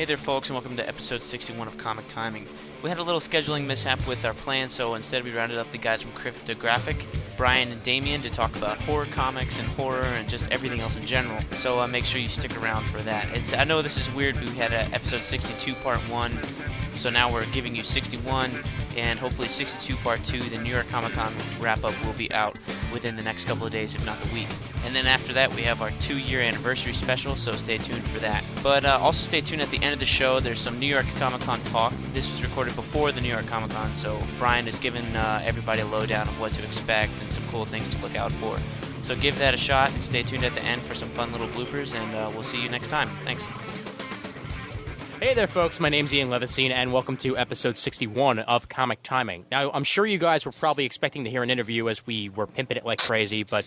Hey there, folks, and welcome to episode 61 of Comic Timing. We had a little scheduling mishap with our plan, so instead we rounded up the guys from Cryptographic, Brian and Damien, to talk about horror comics and horror and just everything else in general. So make sure you stick around for that. I know this is weird, but we had episode 62 part 1, so now we're giving you 61, and hopefully 62 part 2, the New York Comic Con wrap-up, will be out within the next couple of days, if not the week. And then after that, we have our 2-year anniversary special, so stay tuned for that. But also stay tuned at the end of the show. There's some New York Comic Con talk. This was recorded before the New York Comic Con, so Brian has given everybody a lowdown of what to expect and some cool things to look out for. So give that a shot and stay tuned at the end for some fun little bloopers, and we'll see you next time. Thanks. Hey there, folks. My name's Ian Levinstein, and welcome to episode 61 of Comic Timing. Now, I'm sure you guys were probably expecting to hear an interview as we were pimping it like crazy, but,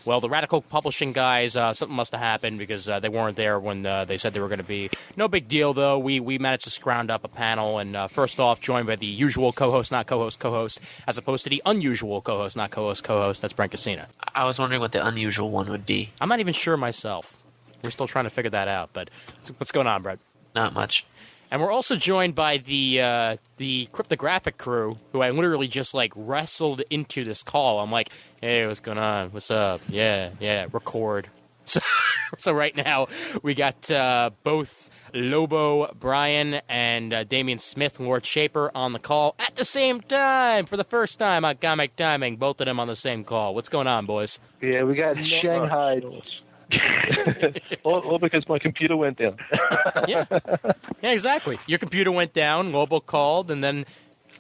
well, the Radical Publishing guys, something must have happened because they weren't there when they said they were going to be. No big deal, though. We managed to scrounge up a panel, and first off, joined by the usual co-host, not co-host, as opposed to the unusual co-host, not co-host. That's Brent Cassina. I was wondering what the unusual one would be. I'm not even sure myself. We're still trying to figure that out, but what's going on, Brent? Not much. And we're also joined by the Cryptographic crew, who I literally just, wrestled into this call. I'm like, hey, what's going on? What's up? Yeah, record. So right now, we got both Lobo, Brian, and Damian Smith, Lord Shaper, on the call at the same time, for the first time on Comic Timing. Both of them on the same call. What's going on, boys? Yeah, we got Shanghai. All because my computer went down. Yeah, exactly. Your computer went down, Lobo called, and then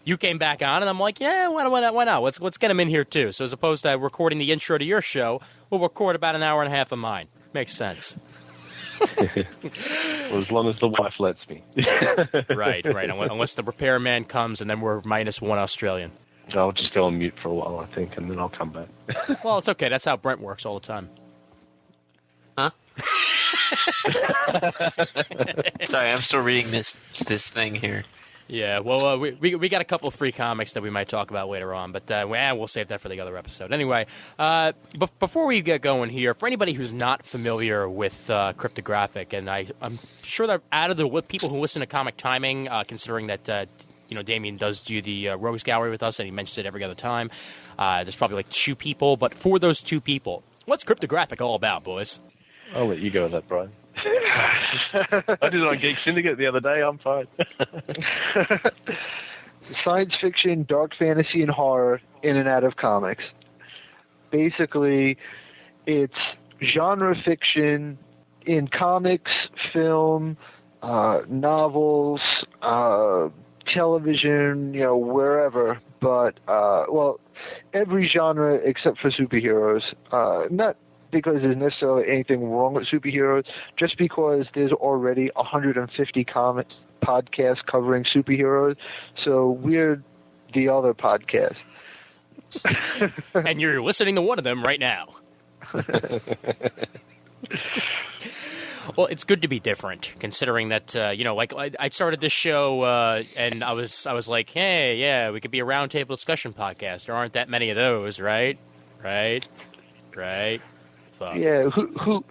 you came back on, and I'm like, yeah, why not? Let's get him in here, too. So as opposed to recording the intro to your show, we'll record about an hour and a half of mine. Makes sense. Well, as long as the wife lets me. Right. Unless the repairman comes, and then we're -1 Australian. I'll just go on mute for a while, I think, and then I'll come back. Well, it's okay. That's how Brent works all the time. Huh? Sorry, I'm still reading this thing here. Yeah, well, we got a couple of free comics that we might talk about later on, but we'll save that for the other episode. Anyway, before we get going here, for anybody who's not familiar with Cryptographic, and I'm sure that out of the people who listen to Comic Timing, considering that Damien does do the Rogues Gallery with us, and he mentions it every other time, there's probably 2 people, but for those 2 people, what's Cryptographic all about, boys? I'll let you go with that, Brian. I did it on Geek Syndicate the other day. I'm fine. Science fiction, dark fantasy, and horror in and out of comics. Basically, it's genre fiction in comics, film, novels, television, wherever. But, every genre except for superheroes. Not because there's necessarily anything wrong with superheroes, just because there's already 150 comic podcasts covering superheroes, so we're the other podcast. And you're listening to one of them right now. Well, it's good to be different, considering that, I started this show, and I was like, hey, yeah, we could be a roundtable discussion podcast. There aren't that many of those, right? Right? Fuck. Yeah, who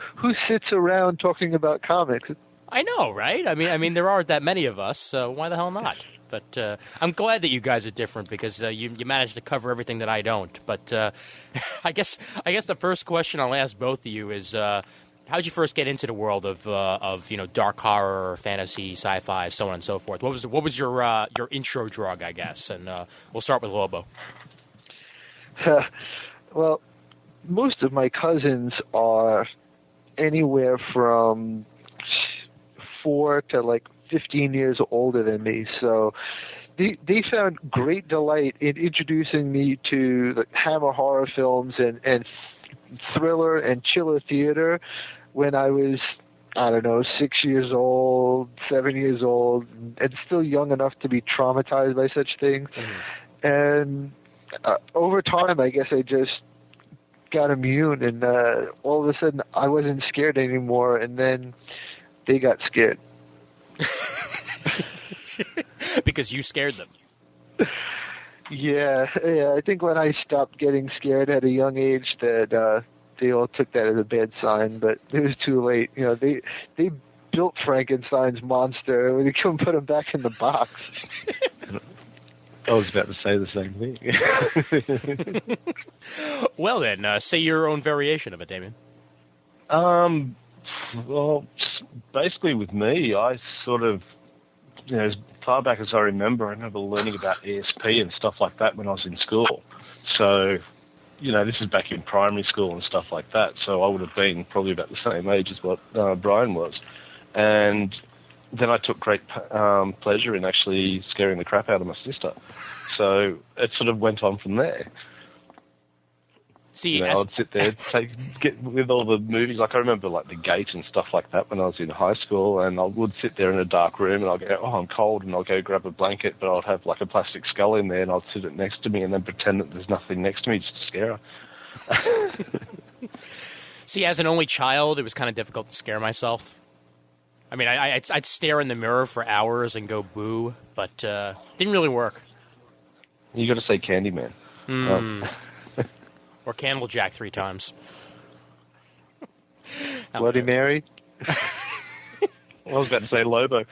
sits around talking about comics? I know, right? I mean, there aren't that many of us, so why the hell not? But I'm glad that you guys are different because you managed to cover everything that I don't. But I guess the first question I'll ask both of you is, how'd you first get into the world of dark horror, fantasy, sci-fi, so on and so forth? What was your intro drug, I guess? And we'll start with Lobo. Well, most of my cousins are anywhere from 4 to 15 years older than me, so they found great delight in introducing me to the Hammer horror films and thriller and chiller theater when I was, 6 years old, 7 years old, and still young enough to be traumatized by such things. Mm-hmm. And over time, I guess I just got immune, and all of a sudden I wasn't scared anymore, and then they got scared. Because you scared them. Yeah, I think when I stopped getting scared at a young age that they all took that as a bad sign, but it was too late. They built Frankenstein's monster when he couldn't put him back in the box. I was about to say the same thing. Well, then, say your own variation of it, Damien. Well, basically with me, I sort of, as far back as I remember learning about ESP and stuff like that when I was in school. So, this is back in primary school and stuff like that. So I would have been probably about the same age as what Brian was. And then I took great pleasure in actually scaring the crap out of my sister. So it sort of went on from there. See, I'd sit there, get with all the movies. Like I remember, like The Gate and stuff like that when I was in high school, and I would sit there in a dark room, and I'd go, "Oh, I'm cold," and I'll go grab a blanket, but I'd have like a plastic skull in there, and I'd sit it next to me, and then pretend that there's nothing next to me just to scare her. See, as an only child, it was kind of difficult to scare myself. I mean, I'd stare in the mirror for hours and go boo, but didn't really work. You got to say Candyman. Or Candlejack 3 times. Bloody Mary. I was about to say Lobo.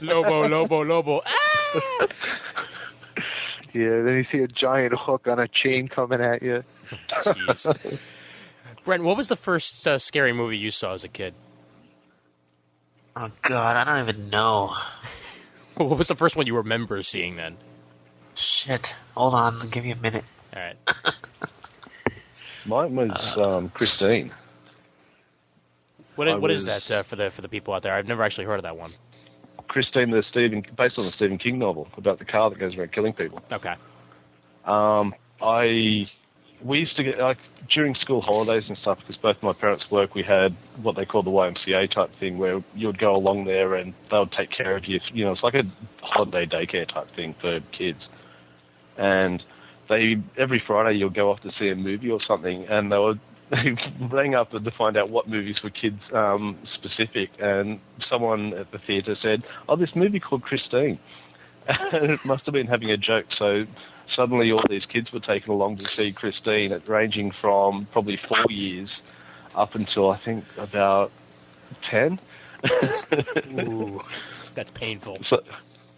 Lobo. Ah! Yeah, then you see a giant hook on a chain coming at you. Jeez. Brent, what was the first scary movie you saw as a kid? Oh, God, I don't even know. What was the first one you remember seeing then? Shit. Hold on. Give me a minute. All right. Mine was Christine. What is that for the people out there? I've never actually heard of that one. Christine, based on the Stephen King novel about the car that goes around killing people. Okay. We used to get, during school holidays and stuff, because both my parents work, we had what they call the YMCA type thing, where you would go along there and they would take care of you. It's like a holiday daycare type thing for kids. And every Friday you'll go off to see a movie or something, and they rang up to find out what movies were kids specific, and someone at the theatre said, "Oh, this movie called Christine." And it must have been having a joke, so suddenly all these kids were taken along to see Christine, ranging from probably 4 years up until I think about 10. Ooh, that's painful. So,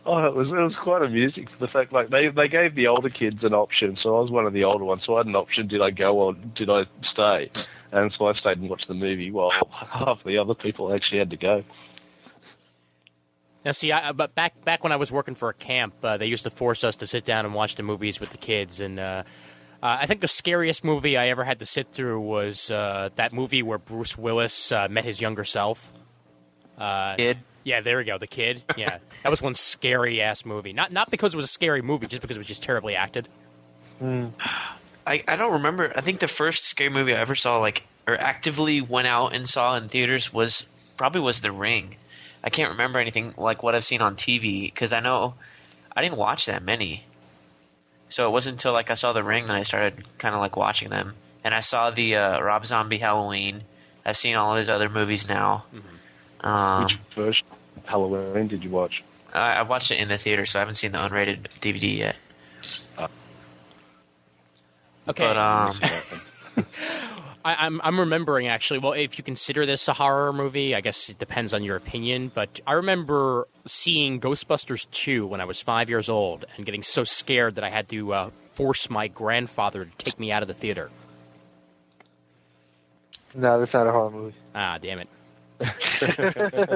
it was quite amusing for the fact they gave the older kids an option, so I was one of the older ones, so I had an option: did I go or did I stay? And so I stayed and watched the movie, while half the other people actually had to go. Now, see, but back when I was working for a camp, they used to force us to sit down and watch the movies with the kids, and I think the scariest movie I ever had to sit through was that movie where Bruce Willis met his younger self. Kid? Yeah, there we go, The Kid. Yeah, that was one scary-ass movie. Not because it was a scary movie, just because it was just terribly acted. I don't remember. I think the first scary movie I ever saw, or actively went out and saw in theaters was The Ring. I can't remember anything like what I've seen on TV, because I know I didn't watch that many. So it wasn't until I saw The Ring that I started kind of watching them. And I saw the Rob Zombie Halloween. I've seen all of his other movies now. Mm-hmm. Which version of Halloween did you watch? I watched it in the theater, so I haven't seen the unrated DVD yet. Okay. But I'm remembering, actually, well, if you consider this a horror movie, I guess it depends on your opinion, but I remember seeing Ghostbusters 2 when I was 5 years old and getting so scared that I had to force my grandfather to take me out of the theater. No, that's not a horror movie. Ah, damn it.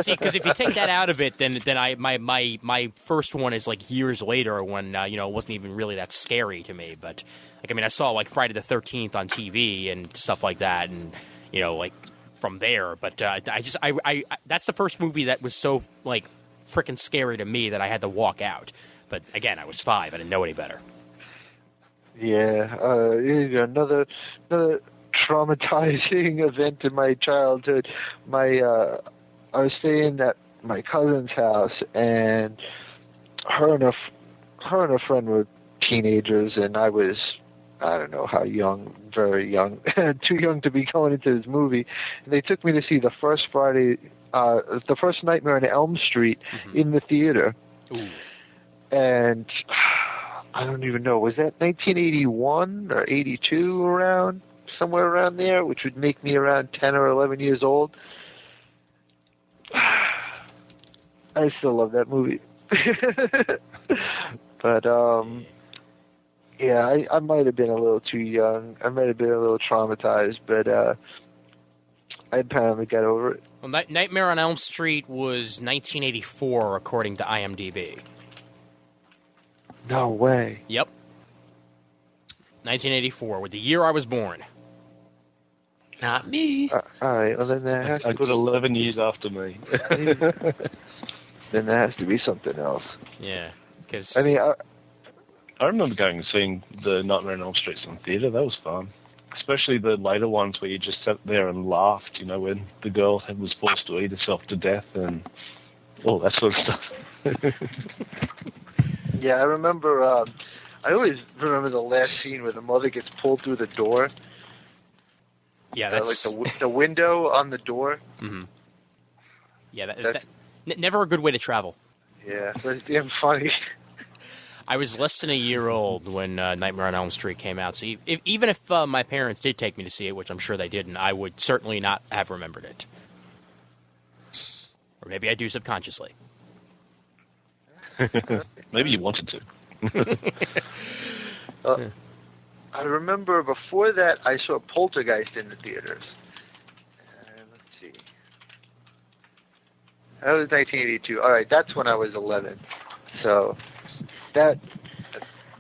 See, because if you take that out of it, then my first one is years later when it wasn't even really that scary to me. But I saw Friday the 13th on TV and stuff like that, and from there. But that's the first movie that was so freaking scary to me that I had to walk out. But again, I was 5; I didn't know any better. Yeah, another traumatizing event in my childhood. I was staying at my cousin's house, and her and a friend were teenagers, and I was, I don't know how young, very young, too young to be going into this movie. And they took me to see the first Nightmare on Elm Street in the theater. Ooh. And I don't even know, was that 1981 or 82 around? Somewhere around there, which would make me around 10 or 11 years old. I still love that movie. But yeah, I might have been a little too young. I might have been a little traumatized, but I apparently got over it. Well, Nightmare on Elm Street was 1984, according to IMDb. No way. Yep. 1984, with the year I was born. Not me. All right, well then that has A to good 11 years after me. then that has to be something else. Yeah, because I mean, I remember going and seeing the Nightmare on Elm Street in theatre. That was fun. Especially the later ones where you just sat there and laughed, you know, when the girl was forced to eat herself to death and all that sort of stuff. yeah, I remember. I always remember the last scene where the mother gets pulled through the door. yeah, that's like the window on the door. Mhm. Yeah, never a good way to travel. Yeah, that's damn funny. I was less than a year old when Nightmare on Elm Street came out, so even if my parents did take me to see it, which I'm sure they didn't, I would certainly not have remembered it. Or maybe I do subconsciously. Maybe you wanted to. I remember before that I saw Poltergeist in the theaters. Let's see. That was 1982. All right, that's when I was 11. So that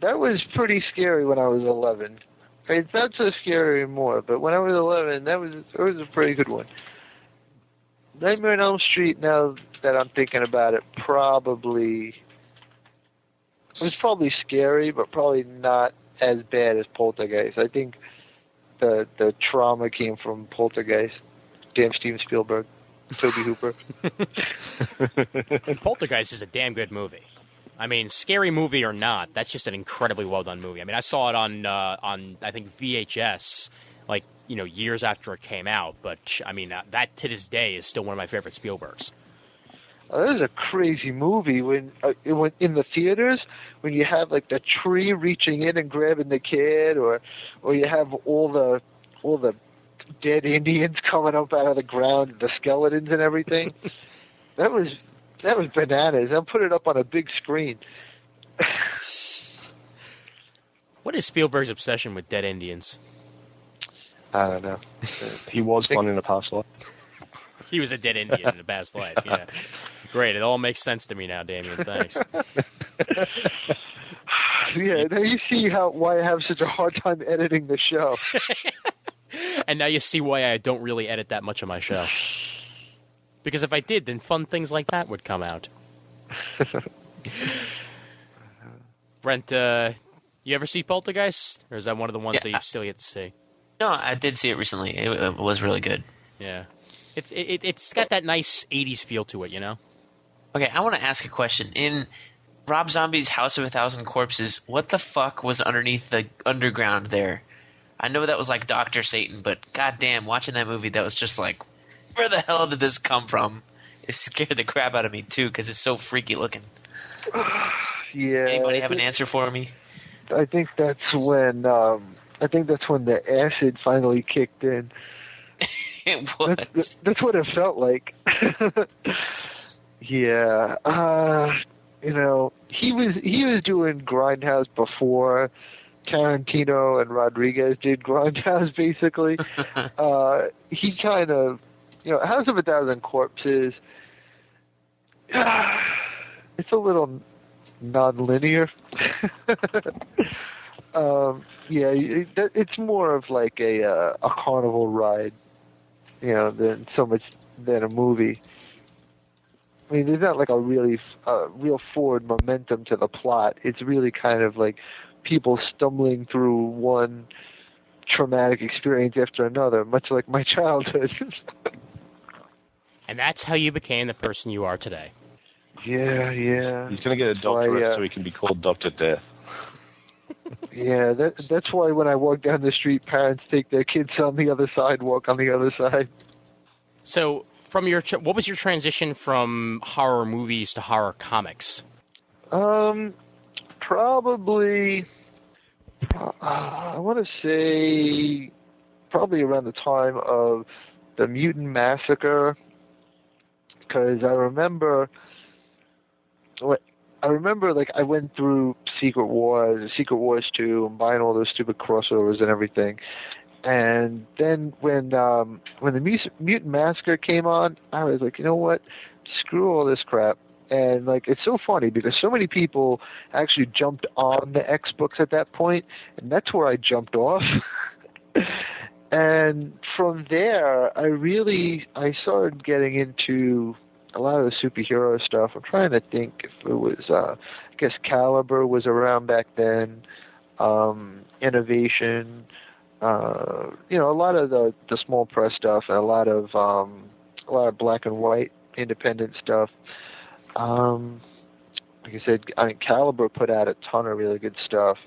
was pretty scary when I was 11. It's not so scary anymore, but when I was 11, that was a pretty good one. Nightmare on Elm Street, now that I'm thinking about it, it was probably scary, but probably not as bad as Poltergeist. I think the trauma came from Poltergeist. Damn Steven Spielberg, Toby Hooper. Poltergeist is a damn good movie. I mean, scary movie or not, that's just an incredibly well done movie. I mean, I saw it on I think VHS, like, you know, years after it came out. But I mean, that to this day is still one of my favorite Spielbergs. That was a crazy movie when it went in the theaters, when you have like the tree reaching in and grabbing the kid, or you have all the dead Indians coming up out of the ground, the skeletons and everything. That was bananas. I'll put it up on a big screen. What is Spielberg's obsession with dead Indians? I don't know. He was one in a past life. He was a dead Indian in a past life, yeah. Great, it all makes sense to me now, Damien, thanks. Yeah, now you see why I have such a hard time editing the show. And now you see why I don't really edit that much of my show. Because if I did, then fun things like that would come out. Brent, you ever see Poltergeist? Or is that one of the ones that you still yet to see? No, I did see it recently. It was really good. Yeah. It's got that nice 80s feel to it, you know? Okay, I want to ask a question. In Rob Zombie's House of a Thousand Corpses, what the fuck was underneath the underground there? I know that was like Dr. Satan, but goddamn, watching that movie, that was just like, where the hell did this come from? It scared the crap out of me, too, because it's so freaky looking. Yeah. Anybody have an answer for me? I think that's when the acid finally kicked in. It was. That's what it felt like. Yeah. You know, he was doing Grindhouse before Tarantino and Rodriguez did Grindhouse, basically. He kind of, you know, House of a Thousand Corpses, it's a little non-linear. Yeah, it's more of like a carnival ride, you know, than a movie. I mean, there's not like a real forward momentum to the plot. It's really kind of like people stumbling through one traumatic experience after another, much like my childhood. And that's how you became the person you are today. Yeah. He's going to get a doctorate so he can be called Dr. Death. Yeah, that's why when I walk down the street, parents take their kids on the other side, walk on the other side. So, what was your transition from horror movies to horror comics? Probably, I want to say, probably around the time of the Mutant Massacre, because I remember I remember, like, I went through Secret Wars 2, and buying all those stupid crossovers and everything. And then when the Mutant Massacre came on, I was like, you know what? Screw all this crap. And, like, it's so funny because so many people actually jumped on the X books at that point, and that's where I jumped off. And from there, I started getting into a lot of the superhero stuff. I'm trying to think if it was, I guess Caliber was around back then, Innovation, a lot of the small press stuff, and a lot of black and white independent stuff. Like I said, Caliber put out a ton of really good stuff.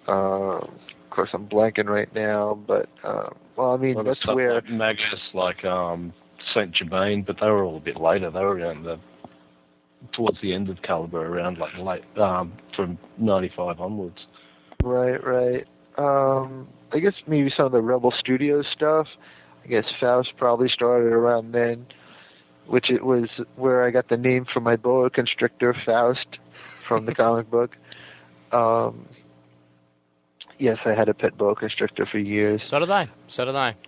Of course, I'm blanking right now, but that's where like Magus, like Saint Germain, but they were all a bit later. They were around towards the end of Caliber, around like late from '95 onwards. Right. I guess maybe some of the Rebel Studios stuff. I guess Faust probably started around then, which it was where I got the name for my boa constrictor, Faust, from the comic book. Yes, I had a pet boa constrictor for years. So did I.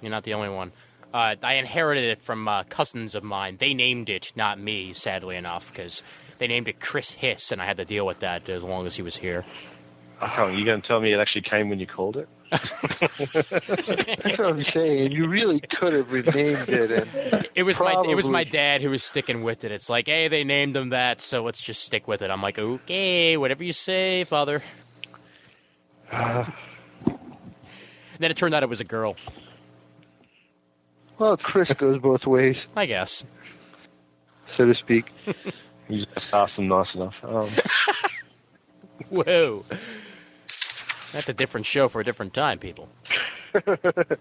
You're not the only one. I inherited it from cousins of mine. They named it, not me, sadly enough, because they named it Chris Hiss, and I had to deal with that as long as he was here. Oh, you going to tell me it actually came when you called it? That's what I'm saying. You really could have renamed it. And it was my dad who was sticking with it. It's like, hey, they named him that, so let's just stick with it. I'm like, okay, whatever you say, Father. Then it turned out it was a girl. Well, Chris goes both ways, I guess, so to speak. You just asked them nice enough. Whoa. That's a different show for a different time, people. What are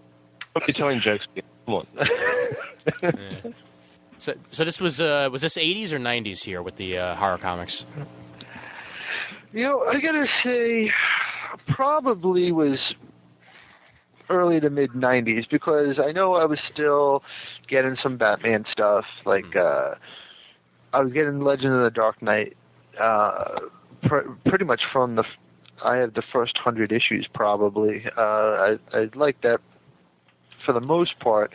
you telling jokes? Come on. Yeah. So this was this 80s or 90s here with the horror comics? I gotta say, probably was early to mid 90s, because I know I was still getting some Batman stuff. Like I was getting Legend of the Dark Knight pretty much from I had the first 100 issues probably. I liked that for the most part.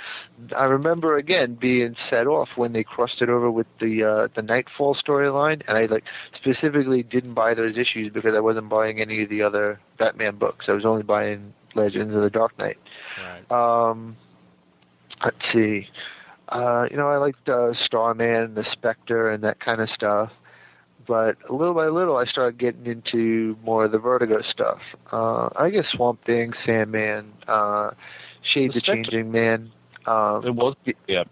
I remember again being set off when they crossed it over with the Nightfall storyline, and I specifically didn't buy those issues because I wasn't buying any of the other Batman books. I was only buying Legends of the Dark Knight. Right. Let's see. I liked Starman, the Spectre, and that kind of stuff. But little by little, I started getting into more of the Vertigo stuff. I guess Swamp Thing, Sandman, Shades of Changing Man. It was, yeah.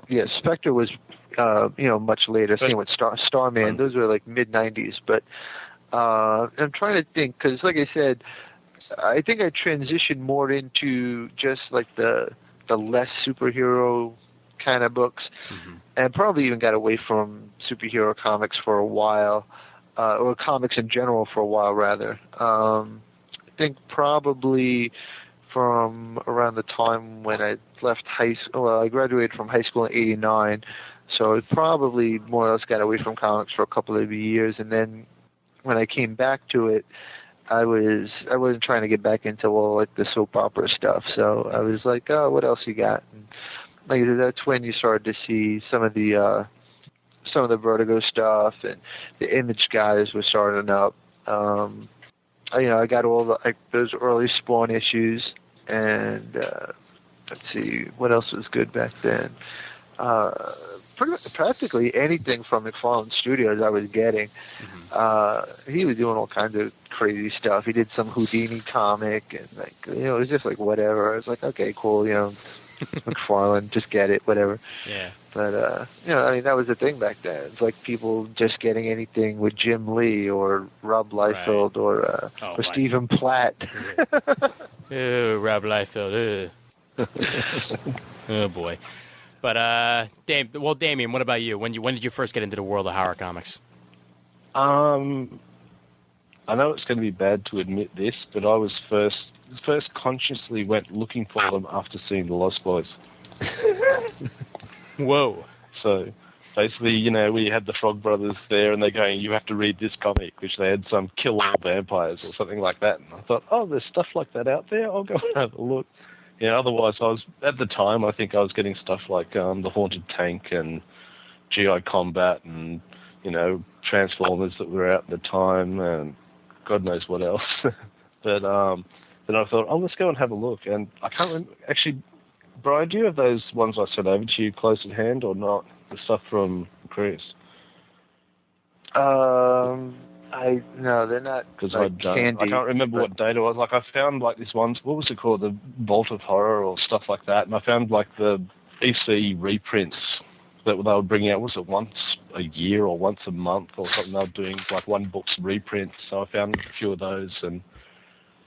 Yeah, Spectre was, much later. Same with Starman. Those were like mid '90s. But I'm trying to think, because like I said, I think I transitioned more into just like the less superhero kind of books, and probably even got away from superhero comics for a while, or comics in general for a while, rather. I think probably from around the time when I left I graduated from high school in '89, so it probably more or less got away from comics for a couple of years, and then when I came back to it, I wasn't trying to get back into the soap opera stuff, so I was like, oh, what else you got? And that's when you started to see some of the Vertigo stuff, and the Image guys were starting up. I got all those early Spawn issues, and let's see what else was good back then. Practically anything from McFarlane Studios I was getting. He was doing all kinds of crazy stuff. He did some Houdini comic, and it was just like whatever. I was like, okay, cool, McFarlane, just get it, whatever. Yeah. But that was the thing back then. It's like people just getting anything with Jim Lee or Rob Liefeld, right, or Stephen Platt. Oh, Rob Liefeld. Oh boy. But Damien, what about you? When did you first get into the world of horror comics? I know it's going to be bad to admit this, but I was first consciously went looking for them after seeing the Lost Boys. Whoa. So basically, we had the Frog Brothers there, and they're going, you have to read this comic, which they had some kill all vampires or something like that. And I thought, oh, there's stuff like that out there. I'll go and have a look. Otherwise, at the time, I think I was getting stuff like The Haunted Tank and GI Combat and, Transformers that were out at the time and God knows what else. But then I thought, let's go and have a look. And I can't remember, actually, Brian, do you have those ones I sent over to you close at hand or not? The stuff from Chris? No, they're not. Because like I can't remember what date it was. Like, I found, like, this one, what was it called? The Vault of Horror or stuff like that. And I found, like, the EC reprints that they would bring out, was it once a year or once a month or something? They were doing, like, one book's reprints. So I found a few of those. And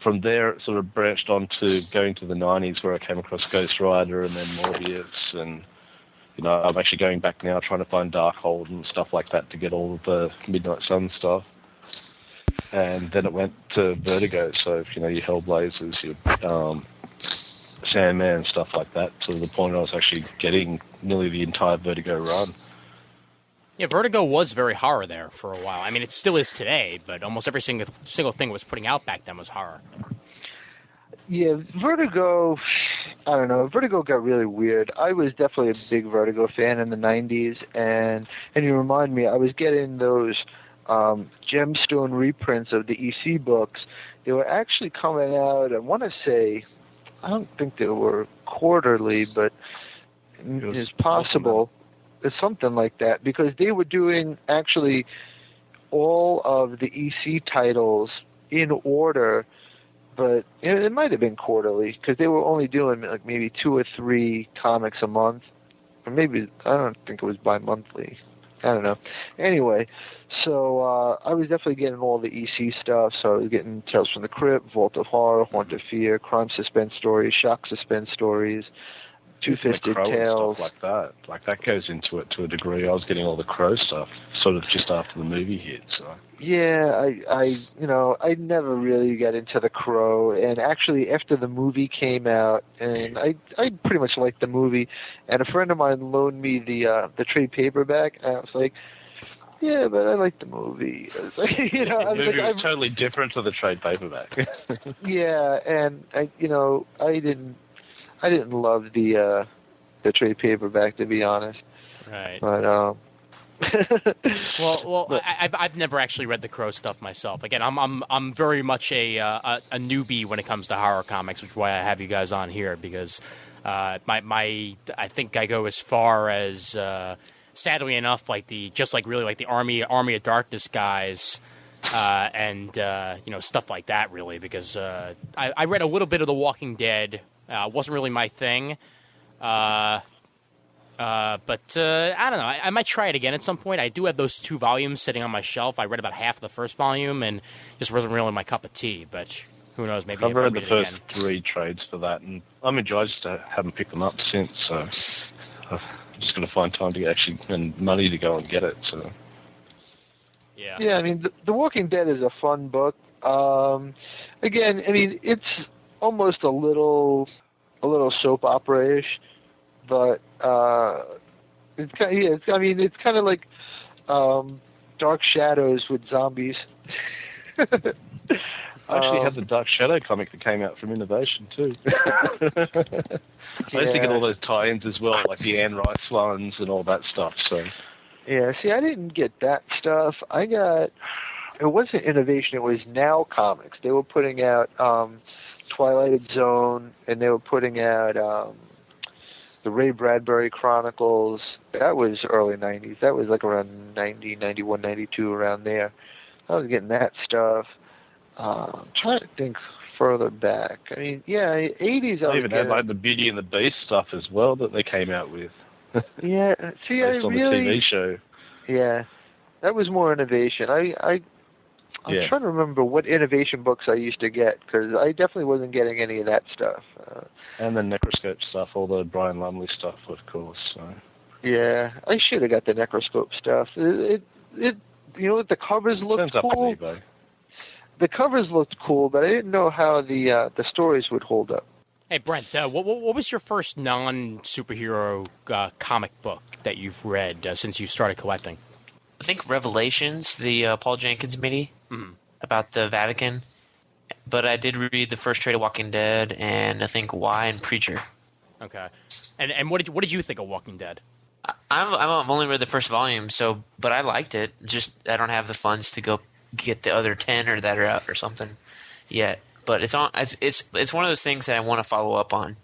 from there, it sort of branched on to going to the 90s where I came across Ghost Rider and then Morbius. And, I'm actually going back now trying to find Darkhold and stuff like that to get all of the Midnight Sun stuff. And then it went to Vertigo, so your Hellblazers, your Sandman, stuff like that, to the point I was actually getting nearly the entire Vertigo run. Yeah, Vertigo was very horror there for a while. I mean, it still is today, but almost every single thing it was putting out back then was horror. Yeah, Vertigo, I don't know. Vertigo got really weird. I was definitely a big Vertigo fan in the 90s, and you remind me, I was getting those gemstone reprints of the EC books. They were actually coming out, I want to say, I don't think they were quarterly, but it's possible. It's something like that, because they were doing actually all of the EC titles in order, but it might have been quarterly, because they were only doing like maybe 2 or 3 comics a month, or maybe, I don't think it was bi-monthly. I don't know. Anyway, so I was definitely getting all the EC stuff. So I was getting Tales from the Crypt, Vault of Horror, Haunted Fear, Crime Suspense Stories, Shock Suspense Stories, Two-Fisted Tales. Stuff like that. Like, that goes into it to a degree. I was getting all the Crow stuff sort of just after the movie hit. So. Yeah, I never really got into the Crow, and actually after the movie came out, and I pretty much liked the movie, and a friend of mine loaned me the trade paperback, and I was like, yeah, but I like the movie. I was like, the movie was totally different to the trade paperback. Yeah, and I didn't love the trade paperback, to be honest. Right. But well, I've never actually read the Crow stuff myself. Again, I'm very much a newbie when it comes to horror comics, which is why I have you guys on here, because I think I go as far as sadly enough, like the Army of Darkness guys. And stuff like that, really, because I read a little bit of The Walking Dead. Wasn't really my thing. But I don't know. I might try it again at some point. I do have those 2 volumes sitting on my shelf. I read about half of the first volume and just wasn't really my cup of tea. But who knows? Maybe I've if I read read the it first again. 3 trades for that, and I'm enjoyed. Just haven't picked them up since. So I'm just going to find time to actually and money to go and get it. So. Yeah. Yeah, I mean, The Walking Dead is a fun book. Again, I mean, it's almost a little soap opera-ish, but it's kind of, it's kind of like Dark Shadows with zombies. I actually had the Dark Shadow comic that came out from Innovation too. I was thinking all those tie-ins as well, like the Anne Rice ones and all that stuff. So. Yeah, see, I didn't get that stuff. It wasn't Innovation, it was Now Comics. They were putting out Twilight Zone, and they were putting out the Ray Bradbury Chronicles. That was early 90s. That was like around 90, 91, 92, around there. I was getting that stuff. I'm trying to think further back. I mean, yeah, 80s I even had like the Beauty and the Beast stuff as well that they came out with. Yeah, see, based on the TV show. Yeah, that was more Innovation. I'm trying to remember what Innovation books I used to get, because I definitely wasn't getting any of that stuff. And the Necroscope stuff, all the Brian Lumley stuff, of course. So. Yeah, I should have got the Necroscope stuff. It the covers looked cool. The covers looked cool, but I didn't know how the stories would hold up. Hey, Brent, what was your first non-superhero comic book? that you've read since you started collecting? I think Revelations, the Paul Jenkins mini about the Vatican. But I did read the first trade of Walking Dead, and I think Y and Preacher. Okay. And what did you think of Walking Dead? I've only read the first volume, but I liked it. Just I don't have the funds to go get the other 10 or that are out or something yet. But it's one of those things that I want to follow up on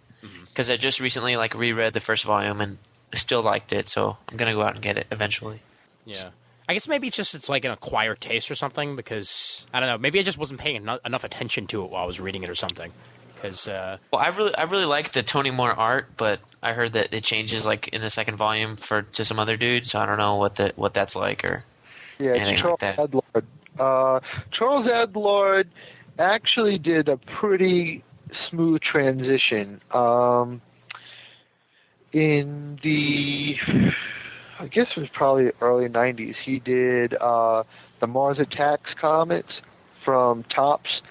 because I just recently reread the first volume and I still liked it, so I'm gonna go out and get it eventually. Yeah. I guess maybe it's like an acquired taste or something because I don't know. Maybe I just wasn't paying enough attention to it while I was reading it or something. Because well, I really like the Tony Moore art, but I heard that it changes in the second volume to some other dude. So I don't know what that's like or anything Charles like that. Adlard. Charles Adlard actually did a pretty smooth transition. In the I guess it was probably early 90s. He did the Mars Attacks comics from Topps.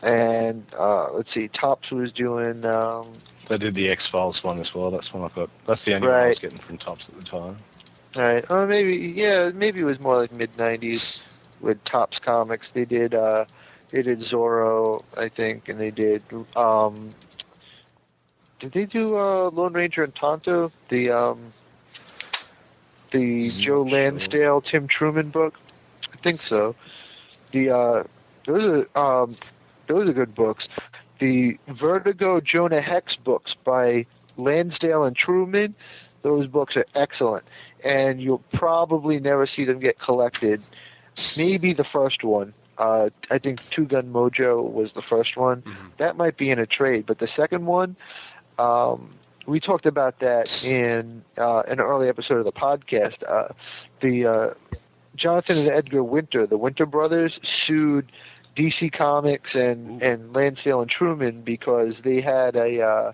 And let's see, Topps was doing... they did the X-Files one as well. That's one I got. That's the only one I was getting from Topps at the time. Right. Maybe it was more like mid-90s with Topps Comics. They did Zorro, I think, and they did... did they do Lone Ranger and Tonto? The Joe Lansdale, Tim Truman book? I think so. Those are good books. The Vertigo Jonah Hex books by Lansdale and Truman, those books are excellent. And you'll probably never see them get collected. Maybe the first one. I think Two Gun Mojo was the first one. Mm-hmm. That might be in a trade. But the second one, we talked about that in an early episode of the podcast. The Jonathan and Edgar Winter, the Winter brothers, sued DC Comics and Lansdale and Truman because they had a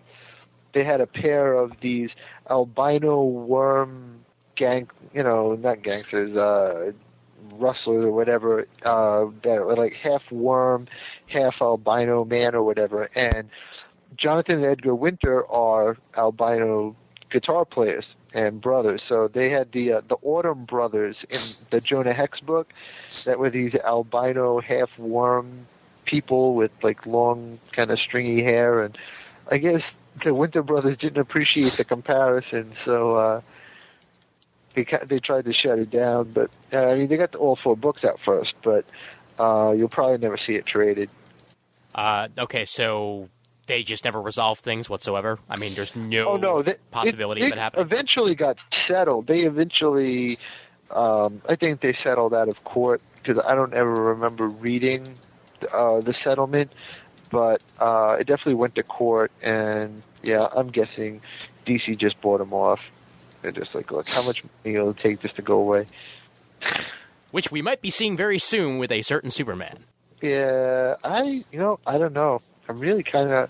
pair of these albino worm not gangsters, rustlers or whatever, that were like half worm, half albino man or whatever. And Jonathan and Edgar Winter are albino guitar players and brothers. So they had the Autumn brothers in the Jonah Hex book that were these albino half worm people with long kind of stringy hair, and I guess the Winter brothers didn't appreciate the comparison, so they tried to shut it down. But they got all 4 books out first, but you'll probably never see it traded. Okay, so they just never resolved things whatsoever? I mean, there's no possibility of it happening? It eventually got settled. They eventually, I think they settled out of court, because I don't ever remember reading the settlement, but it definitely went to court, and yeah, I'm guessing DC just bought them off. They're just like, look, how much money it'll take just to go away? Which we might be seeing very soon with a certain Superman. Yeah, I don't know. I'm really kind of...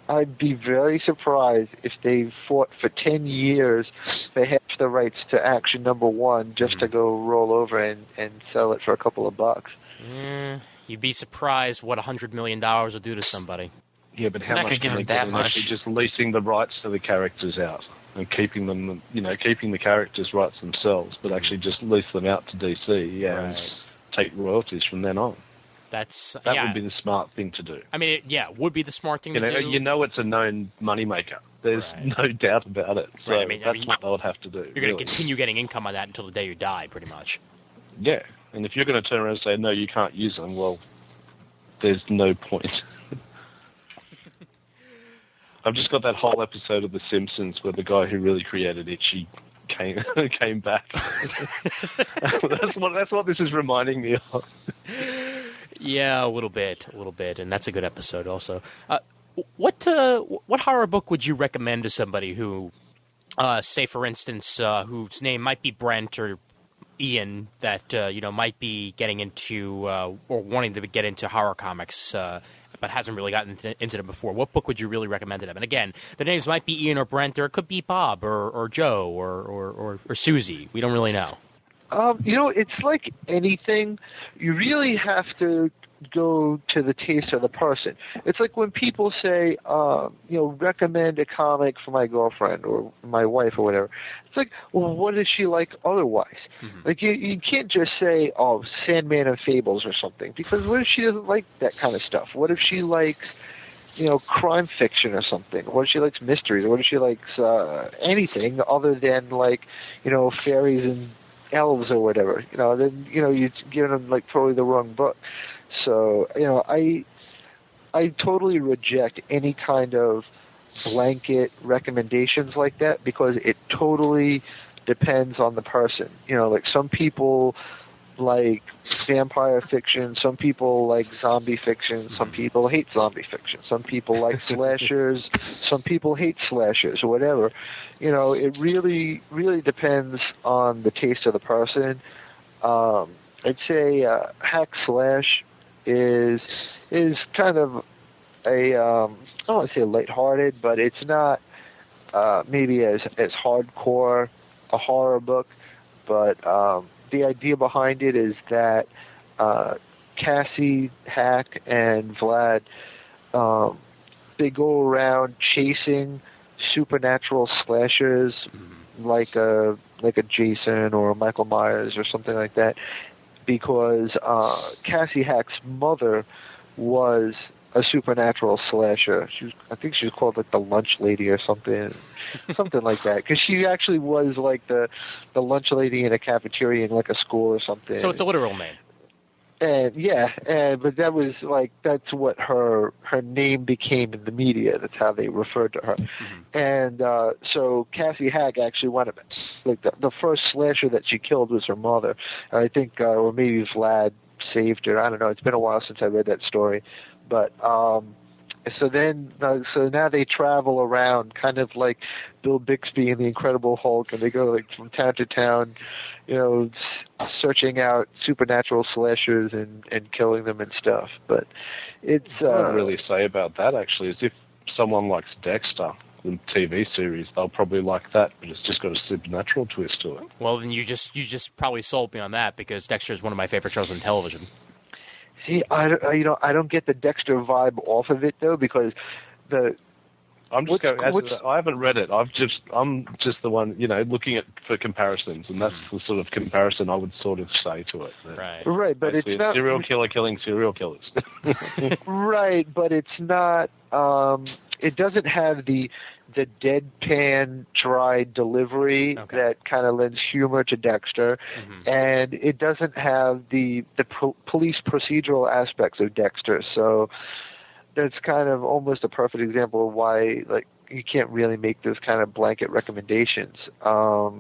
I'd be very surprised if they fought for 10 years for half the rights to Action #1 just to go roll over and sell it for a couple of bucks. You'd be surprised what $100 million will do to somebody. Yeah, but how much give can them they that get much? Just leasing the rights to the characters out and keeping them, keeping the characters' rights themselves, but actually just lease them out to DC and take royalties from then on. That would be the smart thing to do. I mean, it would be the smart thing to do. It's a known moneymaker. There's no doubt about it. So that's what they would have to do. You're going to continue getting income on that until the day you die, pretty much. Yeah, and if you're going to turn around and say, no, you can't use them, well, there's no point. I've just got that whole episode of The Simpsons where the guy who really created Itchy came back. That's what this is reminding me of. Yeah, a little bit, and that's a good episode also. What horror book would you recommend to somebody who, say for instance, whose name might be Brent or Ian, that might be getting into or wanting to get into horror comics, but hasn't really gotten into them before? What book would you really recommend to them? And again, the names might be Ian or Brent, or it could be Bob or Joe or Susie. We don't really know. It's like anything. You really have to go to the taste of the person. It's like when people say, recommend a comic for my girlfriend or my wife or whatever. It's like, well, what does she like otherwise? Mm-hmm. Like, you can't just say, oh, Sandman and Fables or something, because what if she doesn't like that kind of stuff? What if she likes, crime fiction or something? What if she likes mysteries? What if she likes anything other than, like, fairies and elves or whatever? Then, you're giving them, like, totally the wrong book. So, I totally reject any kind of blanket recommendations like that, because it totally depends on the person. Like, some people like vampire fiction, some people like zombie fiction, some people hate zombie fiction, some people like slashers, some people hate slashers, or whatever. It really, really depends on the taste of the person. I'd say hack slash is kind of a I don't want to say lighthearted, but it's not maybe as hardcore a horror book. But the idea behind it is that Cassie, Hack, and Vlad they go around chasing supernatural slashers like a Jason or a Michael Myers or something like that, because Cassie Hack's mother was a supernatural slasher. I think she was called like the Lunch Lady or something like that. Because she actually was like the lunch lady in a cafeteria in like a school or something. So it's a literal name. And but that was like, that's what her name became in the media. That's how they referred to her. Mm-hmm. And so Cassie Hack actually went, like the first slasher that she killed was her mother. And I think, or maybe Vlad saved her. I don't know. It's been a while since I read that story. But so now they travel around, kind of like Bill Bixby and the Incredible Hulk, and they go like from town to town, searching out supernatural slashers and killing them and stuff. But it's what I would really say about that actually is if someone likes Dexter, the TV series, they'll probably like that, but it's just got a supernatural twist to it. Well, then you just probably sold me on that, because Dexter is one of my favorite shows on television. See, I don't get the Dexter vibe off of it though, because I haven't read it. I'm just the one, looking for comparisons, and that's the sort of comparison I would sort of say to it. Right, but it's not serial killer killing serial killers. Right, but it's not. It doesn't have the deadpan, dry delivery that kind of lends humor to Dexter, and it doesn't have the police procedural aspects of Dexter. So that's kind of almost a perfect example of why, like, you can't really make those kind of blanket recommendations. I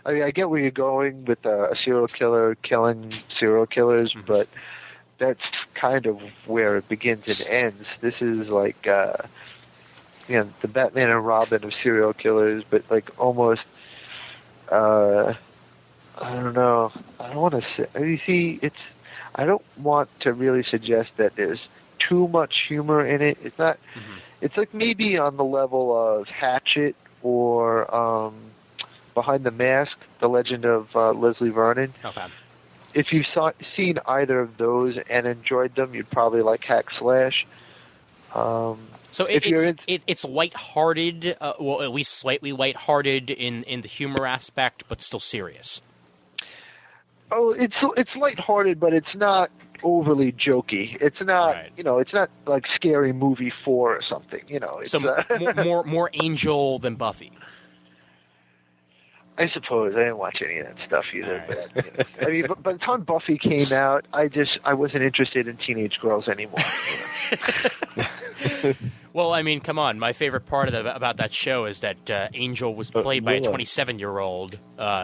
mean, I get where you're going with a serial killer killing serial killers, but that's kind of where it begins and ends. This is like, the Batman and Robin of serial killers, but like almost, I don't know. I don't want to say. You see, I don't want to really suggest that there's too much humor in it. It's not. It's like maybe on the level of Hatchet or Behind the Mask, The Legend of Leslie Vernon. Okay. If you've seen either of those and enjoyed them, you'd probably like Hack Slash. So it's lighthearted, well, at least slightly lighthearted in the humor aspect, but still serious. Oh, it's lighthearted, but it's not overly jokey. It's not, it's not like Scary Movie 4 or something. It's, so more Angel than Buffy. I suppose I didn't watch any of that stuff either. But I mean, by the time Buffy came out, I wasn't interested in teenage girls anymore. Well, I mean, come on. My favorite part about that show is that Angel was played by a 27-year-old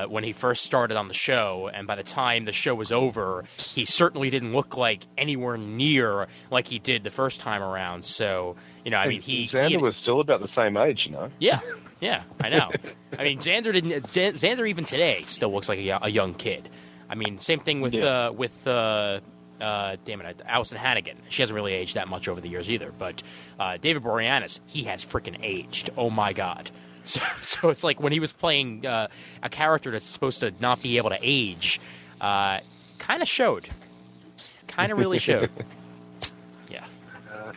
when he first started on the show, and by the time the show was over, he certainly didn't look like anywhere near like he did the first time around. So, I mean, Xander was still about the same age, Yeah, I know. I mean, Xander even today still looks like a young kid. I mean, same thing with Allison Hannigan. She hasn't really aged that much over the years either. But David Boreanaz, he has freaking aged. Oh my God! So it's like when he was playing a character that's supposed to not be able to age, kind of showed. Kind of really showed.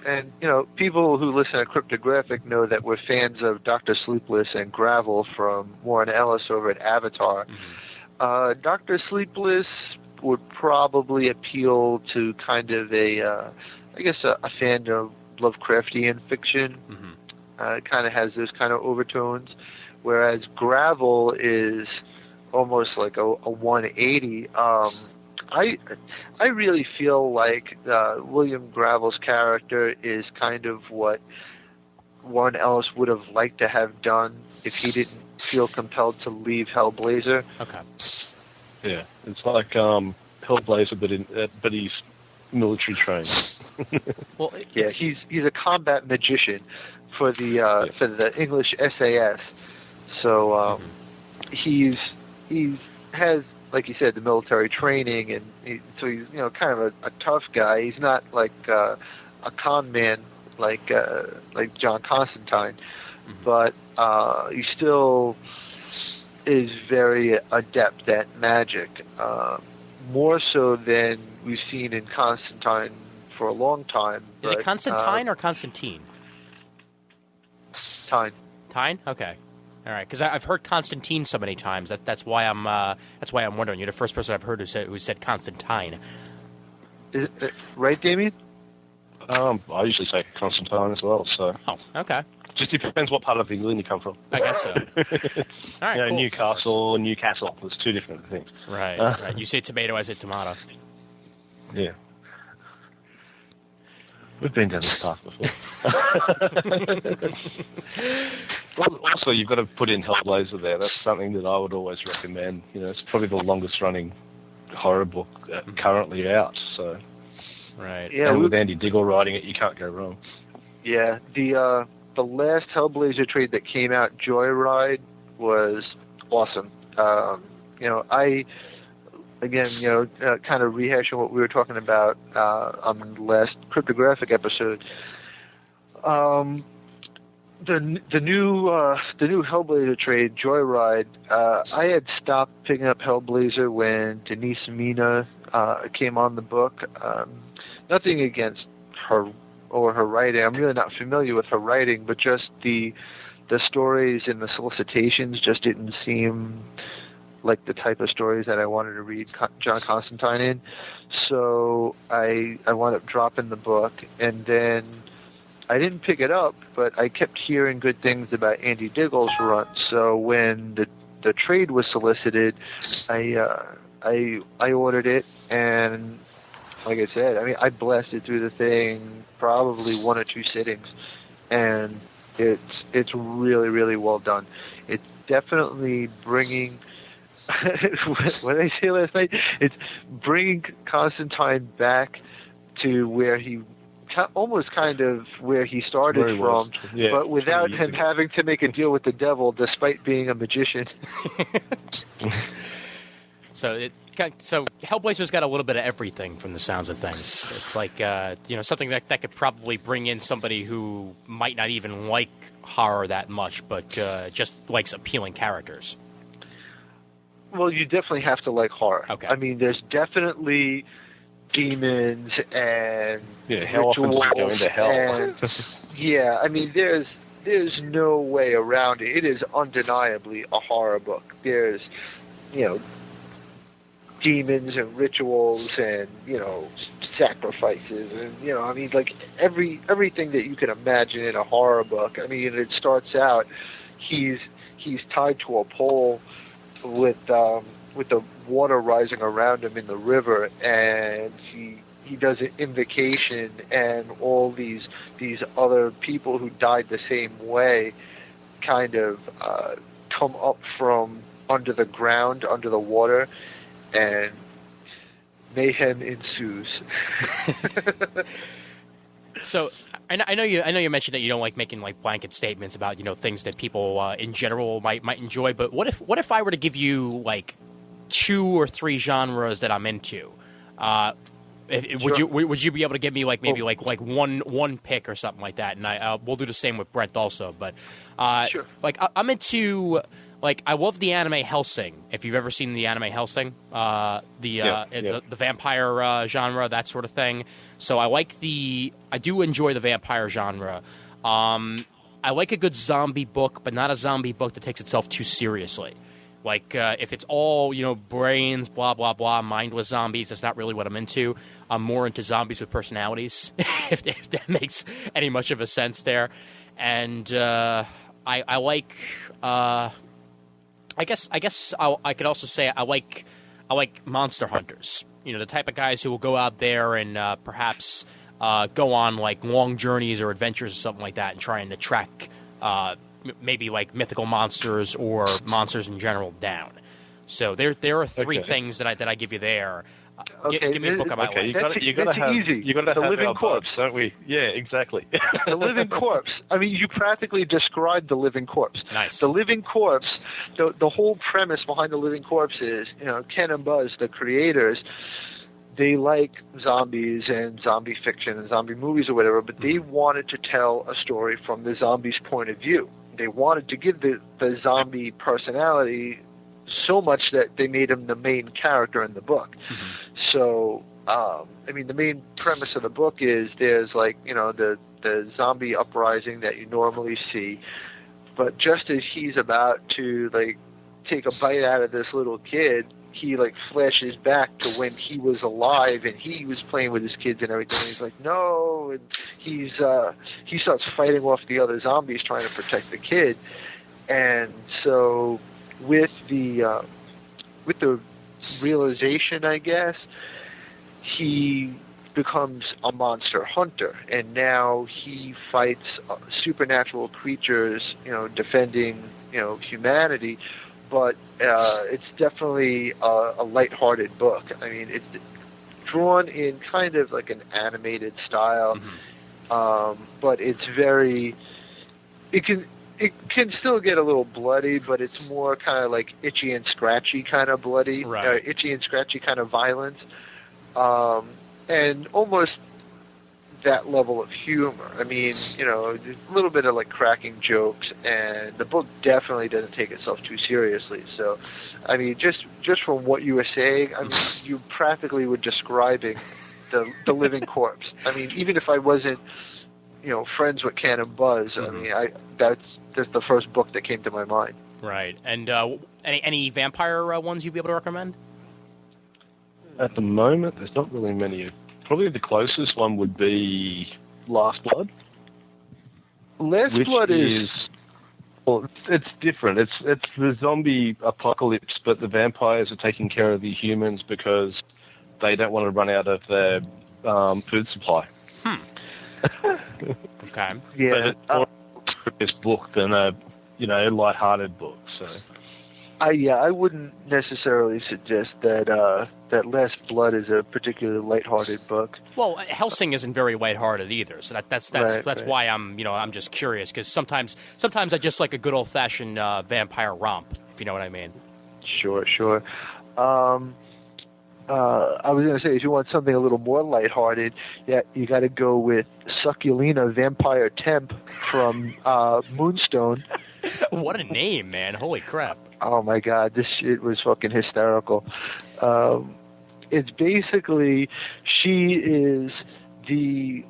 and people who listen to Cryptographic know that we're fans of Dr. Sleepless and Gravel from Warren Ellis over at Avatar. Mm-hmm. Dr. Sleepless would probably appeal to kind of a fan of Lovecraftian fiction. Mm-hmm. It kind of has those kind of overtones, whereas Gravel is almost like a 180. I really feel like William Gravel's character is kind of what Warren Ellis would have liked to have done if he didn't feel compelled to leave Hellblazer. Okay. Yeah, it's like Hellblazer, but he's military trained. Well, Yeah, he's a combat magician for the English SAS. So he has, like you said, the military training, and so he's kind of a tough guy. He's not like a con man like John Constantine, but he still is very adept at magic, more so than we've seen in Constantine for a long time. Is it Constantine or Constantine? Tyne? Okay. All right, because I've heard Constantine so many times. That's why I'm wondering. You're the first person I've heard who said Constantine. Right, Damien? I usually say Constantine as well. So. Oh, okay. Just depends what part of England you come from. I guess so. All right, cool. Newcastle and Newcastle. There's two different things. Right, right. You say tomato, I say tomato. Yeah. We've been down this path before. Well, also, you've got to put in Hellblazer there. That's something that I would always recommend. It's probably the longest-running horror book currently out. So, right. Yeah, and with Andy Diggle writing it, you can't go wrong. Yeah, the last Hellblazer trade that came out, Joyride, was awesome. Kind of rehashing what we were talking about on the last Cryptographic episode. The new Hellblazer trade, Joyride. I had stopped picking up Hellblazer when Denise Mina came on the book. Nothing against her or her writing. I'm really not familiar with her writing, but just the stories and the solicitations just didn't seem like the type of stories that I wanted to read John Constantine in. So I wound up dropping the book, and then I didn't pick it up, but I kept hearing good things about Andy Diggle's run. So when the trade was solicited, I ordered it, and like I said, I blasted through the thing probably one or two sittings, and it's really, really well done. It's definitely bringing what did I say last night? It's bringing Constantine back to where he almost kind of where he started from, yeah, but without him having to make a deal with the devil, despite being a magician. So Hellblazer's got a little bit of everything from the sounds of things. It's like something that could probably bring in somebody who might not even like horror that much, but just likes appealing characters. Well, you definitely have to like horror. Okay. There's definitely demons and how often do you go into hell? There's no way around it. It is undeniably a horror book. There's, demons and rituals and, sacrifices and, everything that you can imagine in a horror book. It starts out, he's tied to a pole with the water rising around him in the river, and he does an invocation, and all these other people who died the same way kind of come up from under the ground, under the water, and mayhem ensues. So I know you mentioned that you don't like making like blanket statements about things that people in general might enjoy. But what if I were to give you like 2 or 3 genres that I'm into? Would you be able to give me like maybe like one pick or something like that? And we'll do the same with Brent also. But sure. Like I'm into like I love the anime Hellsing. If you've ever seen the anime Hellsing, the vampire genre, that sort of thing. So I do enjoy the vampire genre. I like a good zombie book, but not a zombie book that takes itself too seriously. Like, if it's all, brains, blah, blah, blah, mindless zombies, that's not really what I'm into. I'm more into zombies with personalities, if that makes any much of a sense there. And I like, I guess I could also say I like monster hunters. The type of guys who will go out there and perhaps go on, like, long journeys or adventures or something like that and try and track maybe like mythical monsters or monsters in general down. So there are three things that I give you there. Give me a book about you got to have easy. You got to The have Living our Corpse, don't we? Yeah, exactly. The Living Corpse. I mean, you practically described The Living Corpse. Nice. The Living Corpse. The whole premise behind The Living Corpse is, Ken and Buzz, the creators, they like zombies and zombie fiction and zombie movies or whatever, but they wanted to tell a story from the zombie's point of view. They wanted to give the zombie personality so much that they made him the main character in the book. Mm-hmm. So, the main premise of the book is there's like, the zombie uprising that you normally see, but just as he's about to like take a bite out of this little kid, he like flashes back to when he was alive and he was playing with his kids and everything. And he's like, no, and he starts fighting off the other zombies trying to protect the kid. And so with the realization, I guess, he becomes a monster hunter, and now he fights supernatural creatures, defending humanity. But it's definitely a lighthearted book. I mean, it's drawn in kind of like an animated style, but it's very. It can still get a little bloody, but it's more kind of like itchy and scratchy kind of bloody, right. Itchy and scratchy kind of violence, and almost that level of humor. I mean, a little bit of like cracking jokes, and the book definitely doesn't take itself too seriously. So, I mean, just from what you were saying, I mean, you practically were describing the Living Corpse. I mean, even if I wasn't, friends with Ken and Buzz, I mean, that's the first book that came to my mind. Right. And any vampire ones you'd be able to recommend? At the moment, there's not really many. Probably the closest one would be Last Blood. Last Blood is... Well, it's different. It's the zombie apocalypse, but the vampires are taking care of the humans because they don't want to run out of their food supply. Okay. Yeah. But it's more a serious book than a lighthearted book. So. I wouldn't necessarily suggest that that Last Blood is a particularly lighthearted book. Well, Hellsing isn't very lighthearted either, so that's right. why I'm just curious, because sometimes I just like a good old fashioned vampire romp, if you know what I mean. Sure. I was going to say, if you want something a little more lighthearted, you got to go with Succulina Vampire Temp from Moonstone. What a name, man! Holy crap! Oh my God, this shit was fucking hysterical. It's basically, she is the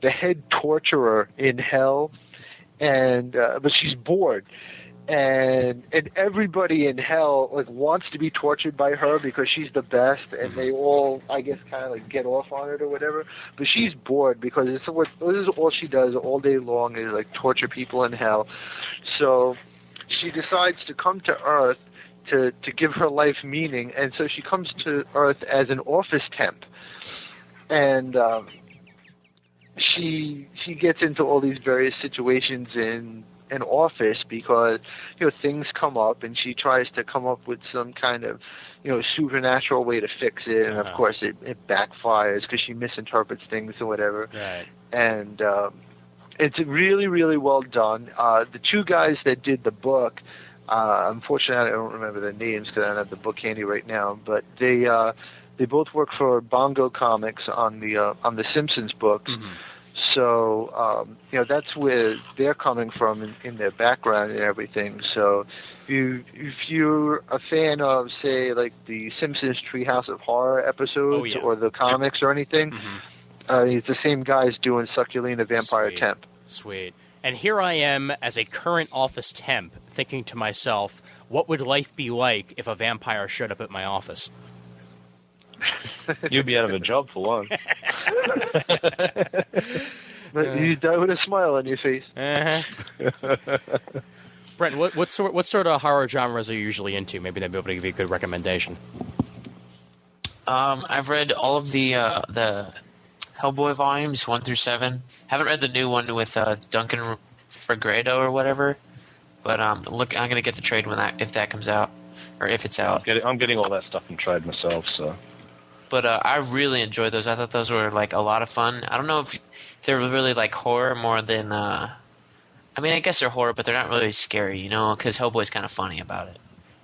head torturer in hell, and but she's bored, and everybody in hell wants to be tortured by her because she's the best, and they all, I guess, kind of get off on it or whatever. But she's bored because this is all she does all day long is torture people in hell. So she decides to come to Earth to give her life meaning, and so she comes to Earth as an office temp, and she gets into all these various situations in an office because things come up, and she tries to come up with some kind of supernatural way to fix it, and of course it backfires because she misinterprets things or whatever. Right. And it's really, really well done. The two guys that did the book, unfortunately I don't remember their names because I don't have the book handy right now, but they both work for Bongo Comics on the Simpsons books. So, that's where they're coming from in their background and everything. So, if you're a fan of, say, like the Simpsons Treehouse of Horror episodes or the comics or anything, it's the same guys doing Succulina Vampire Temp. Sweet. And here I am as a current office temp thinking to myself, what would life be like if a vampire showed up at my office? You'd be out of a job for one. But you die with a smile on your face. Brent, what sort of horror genres are you usually into? Maybe they'll be able to give you a good recommendation. I've read all of the Hellboy volumes 1 through 7. Haven't read the new one with Duncan Fegredo or whatever, but I'm gonna get the trade if that comes out, or if it's out. I'm getting all that stuff in trade myself, so. But I really enjoyed those. I thought those were like a lot of fun. I don't know if they're really like horror more than. I mean, I guess they're horror, but they're not really scary, because Hellboy's kind of funny about it.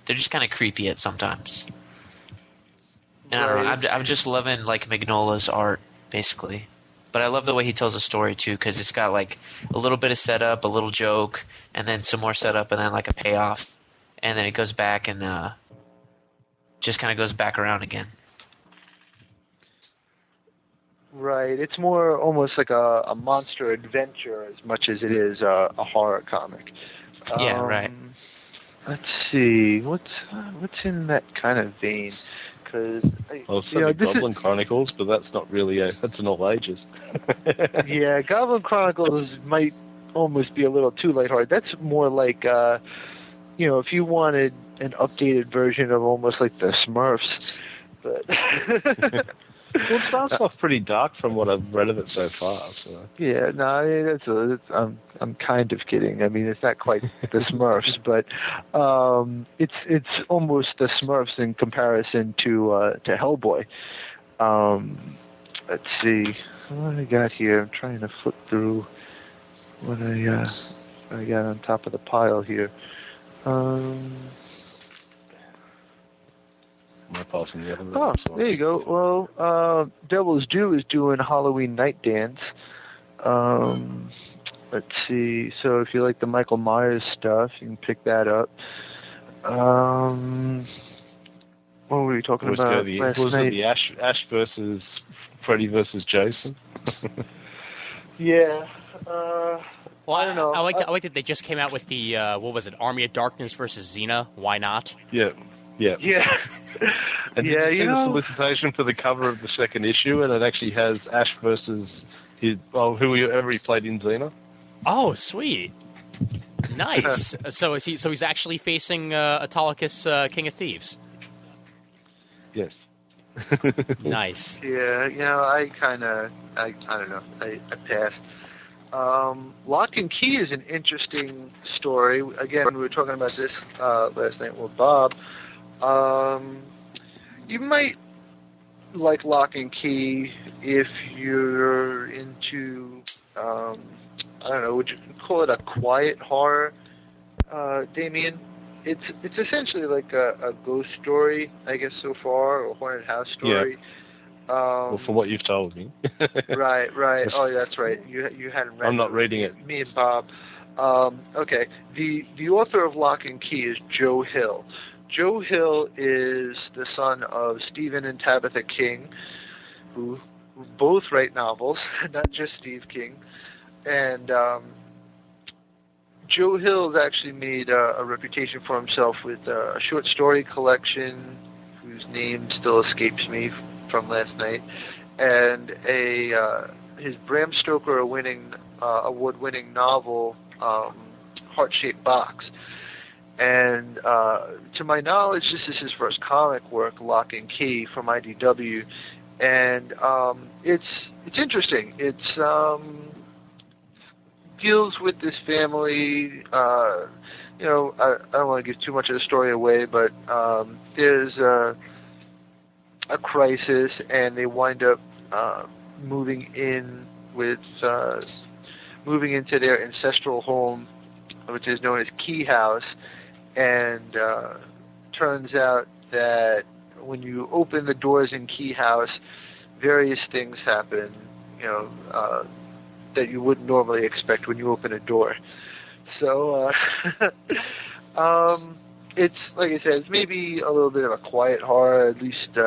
They're just kind of creepy at sometimes. And I don't know. I'm just loving like Mignola's art, basically. But I love the way he tells a story too, because it's got like a little bit of setup, a little joke, and then some more setup, and then like a payoff, and then it goes back and just kind of goes back around again. Right. It's more almost like a monster adventure as much as it is a horror comic. Yeah, right. Let's see. What's in that kind of vein? Because Goblin Chronicles, but that's not really that's in all ages. Yeah, Goblin Chronicles might almost be a little too lighthearted. That's more like if you wanted an updated version of almost like the Smurfs, but. Well, it starts off pretty dark from what I've read of it so far. So. Yeah, no, I mean, I'm kind of kidding. I mean, it's not quite the Smurfs, but it's almost the Smurfs in comparison to Hellboy. Let's see what I got here. I'm trying to flip through what I got on top of the pile here. There you go. Well, Devil's Due is doing Halloween Night Dance. Let's see. So if you like the Michael Myers stuff, you can pick that up. What were we talking about last night? The Ash versus Freddy versus Jason? Yeah. Well, I don't know. I like that they just came out with the Army of Darkness versus Xena. Why not? Yeah. Yeah. And yeah, you see the solicitation for the cover of the second issue, and it actually has Ash versus whoever he played in Xena. Oh, sweet. Nice. So he's actually facing Autolycus, King of Thieves. Yes. Nice. Yeah, I don't know. I passed. Lock and Key is an interesting story. Again, we were talking about this last night with Bob. You might like Lock and Key if you're into, I don't know, would you call it a quiet horror, Damien? It's essentially like a ghost story, I guess, so far, or a haunted house story. Yeah. Well, from what you've told me. Right. Oh, that's right. You hadn't read it. I'm not reading it. Me and Bob. Okay. The author of Lock and Key is Joe Hill. Joe Hill is the son of Stephen and Tabitha King, who both write novels, not just Steve King. And Joe Hill has actually made a reputation for himself with a short story collection whose name still escapes me from last night, and his Bram Stoker award-winning novel, Heart-Shaped Box. And to my knowledge, this is his first comic work, Lock and Key, from IDW, and it's interesting. It's deals with this family. I don't want to give too much of the story away, but there's a crisis, and they wind up moving into their ancestral home, which is known as Key House. And turns out that when you open the doors in Key House, various things happen. that you wouldn't normally expect when you open a door. So, it's like I said, it's maybe a little bit of a quiet horror. At least, we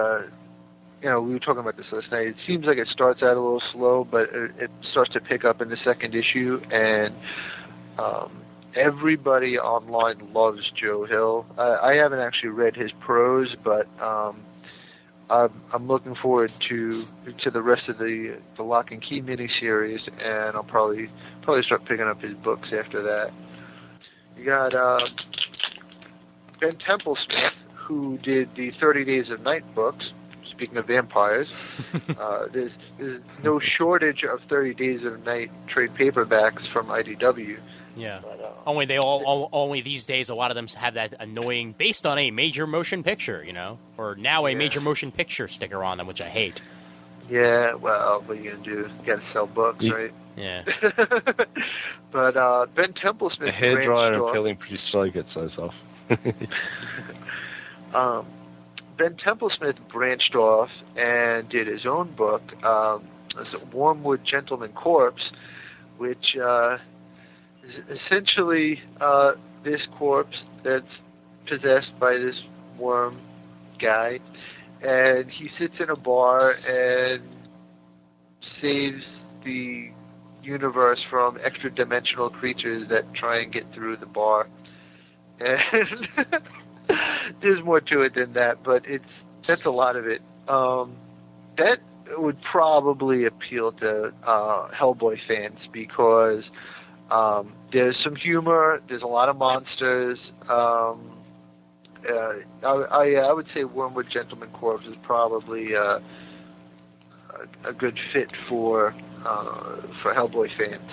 were talking about this last night. It seems like it starts out a little slow, but it starts to pick up in the second issue, and everybody online loves Joe Hill. I haven't actually read his prose, but I'm looking forward to the rest of the Lock and Key miniseries, and I'll probably start picking up his books after that. You got Ben Templesmith, who did the 30 Days of Night books. Speaking of vampires, there's no shortage of 30 Days of Night trade paperbacks from IDW. Yeah. But, only these days, a lot of them have that annoying, based on a major motion picture, or now a major motion picture sticker on them, which I hate. Yeah, well, what are you going to do? You got to sell books, right? Yeah. But Ben Templesmith... The hairdryer and peeling pretty slowly gets those off. Ben Templesmith branched off and did his own book, Wormwood Gentleman Corpse, which is essentially this corpse that's possessed by this worm guy, and he sits in a bar and saves the universe from extra-dimensional creatures that try and get through the bar. And there's more to it than that, but that's a lot of it. That would probably appeal to Hellboy fans because there's some humor, there's a lot of monsters. I would say Wormwood Gentleman Corpse is probably a good fit for Hellboy fans.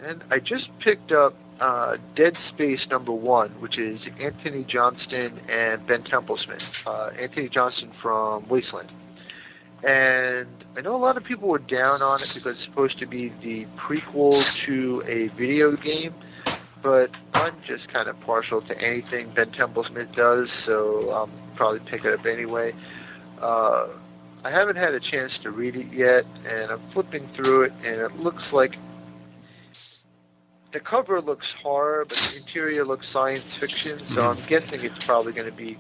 And I just picked up Dead Space #1, which is Anthony Johnston and Ben Templesmith. Anthony Johnston from Wasteland. And I know a lot of people were down on it because it's supposed to be the prequel to a video game, but I'm just kind of partial to anything Ben Templesmith does, so I'll probably pick it up anyway. I haven't had a chance to read it yet, and I'm flipping through it, and it looks like the cover looks horror, but the interior looks science fiction, so I'm guessing it's probably going to be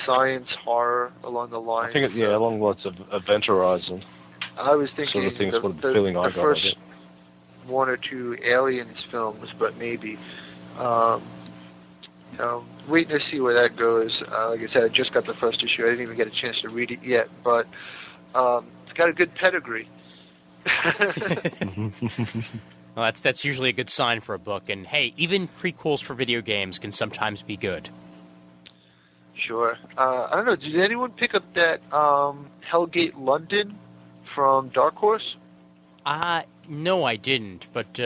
science horror along the lines. I think along lots of Event Horizon. I was thinking sort of things, the feeling I got first of it. one or two Aliens films, but maybe. Waiting to see where that goes. Like I said, I just got the first issue. I didn't even get a chance to read it yet, but it's got a good pedigree. Well, that's usually a good sign for a book. And hey, even prequels for video games can sometimes be good. Sure. I don't know. Did anyone pick up that Hellgate London from Dark Horse? No, I didn't. But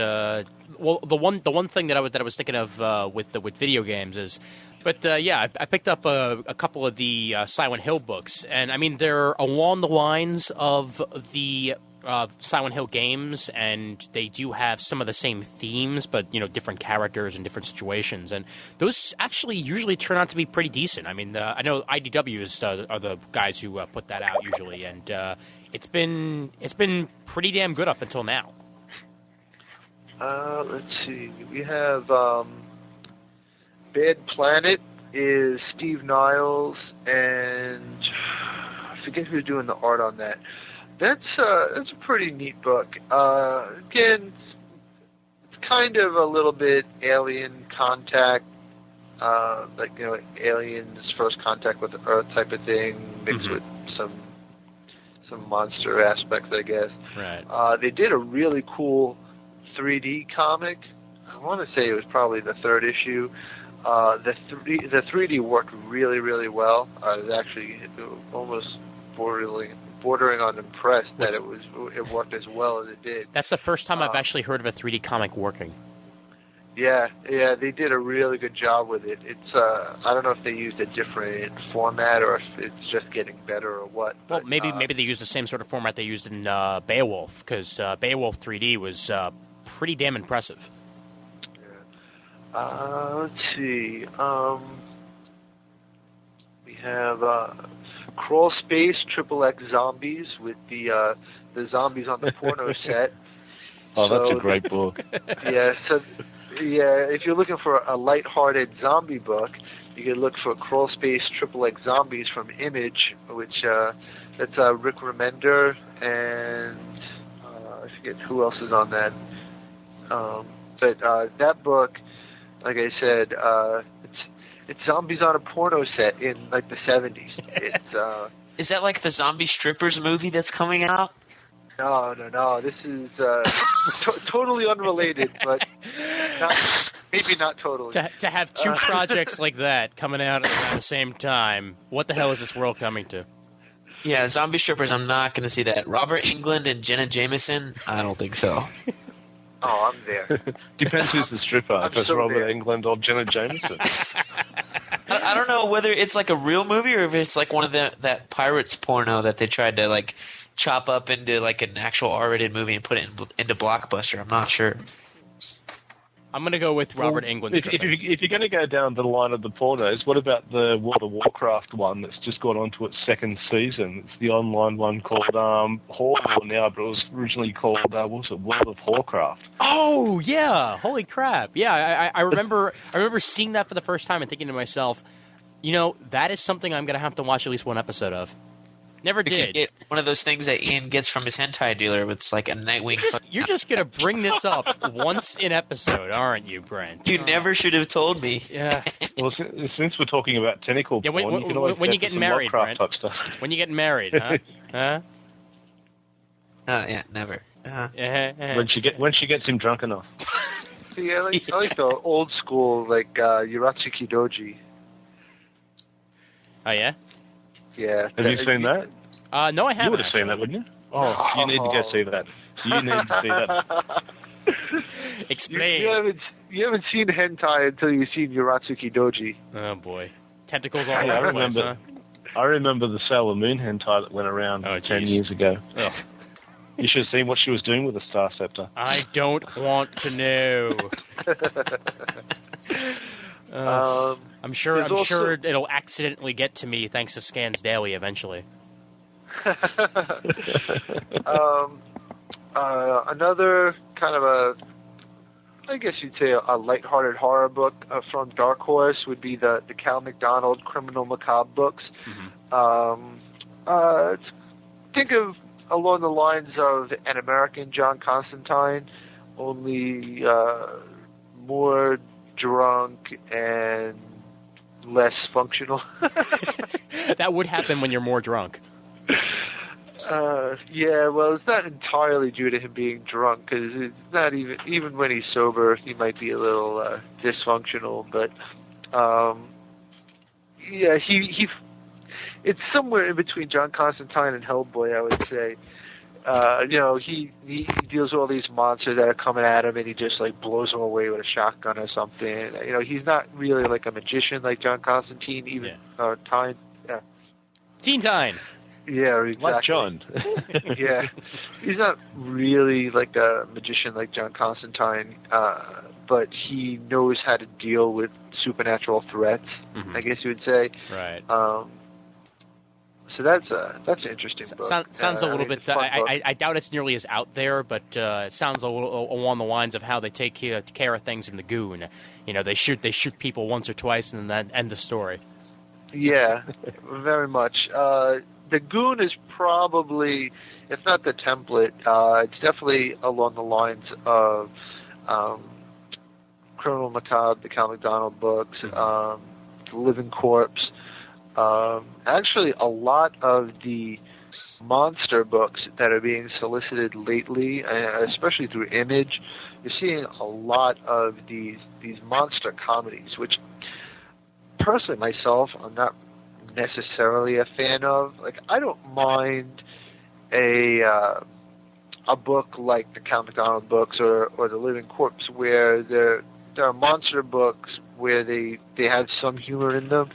well, the one thing that I was thinking of with video games is, but yeah, I picked up a couple of the Silent Hill books, and I mean they're along the lines of the Silent Hill games, and they do have some of the same themes, but different characters and different situations, and those actually usually turn out to be pretty decent. I mean, I know IDW are the guys who put that out usually, and it's been pretty damn good up until now. Let's see. We have Bad Planet is Steve Niles, and I forget who's doing the art on that. That's a pretty neat book. Again, it's kind of a little bit alien contact, aliens' first contact with the Earth type of thing, mixed with some monster aspects, I guess. Right. They did a really cool 3D comic. I want to say it was probably the third issue. The 3D worked really, really well. I was actually almost bordering on impressed that it worked as well as it did. That's the first time I've actually heard of a 3D comic working. Yeah, they did a really good job with it. It's I don't know if they used a different format or if it's just getting better or what. Well, but, maybe they used the same sort of format they used in Beowulf, because Beowulf 3D was pretty damn impressive. Yeah. Let's see. We have Crawl Space XXX Zombies with the zombies on the porno set. Oh, that's So- a great book. If you're looking for a lighthearted zombie book, you can look for Crawl Space Triple X Zombies from Image, which that's Rick Remender and I forget who else is on that. But that book, like I said, it's zombies on a porno set in like the 70s. It's Is that like the Zombie Strippers movie that's coming out? no. This is totally unrelated, but maybe not totally. To have two projects like that coming out around the same time, what the hell is this world coming to? Yeah, Zombie Strippers, I'm not going to see that. Robert Englund and Jenna Jameson? I don't think so. Oh, I'm there. Depends who's the stripper. I'm If it's so Robert there. Englund or Jenna Jameson. I don't know whether it's like a real movie or if it's like one of that pirates porno that they tried to like chop up into like an actual R-rated movie and put it into Blockbuster. I'm not sure. I'm going to go with Robert Englund's If stripping. you're going to go down the line of the pornos, what about the World of Warcraft one that's just gone on to its second season? It's the online one called Whore now, but it was originally called what was it, World of Warcraft. Oh yeah! Holy crap! Yeah, I remember. I remember seeing that for the first time and thinking to myself, that is something I'm going to have to watch at least one episode of. Never You could did. get one of those things that Ian gets from his hentai dealer with like a Nightwing. You're just going to bring this up once in episode, aren't you, Brent? You never should have told me. Yeah. Well, since we're talking about tentacle Yeah, porn, when- you can always when you get getting some married, Lovecraft Brent? type stuff. When you getting married, huh? Huh? Yeah, never. When she gets him drunk enough. See, I like the old school, like Yuratsuki Doji. Oh yeah. Yeah. Have you seen that? No, I You haven't. would have seen that, wouldn't you? Oh, you need to go see that. You need to see that. Explain. You haven't seen hentai until you've seen Yuratsuki Doji. Oh boy, tentacles all Hey, I over the place, huh? remember. I remember the Sailor Moon hentai that went around Oh, 10 jeez. years ago. Ugh. You should have seen what she was doing with the Star Scepter. I don't want to know. I'm sure. There's I'm also- sure it'll accidentally get to me thanks to Scans Daily eventually. Another kind of I guess you'd say a lighthearted horror book from Dark Horse would be the Cal McDonald Criminal Macabre books. Think of along the lines of an American John Constantine, only more drunk and less functional. That would happen when you're more drunk. Yeah, well, it's not entirely due to him being drunk, because it's not even when he's sober, he might be a little dysfunctional. But yeah, he it's somewhere in between John Constantine and Hellboy, I would say. He deals with all these monsters that are coming at him, and he just like blows them away with a shotgun or something. He's not really like a magician like John Constantine, even Teen Time. Yeah, exactly. Like John. Yeah, he's not really like a magician like John Constantine, but he knows how to deal with supernatural threats. I guess you would say. Right. So that's an interesting book. Sounds a little bit. it's a fun book. I doubt it's nearly as out there, but it sounds a little along the lines of how they take care of things in the Goon. They shoot people once or twice, and then end the story. Yeah, very much. The Goon is probably, if not the template, it's definitely along the lines of Criminal Macabre, the Cal McDonald books, The Living Corpse. Actually, a lot of the monster books that are being solicited lately, especially through Image, you're seeing a lot of these monster comedies, which personally myself, I'm not necessarily a fan of. Like, I don't mind a book like the Cal McDonald books or the Living Corpse, where there are monster books where they have some humor in them,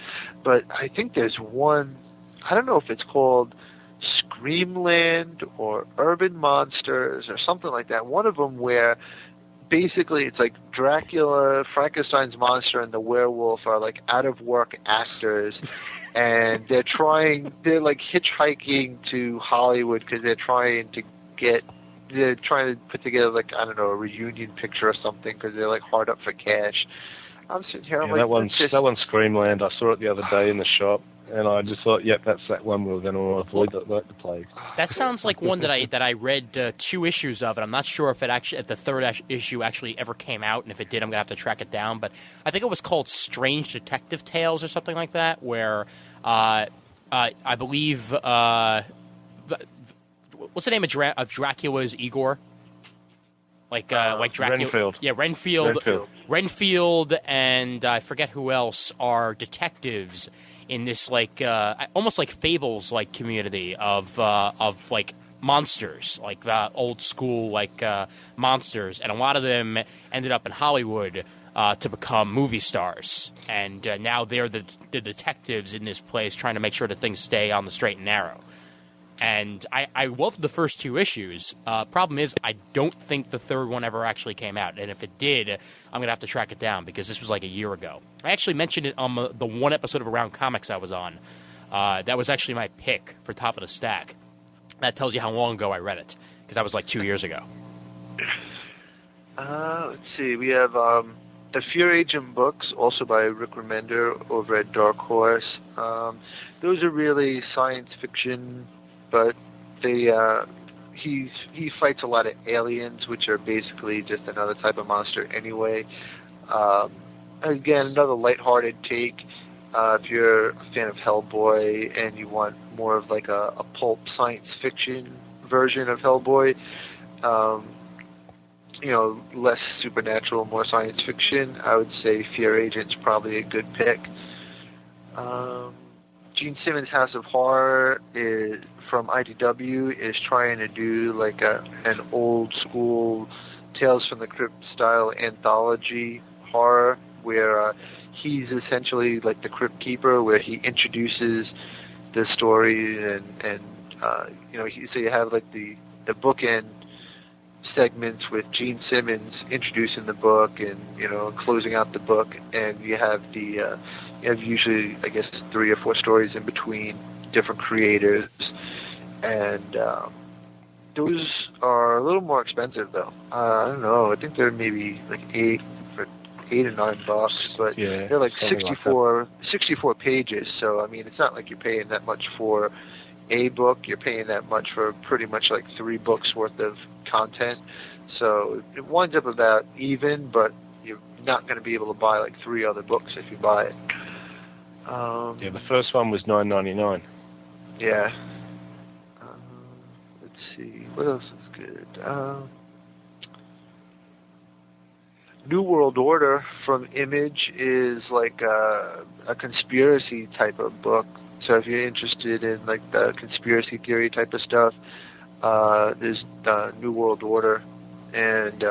but I think there's one, I don't know if it's called Screamland or Urban Monsters or something like that. One of them where basically it's like Dracula, Frankenstein's monster, and the werewolf are like out of work actors, and they're like hitchhiking to Hollywood because they're trying to get they're trying to put together like, I don't know, a reunion picture or something because they're like hard up for cash. I'm sitting here. I'm Yeah, like, that one's Screamland. I saw it the other day in the shop, and I just thought, yep, that's that one we were going to avoid the plague. That sounds like one that I read 2 issues of, and I'm not sure if the third issue actually ever came out, and if it did, I'm gonna have to track it down. But I think it was called Strange Detective Tales or something like that, where I believe what's the name of Dracula's Igor? Like Dracula. Renfield. Yeah, Renfield, and I forget who else are detectives in this almost like Fables like community of like monsters, like old school monsters, and a lot of them ended up in Hollywood to become movie stars, and now they're the detectives in this place trying to make sure that things stay on the straight and narrow. And I loved the first 2 issues. Problem is, I don't think the third one ever actually came out. And if it did, I'm going to have to track it down because this was like a year ago. I actually mentioned it on the one episode of Around Comics I was on. That was actually my pick for Top of the Stack. That tells you how long ago I read it, because that was like 2 years ago. Let's see. We have the Fear Agent books, also by Rick Remender over at Dark Horse. Those are really science fiction, but he fights a lot of aliens, which are basically just another type of monster anyway. Again, another lighthearted take. If you're a fan of Hellboy and you want more of like a pulp science fiction version of Hellboy, less supernatural, more science fiction, I would say Fear Agent's probably a good pick. Gene Simmons' House of Horror from IDW is trying to do like an old school Tales from the Crypt style anthology horror where he's essentially like the Crypt Keeper, where he introduces the story and so you have like the bookend segments with Gene Simmons introducing the book and closing out the book, and you have you have usually, I guess, 3 or 4 stories in between different creators, and those are a little more expensive though. I don't know. I think they're maybe like $8 or $9, but yeah, they're like 64 pages. So I mean, it's not like you're paying that much for a book. You're paying that much for pretty much like 3 books worth of content. So it winds up about even, but you're not going to be able to buy like 3 other books if you buy it. Yeah, the first one was $9.99. Yeah. Let's see. What else is good? New World Order from Image is like a conspiracy type of book. So if you're interested in like the conspiracy theory type of stuff, there's New World Order, and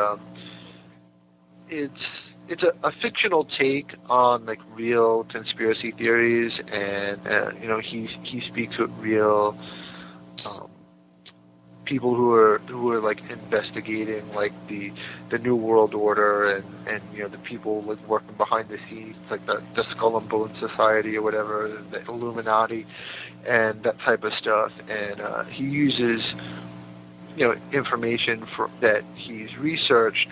it's a fictional take on like real conspiracy theories, and he speaks with real people who are like investigating like the New World Order and the people like working behind the scenes, like the Skull and Bone Society or whatever, the Illuminati, and that type of stuff. And he uses information that he's researched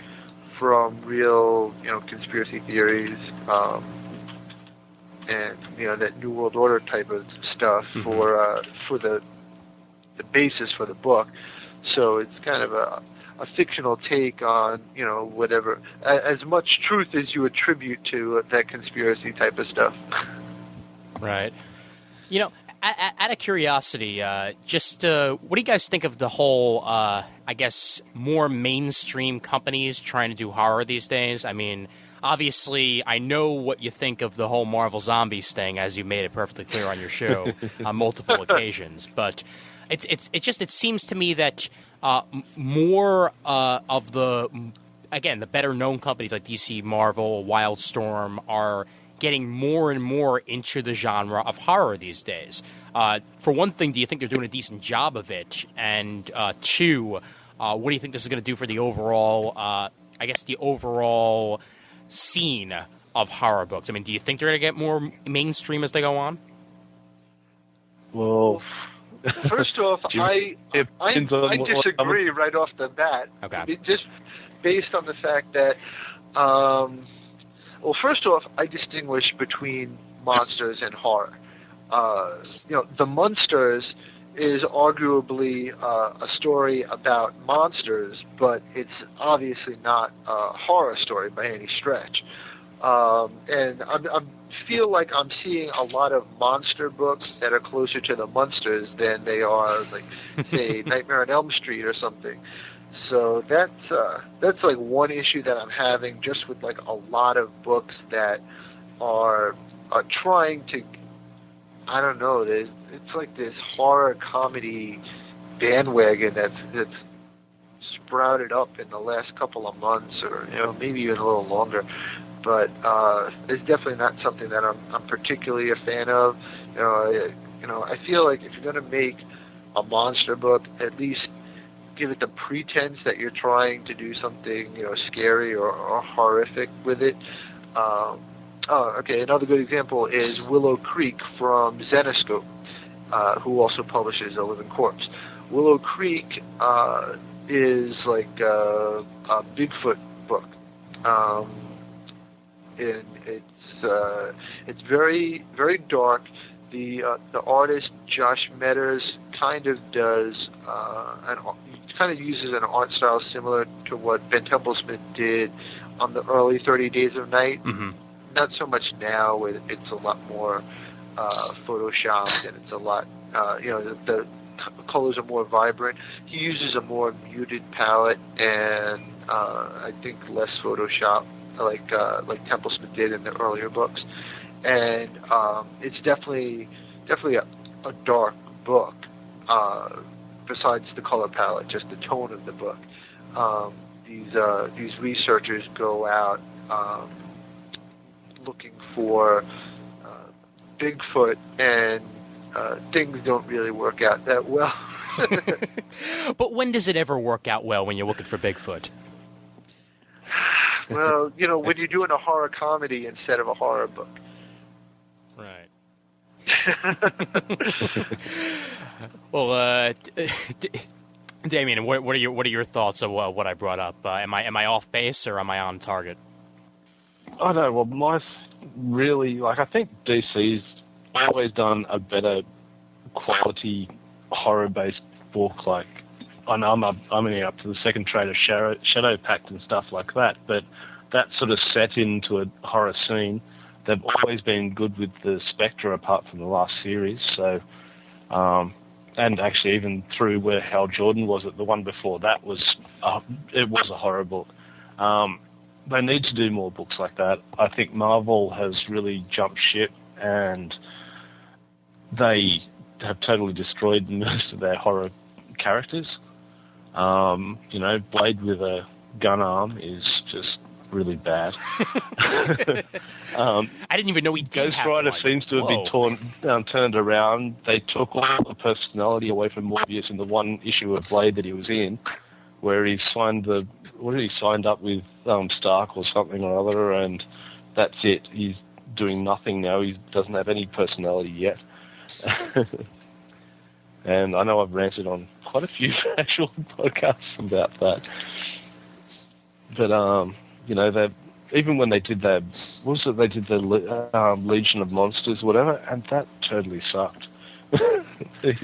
from real conspiracy theories, and that New World Order type of stuff for the basis for the book. So it's kind of a fictional take on whatever, as much truth as you attribute to that conspiracy type of stuff. Right. Out of curiosity, what do you guys think of the whole, I guess, more mainstream companies trying to do horror these days? I mean, obviously, I know what you think of the whole Marvel Zombies thing, as you made it perfectly clear on your show on multiple occasions. But it seems to me that more of the better known companies like DC, Marvel, Wildstorm are getting more and more into the genre of horror these days. For one thing, do you think they're doing a decent job of it? And 2, what do you think this is going to do for the overall, the overall scene of horror books? I mean, do you think they're going to get more mainstream as they go on? Well, First off, I disagree right off the bat. Okay. Just based on the fact that, well, first off, I distinguish between monsters and horror. The Munsters is arguably a story about monsters, but it's obviously not a horror story by any stretch. And I feel like I'm seeing a lot of monster books that are closer to the Munsters than they are, like, say, Nightmare on Elm Street or something. So that's like one issue that I'm having just with like a lot of books that are trying to, I don't know, it's like this horror comedy bandwagon that's sprouted up in the last couple of months, or maybe even a little longer. But it's definitely not something that I'm particularly a fan of. I feel like if you're going to make a monster book, at least give it the pretense that you're trying to do something, scary or horrific with it. Okay, another good example is Willow Creek from Zenescope, who also publishes A Living Corpse. Willow Creek is like a Bigfoot book. And it's very, very dark. The artist Josh Metters kind of does uses an art style similar to what Ben Templesmith did on the early 30 Days of Night. Mm-hmm. Not so much now, where it's a lot more photoshopped and it's a lot, the colors are more vibrant. He uses a more muted palette and I think less Photoshop, like Templesmith did in the earlier books. And it's definitely a dark book. Besides the color palette, just the tone of the book. These researchers go out looking for Bigfoot, and things don't really work out that well. But when does it ever work out well when you're looking for Bigfoot? Well, when you're doing a horror comedy instead of a horror book. Right. Well, Damien, what are your thoughts of what I brought up? Am I off base or am I on target? I don't know. Well, my really, I think DC's always done a better quality horror-based book. Like, I know I'm only up to the second trade of Shadow Pact and stuff like that, but that sort of set into a horror scene. They've always been good with the Spectre, apart from the last series. So, and actually even through where Hal Jordan was at the one before that was a horror book. They need to do more books like that. I think Marvel has really jumped ship, and they have totally destroyed most of their horror characters. Blade with a gun arm is just really bad. I didn't even know he did. Ghost Rider seems to have been turned around. They took all the personality away from Morbius in the one issue of Blade that he was in, where he signed up with Stark or something or other, and that's it. He's doing nothing now. He doesn't have any personality yet. And I know I've ranted on quite a few actual podcasts about that. But even when they did that, they did the Legion of Monsters, whatever, and that totally sucked. I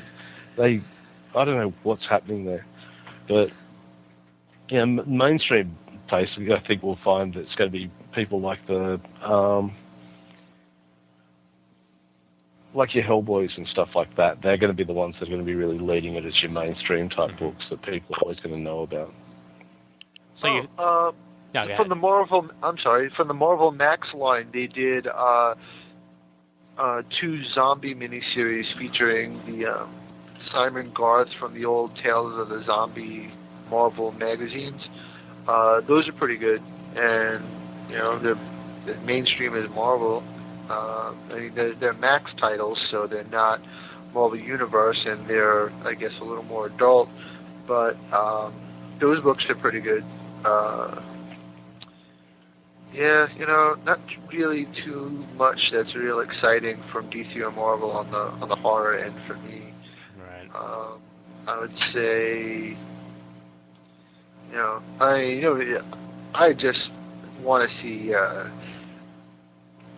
don't know what's happening there, but mainstream basically, I think we'll find that it's going to be people like the like your Hellboys and stuff like that. They're going to be the ones that are going to be really leading it as your mainstream type books that people are always going to know about. So from the Marvel Max line, they did 2 zombie miniseries featuring the Simon Garth from the old Tales of the Zombie Marvel magazines. Those are pretty good, and they're mainstream as Marvel. They're Max titles, so they're not Marvel Universe, and they're, I guess, a little more adult. But those books are pretty good. Not really too much that's real exciting from DC or Marvel on the horror end for me. Right. I would say, I just want to see, I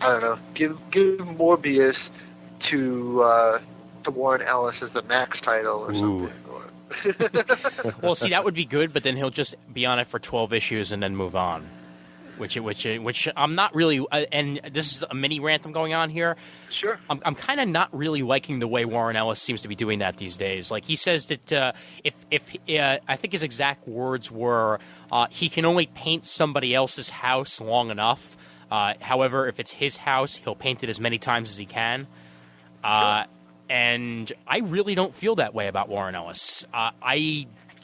don't know, give Morbius to Warren Ellis as the Max title or something. Well, see, that would be good, but then he'll just be on it for 12 issues and then move on. Which I'm not really, and this is a mini rant I'm going on here. Sure. I'm kind of not really liking the way Warren Ellis seems to be doing that these days. Like, he says that if I think his exact words were, he can only paint somebody else's house long enough. However, if it's his house, he'll paint it as many times as he can. Sure. And I really don't feel that way about Warren Ellis.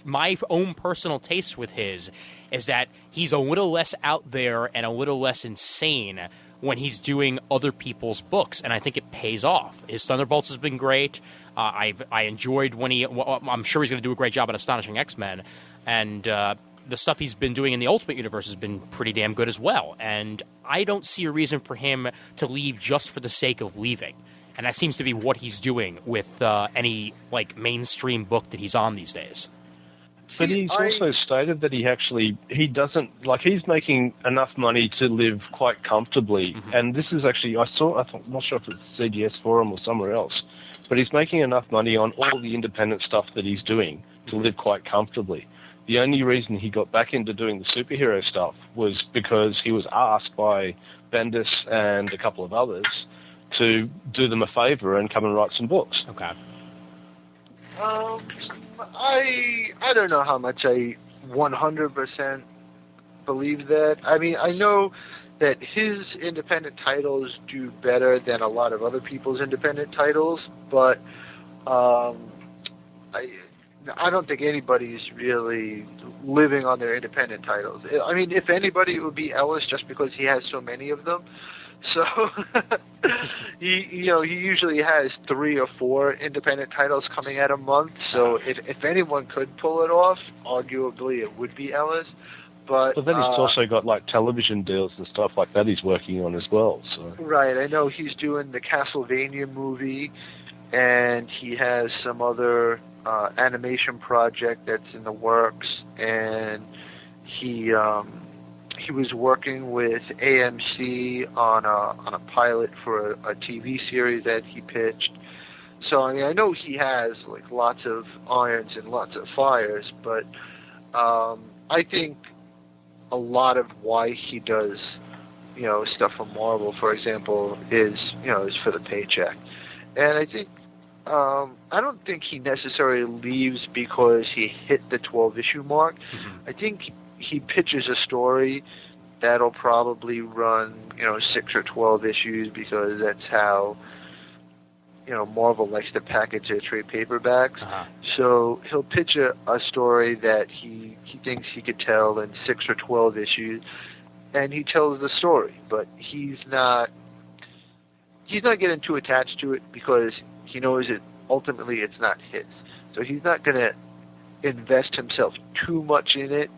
My own personal taste with his is that he's a little less out there and a little less insane when he's doing other people's books, and I think it pays off. His Thunderbolts has been great. I enjoyed when I'm sure he's going to do a great job at Astonishing X-Men, and the stuff he's been doing in the Ultimate Universe has been pretty damn good as well. And I don't see a reason for him to leave just for the sake of leaving. And that seems to be what he's doing with any mainstream book that he's on these days. But he's also stated that he doesn't, he's making enough money to live quite comfortably. Mm-hmm. And this is actually, I'm not sure if it's CGS Forum or somewhere else, but he's making enough money on all the independent stuff that he's doing to live quite comfortably. The only reason he got back into doing the superhero stuff was because he was asked by Bendis and a couple of others to do them a favor and come and write some books. Okay. I don't know how much I 100% believe that. I mean, I know that his independent titles do better than a lot of other people's independent titles, but I don't think anybody's really living on their independent titles. I mean, if anybody, it would be Ellis, just because he has so many of them. So he usually has 3 or 4 independent titles coming out a month. So if anyone could pull it off, arguably it would be Ellis. But then he's also got television deals and stuff like that he's working on as well. So right, I know he's doing the Castlevania movie, and he has some other animation project that's in the works, and he was working with AMC on a pilot for a TV series that he pitched. So I mean, I know he has lots of irons and lots of fires, but I think a lot of why he does stuff for Marvel, for example, is for the paycheck. And I think I don't think he necessarily leaves because he hit the 12-issue mark. Mm-hmm. I think he pitches a story that'll probably run 6 or 12 issues, because that's how Marvel likes to package their trade paperbacks. Uh-huh. So he'll pitch a story that he thinks he could tell in 6 or 12 issues, and he tells the story, but he's not getting too attached to it, because he knows that ultimately it's not his. So he's not going to invest himself too much in it,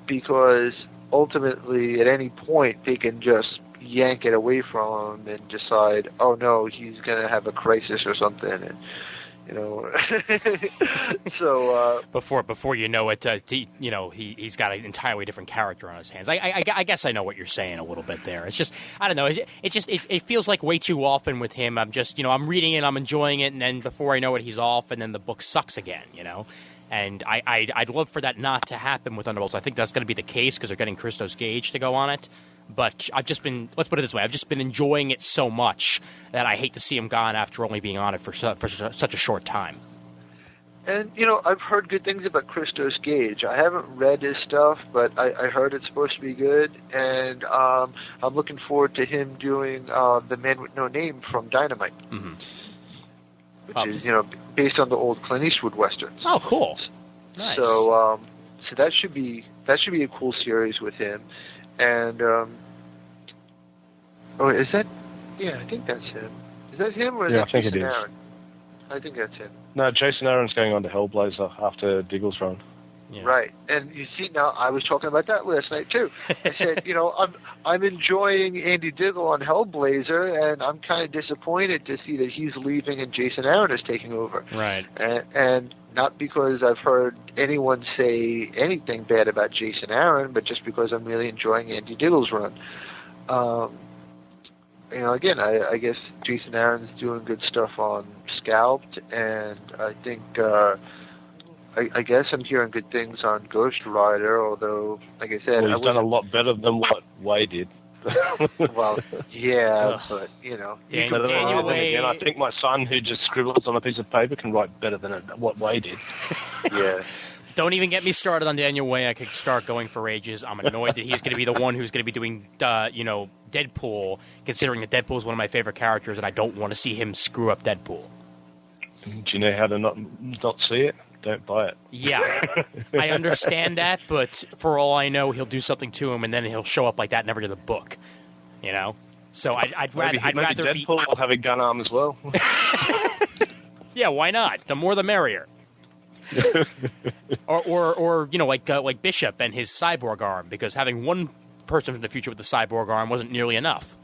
because ultimately at any point they can just yank it away from him and decide, oh no, he's going to have a crisis or something, and so before you know it, he's got an entirely different character on his hands. I guess I know what you're saying a little bit there. It's just, I don't know. It feels like way too often with him. I'm just, I'm reading it, I'm enjoying it, and then before I know it, he's off, and then the book sucks again. And I'd love for that not to happen with Thunderbolts. I think that's going to be the case because they're getting Christos Gage to go on it. But let's put it this way, I've just been enjoying it so much that I hate to see him gone after only being on it for such a short time. And, I've heard good things about Christos Gage. I haven't read his stuff, but I heard it's supposed to be good. And I'm looking forward to him doing The Man with No Name from Dynamite. Mm-hmm. Which is, based on the old Clint Eastwood westerns. Oh, cool! Nice. So that should be a cool series with him. And is that? Yeah, I think that's him. Is that him or is that Jason Aaron? I think that's him. No, Jason Aaron's going on to Hellblazer after Diggle's run. Yeah. Right. And you see, now I was talking about that last night too. I said, I'm enjoying Andy Diggle on Hellblazer, and I'm kind of disappointed to see that he's leaving and Jason Aaron is taking over. Right. And not because I've heard anyone say anything bad about Jason Aaron, but just because I'm really enjoying Andy Diggle's run. Again, I guess Jason Aaron's doing good stuff on Scalped, and I think I guess I'm hearing good things on Ghost Rider, although, like I said, Well, he's done a lot better than what Way did. Well, yeah, Ugh. but, Daniel Way. Again, I think my son, who just scribbles on a piece of paper, can write better than what Way did. yeah. Don't even get me started on Daniel Way. I could start going for ages. I'm annoyed that he's going to be the one who's going to be doing, Deadpool, considering that Deadpool is one of my favorite characters, and I don't want to see him screw up Deadpool. Do you know how to not see it? Don't buy it. Yeah, I understand that, but for all I know, he'll do something to him, and then he'll show up like that and never get the book. So I'd rather Deadpool will have a gun arm as well. Yeah, why not? The more the merrier. or like Bishop and his cyborg arm, because having one person in the future with the cyborg arm wasn't nearly enough.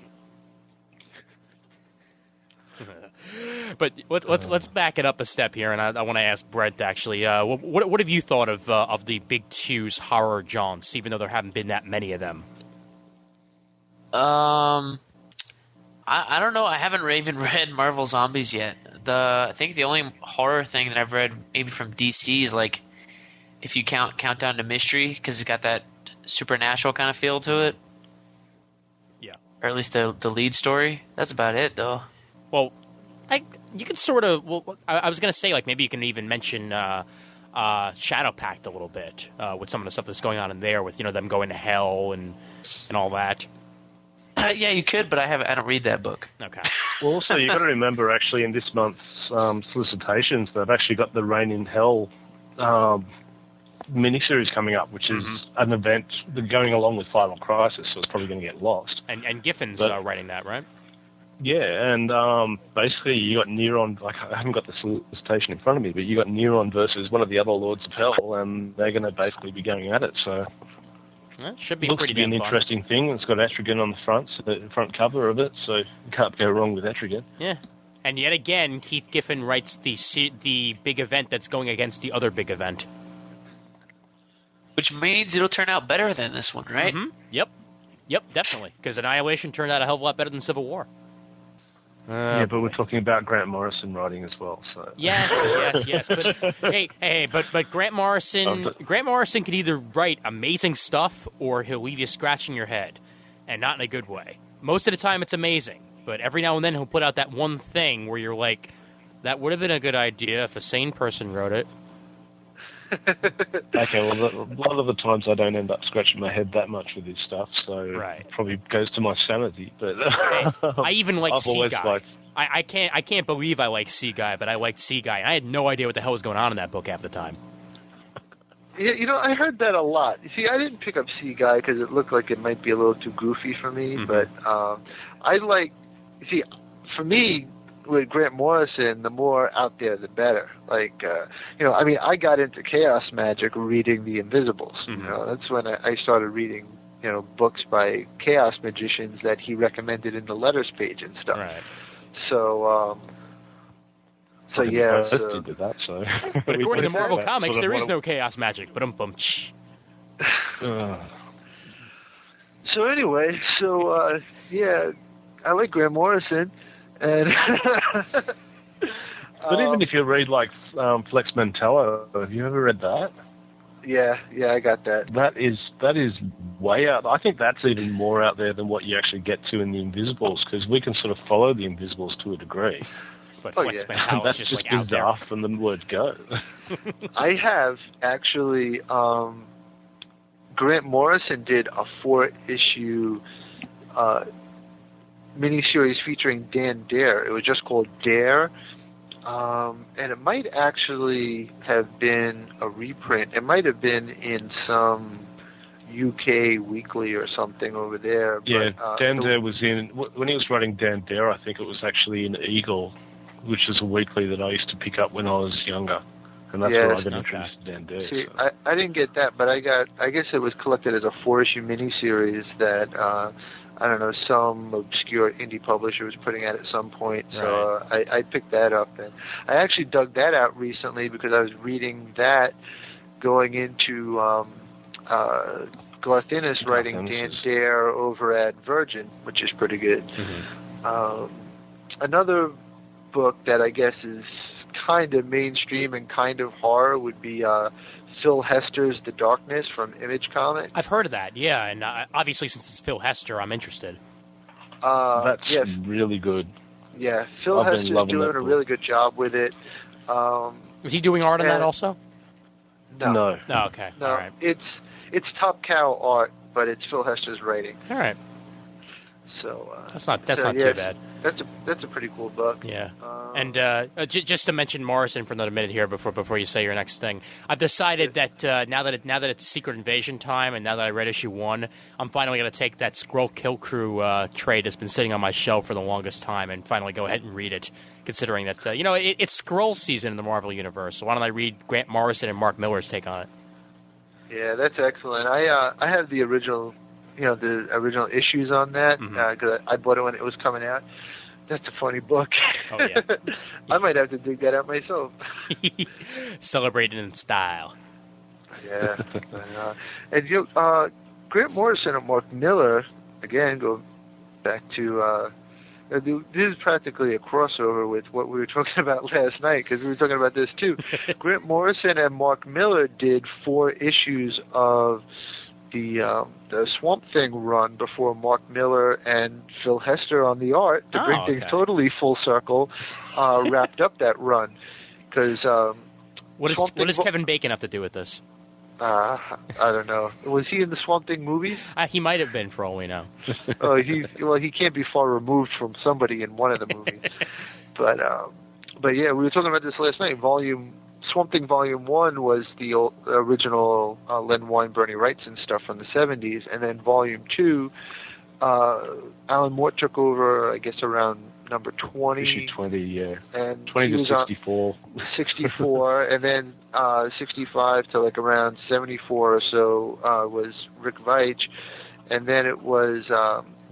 But let's back it up a step here, and I want to ask Brent actually. What have you thought of the Big Two's horror jaunts, even though there haven't been that many of them? I don't know. I haven't even read Marvel Zombies yet. I think the only horror thing that I've read, maybe from DC, is like if you count Countdown to Mystery, because it's got that supernatural kind of feel to it. Yeah, or at least the lead story. That's about it, though. Well, you can sort of. Well, I was going to say, like, maybe you can even mention Shadow Pact a little bit with some of the stuff that's going on in there, with them going to hell and all that. Yeah, you could, but I don't read that book. Okay. Well, also, you've got to remember, actually, in this month's solicitations, they've actually got the Reign in Hell miniseries coming up, which is an event going along with Final Crisis, so it's probably going to get lost. And Giffen's writing that, right? Yeah, and basically you got Neuron, like, I haven't got the solicitation in front of me, but you got Neuron versus one of the other Lords of Hell, and they're going to basically be going at it, so... That should be Looks pretty to be an damn fun. interesting thing. It's got Etrigan on the front, so the front cover of it, so you can't go wrong with Etrigan. Yeah. And yet again, Keith Giffen writes the big event that's going against the other big event. Which means it'll turn out better than this one, right? Mm-hmm. Yep, definitely. Because Annihilation turned out a hell of a lot better than Civil War. Yeah, but we're talking about Grant Morrison writing as well, so... Yes. But but Grant Morrison can either write amazing stuff or he'll leave you scratching your head, and not in a good way. Most of the time it's amazing, but every now and then he'll put out that one thing where you're like, that would have been a good idea if a sane person wrote it. Okay, well, a lot of the times I don't end up scratching my head that much with this stuff, so Right. it probably goes to my sanity. But I even like I've always Sea Guy. liked- I can't believe I like Sea Guy, but I liked Sea Guy, and I had no idea what the hell was going on in that book half the time. Yeah, I heard that a lot. You see, I didn't pick up Sea Guy because it looked like it might be a little too goofy for me, but I like... See, for me, with Grant Morrison, the more out there, the better. Like, I got into chaos magic reading The Invisibles. That's when I started reading, books by chaos magicians that he recommended in the letters page and stuff. Right. So, Fucking yeah. Percy did that, so... But according to Marvel That's Comics, sort of there is what no chaos magic. But So anyway, yeah, I like Grant Morrison, and But even if you read, like, Flex Mentallo, have you ever read that? yeah, I got that. That is way out. I think that's even more out there than what you actually get to in the Invisibles, because we can sort of follow the Invisibles to a degree. But Oh, Flex yeah. Mental is That's just just like out there. bizarre from the word go. I have actually. Grant Morrison did a 4-issue miniseries featuring Dan Dare. It was just called Dare. And it might actually have been a reprint. It might have been in some UK weekly or something over there. Yeah, But, Dan Dare was in... When he was writing Dan Dare, I think it was actually in Eagle, which is a weekly that I used to pick up when I was younger. And that's Yes. where I got Okay. introduced to Dan Dare. See, so. I didn't get that, but I guess it was collected as a 4-issue miniseries that I don't know, some obscure indie publisher was putting out at some point. So I picked that up, and I actually dug that out recently because I was reading that going into Garth Ennis writing Dan Dare over at Virgin, which is pretty good. Another book that I guess is kind of mainstream and kind of horror would be Phil Hester's The Darkness from Image Comics. I've heard of that, yeah, and obviously since it's Phil Hester, I'm interested. That's yes, really good. yeah. Phil I've been Hester's loving doing that a book. really good job with it. Is he doing art on that and- also? No, Oh, okay. no, All right. it's Top Cow art, but it's Phil Hester's writing. All right. So That's not so, too bad. That's a pretty cool book. Yeah. And just to mention Morrison for another minute here before you say your next thing, I've decided that now that it's Secret Invasion time, and now that I read issue 1, I'm finally going to take that Skrull Kill Crew trade that's been sitting on my shelf for the longest time, and finally go ahead and read it. Considering that it's Skrull season in the Marvel universe, so why don't I read Grant Morrison and Mark Miller's take on it? Yeah, that's excellent. I have the original, the original issues on that because I bought it when it was coming out. That's a funny book. Oh, yeah. I might have to dig that out myself. Celebrated in style. Yeah, and Grant Morrison and Mark Miller again go back to. This is practically a crossover with what we were talking about last night because we were talking about this too. Grant Morrison and Mark Miller did 4 issues of the Swamp Thing run before Mark Miller and Phil Hester on the art to bring things totally full circle wrapped up that run. Because what does Kevin Bacon have to do with this? I don't know. Was he in the Swamp Thing movies? He might have been, for all we know. Oh, he can't be far removed from somebody in one of the movies. But yeah, we were talking about this last night. Swamp Thing Volume 1 was the original Len Wein, Bernie Wrightson stuff from the 70s, and then Volume 2, Alan Moore took over, I guess, around number 20. Issue 20, yeah. And 20 he to was on 64. 64, and then 65 to like around 74 or so was Rick Veitch, and then it was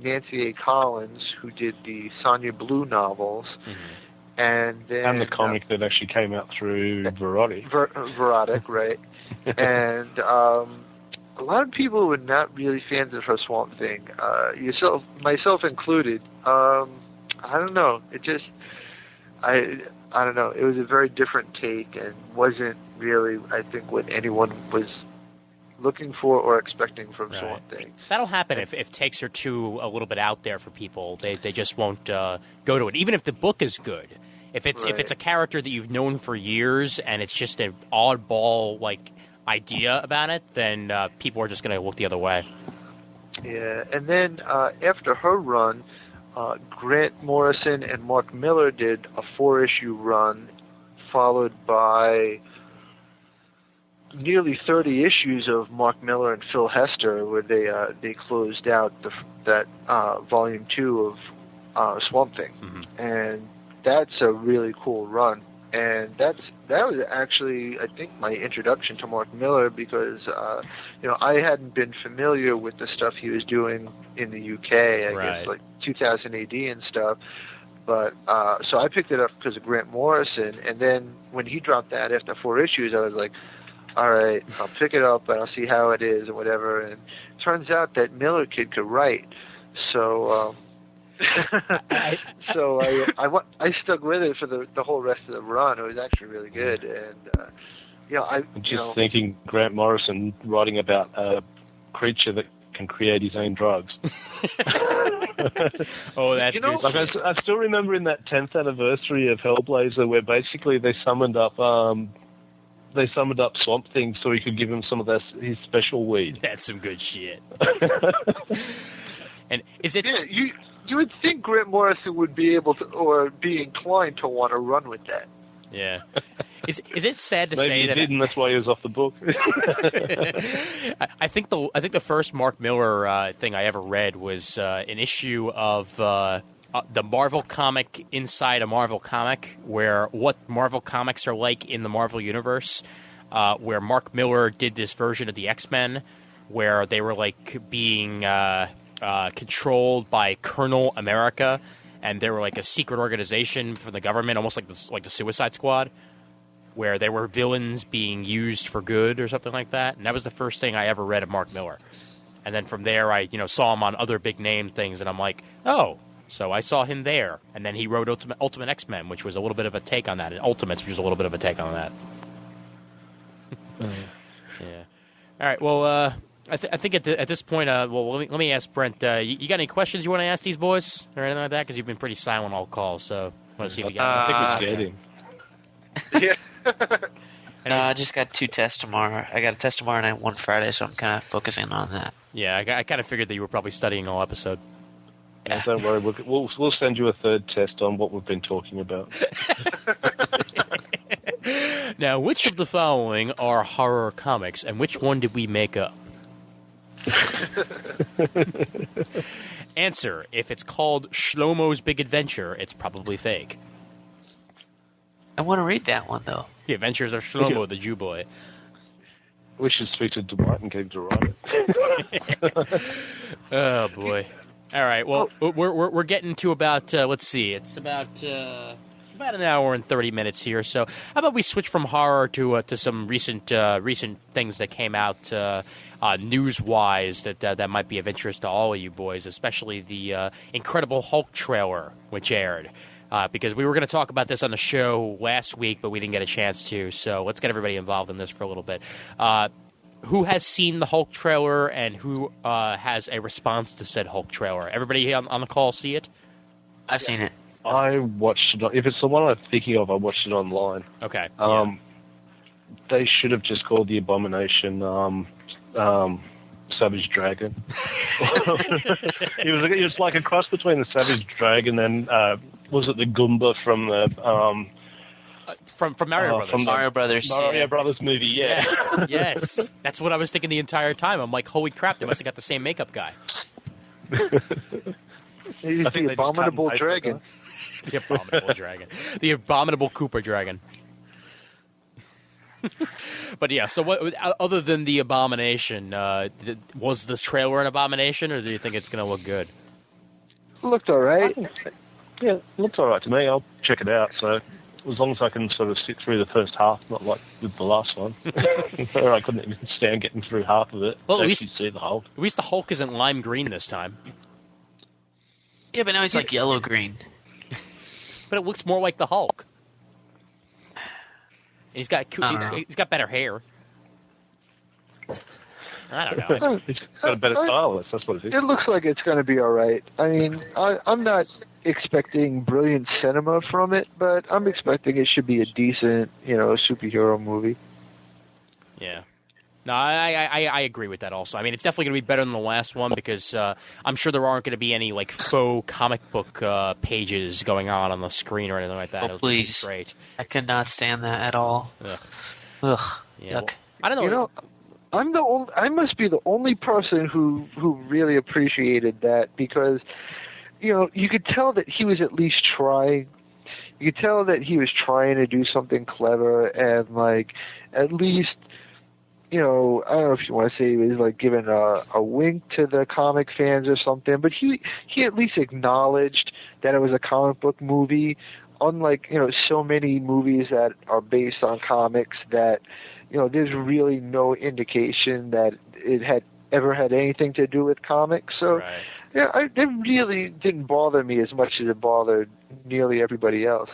Nancy A. Collins who did the Sonia Blue novels, and then And the comic that actually came out through Verotic. Verotic, right? And a lot of people were not really fans of her Swamp Thing, myself included. I don't know. It just, I don't know. It was a very different take and wasn't really, I think, what anyone was looking for or expecting from Swamp Thing. That'll happen if takes are too a little bit out there for people. They just won't go to it, even if the book is good. If it's a character that you've known for years and it's just an oddball like idea about it, then people are just going to look the other way. Yeah, and then after her run, Grant Morrison and Mark Miller did a 4-issue run, followed by nearly 30 issues of Mark Miller and Phil Hester, where they closed out that Volume 2 of Swamp Thing, and that's a really cool run. And that was actually, I think, my introduction to Mark Miller because, I hadn't been familiar with the stuff he was doing in the UK, I guess, like 2000 AD and stuff. But so I picked it up because of Grant Morrison, and then when he dropped that after 4 issues, I was like, all right, I'll pick it up and I'll see how it is and whatever. And it turns out that Miller kid could write, so. So I stuck with it for the whole rest of the run. It was actually really good, and I'm just thinking Grant Morrison writing about a creature that can create his own drugs. Oh, that's good. Like I still remember in that 10th anniversary of Hellblazer, where basically they summoned up Swamp Thing so he could give him some of his special weed. That's some good shit. And is it? Yeah, you would think Grant Morrison would be able to, or be inclined to want to run with that. Yeah. Is it sad to Maybe say he that? did, and that's why he was off the book. I think the first Mark Miller thing I ever read was an issue of the Marvel comic inside a Marvel comic, where what Marvel comics are like in the Marvel universe, where Mark Miller did this version of the X-Men, where they were like being controlled by Colonel America, and they were like a secret organization for the government, almost like the Suicide Squad, where they were villains being used for good or something like that. And that was the first thing I ever read of Mark Miller. And then from there, I saw him on other big name things, and I'm like, oh, so I saw him there. And then he wrote Ultimate X-Men, which was a little bit of a take on that, and Ultimates, which was a little bit of a take on that. Yeah. All right. Well, I think at this point, let me ask Brent. You got any questions you want to ask these boys or anything like that? Because you've been pretty silent all call. So I want to see if you got. I think we're getting. Yeah. No, I just got 2 tests tomorrow. I got a test tomorrow night, 1 Friday, so I'm kind of focusing on that. Yeah, I kind of figured that you were probably studying all episode. Yeah. Don't worry, we'll send you a third test on what we've been talking about. Now, which of the following are horror comics, and which one did we make up? Answer: if it's called Shlomo's Big Adventure, it's probably fake. I want to read that one, though. The Adventures of Shlomo, the Jew boy. We should speak to Dwight and get him to write it. Oh boy! All right. Well, we're getting to about let's see. It's about an hour and 30 minutes here. So how about we switch from horror to some recent things that came out news wise that might be of interest to all of you boys, especially the Incredible Hulk trailer which aired. Because we were going to talk about this on the show last week, but we didn't get a chance to. So let's get everybody involved in this for a little bit. Who has seen the Hulk trailer, and who has a response to said Hulk trailer? Everybody on the call see it? I've seen it. I watched it. If it's the one I'm thinking of, I watched it online. Okay. They should have just called the Abomination Savage Dragon. It was like a cross between the Savage Dragon and was it the Goomba from the from Mario Brothers? From Mario Brothers. Mario Brothers movie, yeah. Yes. That's what I was thinking the entire time. I'm like, holy crap, they must have got the same makeup guy. He's the Abominable Dragon. The Abominable Dragon. The Abominable Koopa Dragon. But yeah, so what? Other than the Abomination, was this trailer an abomination, or do you think it's going to look good? Looked all right. Yeah, it looks all right to me. I'll check it out. So as long as I can sort of sit through the first half, not like with the last one, where I couldn't even stand getting through half of it. Well, to actually see the Hulk. At least the Hulk isn't lime green this time. Yeah, but now he's like yellow-green. But it looks more like the Hulk. He's got better hair. I don't know. He's got a better stylist. That's what it is. It looks like it's going to be all right. I mean, I'm not expecting brilliant cinema from it, but I'm expecting it should be a decent, superhero movie. Yeah. No, I agree with that also. I mean, it's definitely going to be better than the last one because I'm sure there aren't going to be any like faux comic book pages going on the screen or anything like that. Oh, please. Great. I could not stand that at all. Ugh. Yeah, Yuck. I don't know. I must be the only person who really appreciated that because, you could tell that he was at least trying. You could tell that he was trying to do something clever and like at least. I don't know if you want to say he was like giving a wink to the comic fans or something, but he at least acknowledged that it was a comic book movie, unlike, so many movies that are based on comics that, there's really no indication that it had ever had anything to do with comics. So, Right. Yeah, it really didn't bother me as much as it bothered nearly everybody else.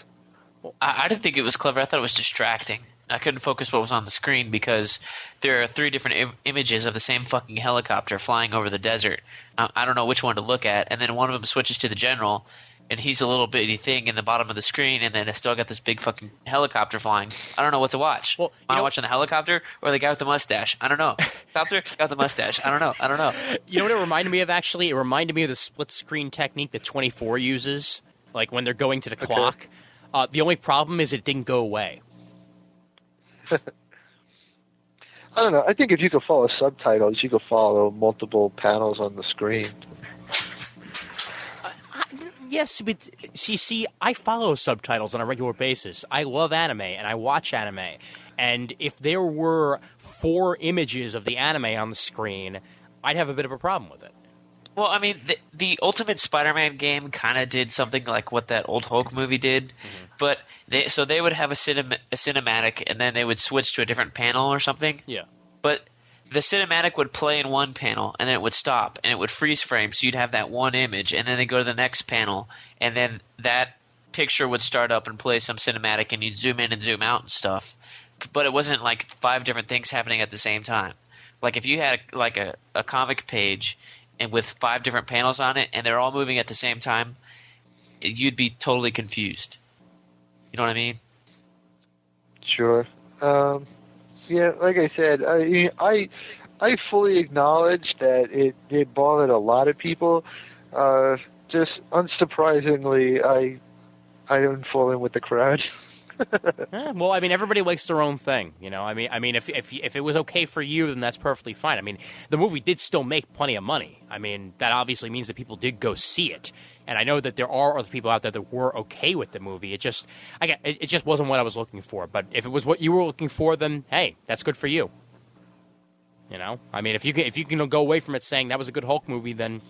I didn't think it was clever. I thought it was distracting. I couldn't focus what was on the screen because there are 3 different images of the same fucking helicopter flying over the desert. I don't know which one to look at, and then one of them switches to the general, and he's a little bitty thing in the bottom of the screen, and then I still got this big fucking helicopter flying. I don't know what to watch. Well, Am I watching the helicopter or the guy with the mustache? I don't know. Helicopter, guy with the mustache. I don't know. You know what it reminded me of, actually? It reminded me of the split-screen technique that 24 uses, like when they're going to the clock. The only problem is it didn't go away. I don't know. I think if you could follow subtitles, you could follow multiple panels on the screen. yes, but see, I follow subtitles on a regular basis. I love anime, and I watch anime. And if there were 4 images of the anime on the screen, I'd have a bit of a problem with it. Well, I mean, the Ultimate Spider-Man game kind of did something like what that old Hulk movie did, but they would have a cinematic, and then they would switch to a different panel or something. Yeah. But the cinematic would play in one panel, and then it would stop, and it would freeze frame, so you'd have that one image, and then they go to the next panel, and then that picture would start up and play some cinematic, and you'd zoom in and zoom out and stuff. But it wasn't like 5 different things happening at the same time. Like if you had a comic page and with 5 different panels on it, and they're all moving at the same time, you'd be totally confused. You know what I mean? Sure. Yeah, like I said, I fully acknowledge that it bothered a lot of people. Just unsurprisingly, I didn't fall in with the crowd. Well, I mean, everybody likes their own thing, you know. I mean, if it was okay for you, then that's perfectly fine. I mean, the movie did still make plenty of money. I mean, that obviously means that people did go see it, and I know that there are other people out there that were okay with the movie. It just wasn't what I was looking for. But if it was what you were looking for, then hey, that's good for you. You know, I mean, if you can go away from it saying that was a good Hulk movie, then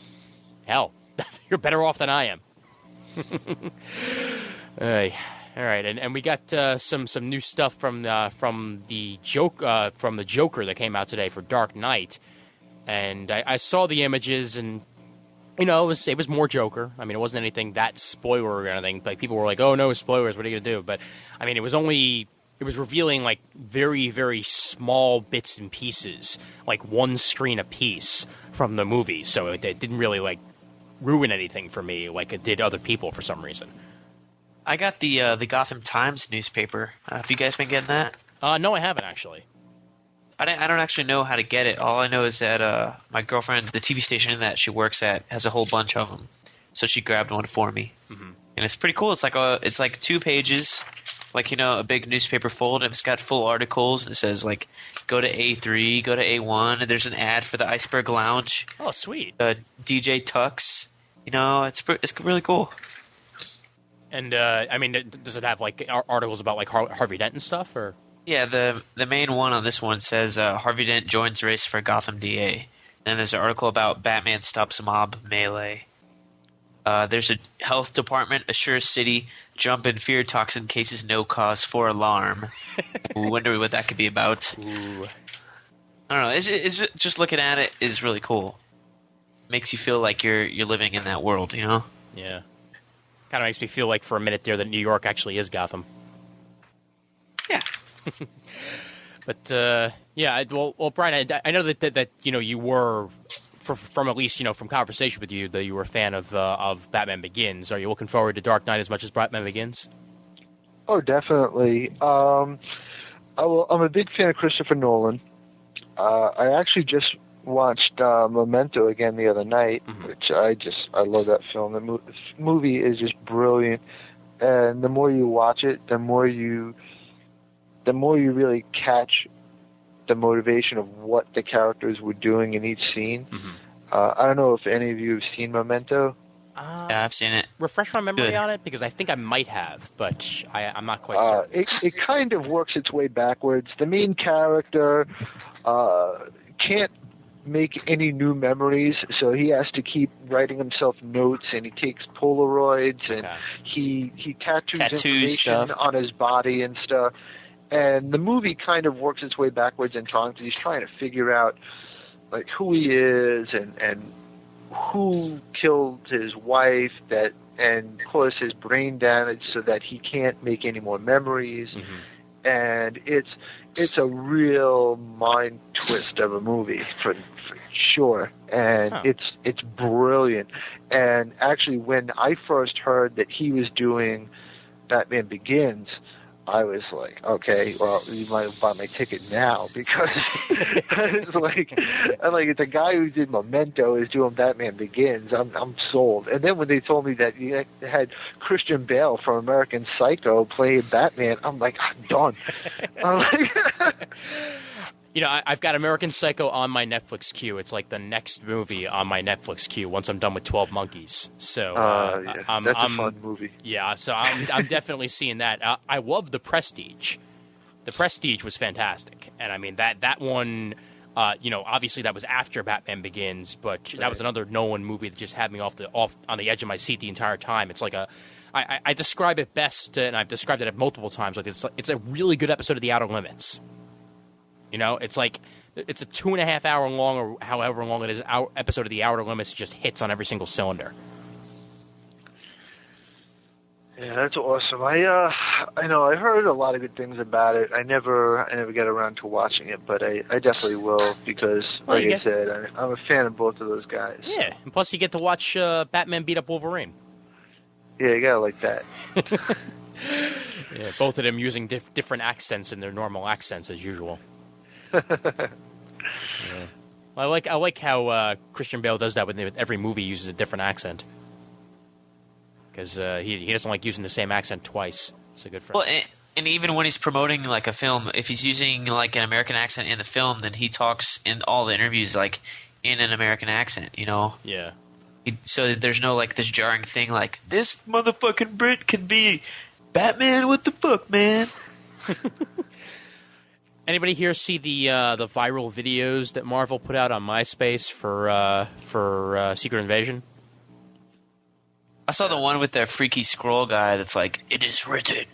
hell, you're better off than I am. Hey. All right, and we got some new stuff from the Joker that came out today for Dark Knight, and I saw the images, and you know it was more Joker. I mean, it wasn't anything that spoiler or anything. Like people were like, "Oh no, spoilers! What are you gonna do?" But I mean, it was revealing like very very small bits and pieces, like one screen a piece from the movie, so it didn't really like ruin anything for me like it did other people for some reason. I got the Gotham Times newspaper. Have you guys been getting that? No, I haven't actually. I don't actually know how to get it. All I know is that my girlfriend, the TV station that she works at, has a whole bunch of them. So she grabbed one for me, and it's pretty cool. It's like 2 pages, like a big newspaper fold, and it's got full articles. And it says like, go to A3, go to A1, and there's an ad for the Iceberg Lounge. Oh, sweet. DJ Tux. It's really cool. And I mean, does it have like articles about like Harvey Dent and stuff, or? Yeah, the main one on this one says Harvey Dent joins race for Gotham DA. Then there's an article about Batman stops mob melee. There's a health department assures city jump in fear toxin cases no cause for alarm. Wonder what that could be about. Ooh. I don't know. It's just looking at it is really cool. Makes you feel like you're living in that world, you know? Yeah. Kind of makes me feel like for a minute there that New York actually is Gotham. Yeah. But yeah, well, Brian, I know that you were from at least from conversation with you that you were a fan of Batman Begins. Are you looking forward to Dark Knight as much as Batman Begins? Oh, definitely. I'm a big fan of Christopher Nolan. I actually just watched Memento again the other night, which I love that film. The movie is just brilliant, and the more you watch it, the more you really catch the motivation of what the characters were doing in each scene. I don't know if any of you have seen Memento. Yeah, I've seen it. Refresh my memory on it, because I think I might have, but I'm not quite certain. It kind of works its way backwards. The main character can't make any new memories, so he has to keep writing himself notes, and he takes Polaroids, and he tattoos information stuff on his body and stuff. And the movie kind of works its way backwards in time, because he's trying to figure out like who he is and who killed his wife and caused his brain damage so that he can't make any more memories. And it's a real mind twist of a movie for sure, and it's brilliant. And actually, when I first heard that he was doing Batman Begins, I was like, okay, well, you might buy my ticket now, because it's like the guy who did Memento is doing Batman Begins. I'm sold. And then when they told me that you had Christian Bale from American Psycho playing Batman, I'm like, I'm done. You know, I've got American Psycho on my Netflix queue. It's like the next movie on my Netflix queue once I'm done with 12 Monkeys. So yeah, I'm, that's I'm, a fun movie. Yeah, so I'm definitely seeing that. I love The Prestige. The Prestige was fantastic, and I mean that one. You know, obviously that was after Batman Begins, but that was another Nolan movie that just had me off on the edge of my seat the entire time. It's like I describe it best, and I've described it multiple times. Like it's a really good episode of The Outer Limits. You know, it's like it's a 2.5 hour long or however long it is episode of The Outer Limits. Just hits on every single cylinder. Yeah, that's awesome. I know I heard a lot of good things about it. I never get around to watching it, but I definitely will because, like I said, I'm a fan of both of those guys. Yeah, and plus you get to watch Batman beat up Wolverine. Yeah, you gotta like that. Yeah, both of them using different accents in their normal accents as usual. Yeah. I like how Christian Bale does that with every movie. He uses a different accent because he doesn't like using the same accent twice. It's a good friend. Well, and even when he's promoting like a film, if he's using like an American accent in the film, then he talks in all the interviews like in an American accent. You know? Yeah. So there's no like this jarring thing like this motherfucking Brit can be Batman. What the fuck, man? Anybody here see the viral videos that Marvel put out on MySpace for Secret Invasion? I saw the one with the freaky scroll guy that's like, "It is written."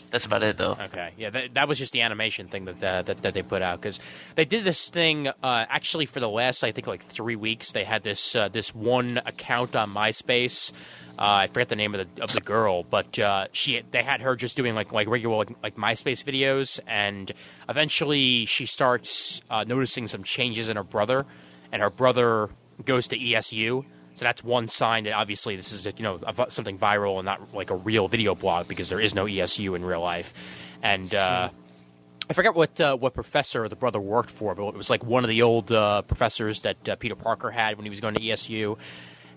That's about it, though. Okay, yeah, that was just the animation thing that they put out because they did this thing actually for the last I think like 3 weeks. They had this one account on MySpace. I forget the name of the girl, but they had her just doing like regular like MySpace videos, and eventually she starts noticing some changes in her brother, and her brother goes to ESU. So that's one sign that obviously this is something viral and not like a real video blog because there is no ESU in real life. And I forget what professor the brother worked for, but it was like one of the old professors that Peter Parker had when he was going to ESU.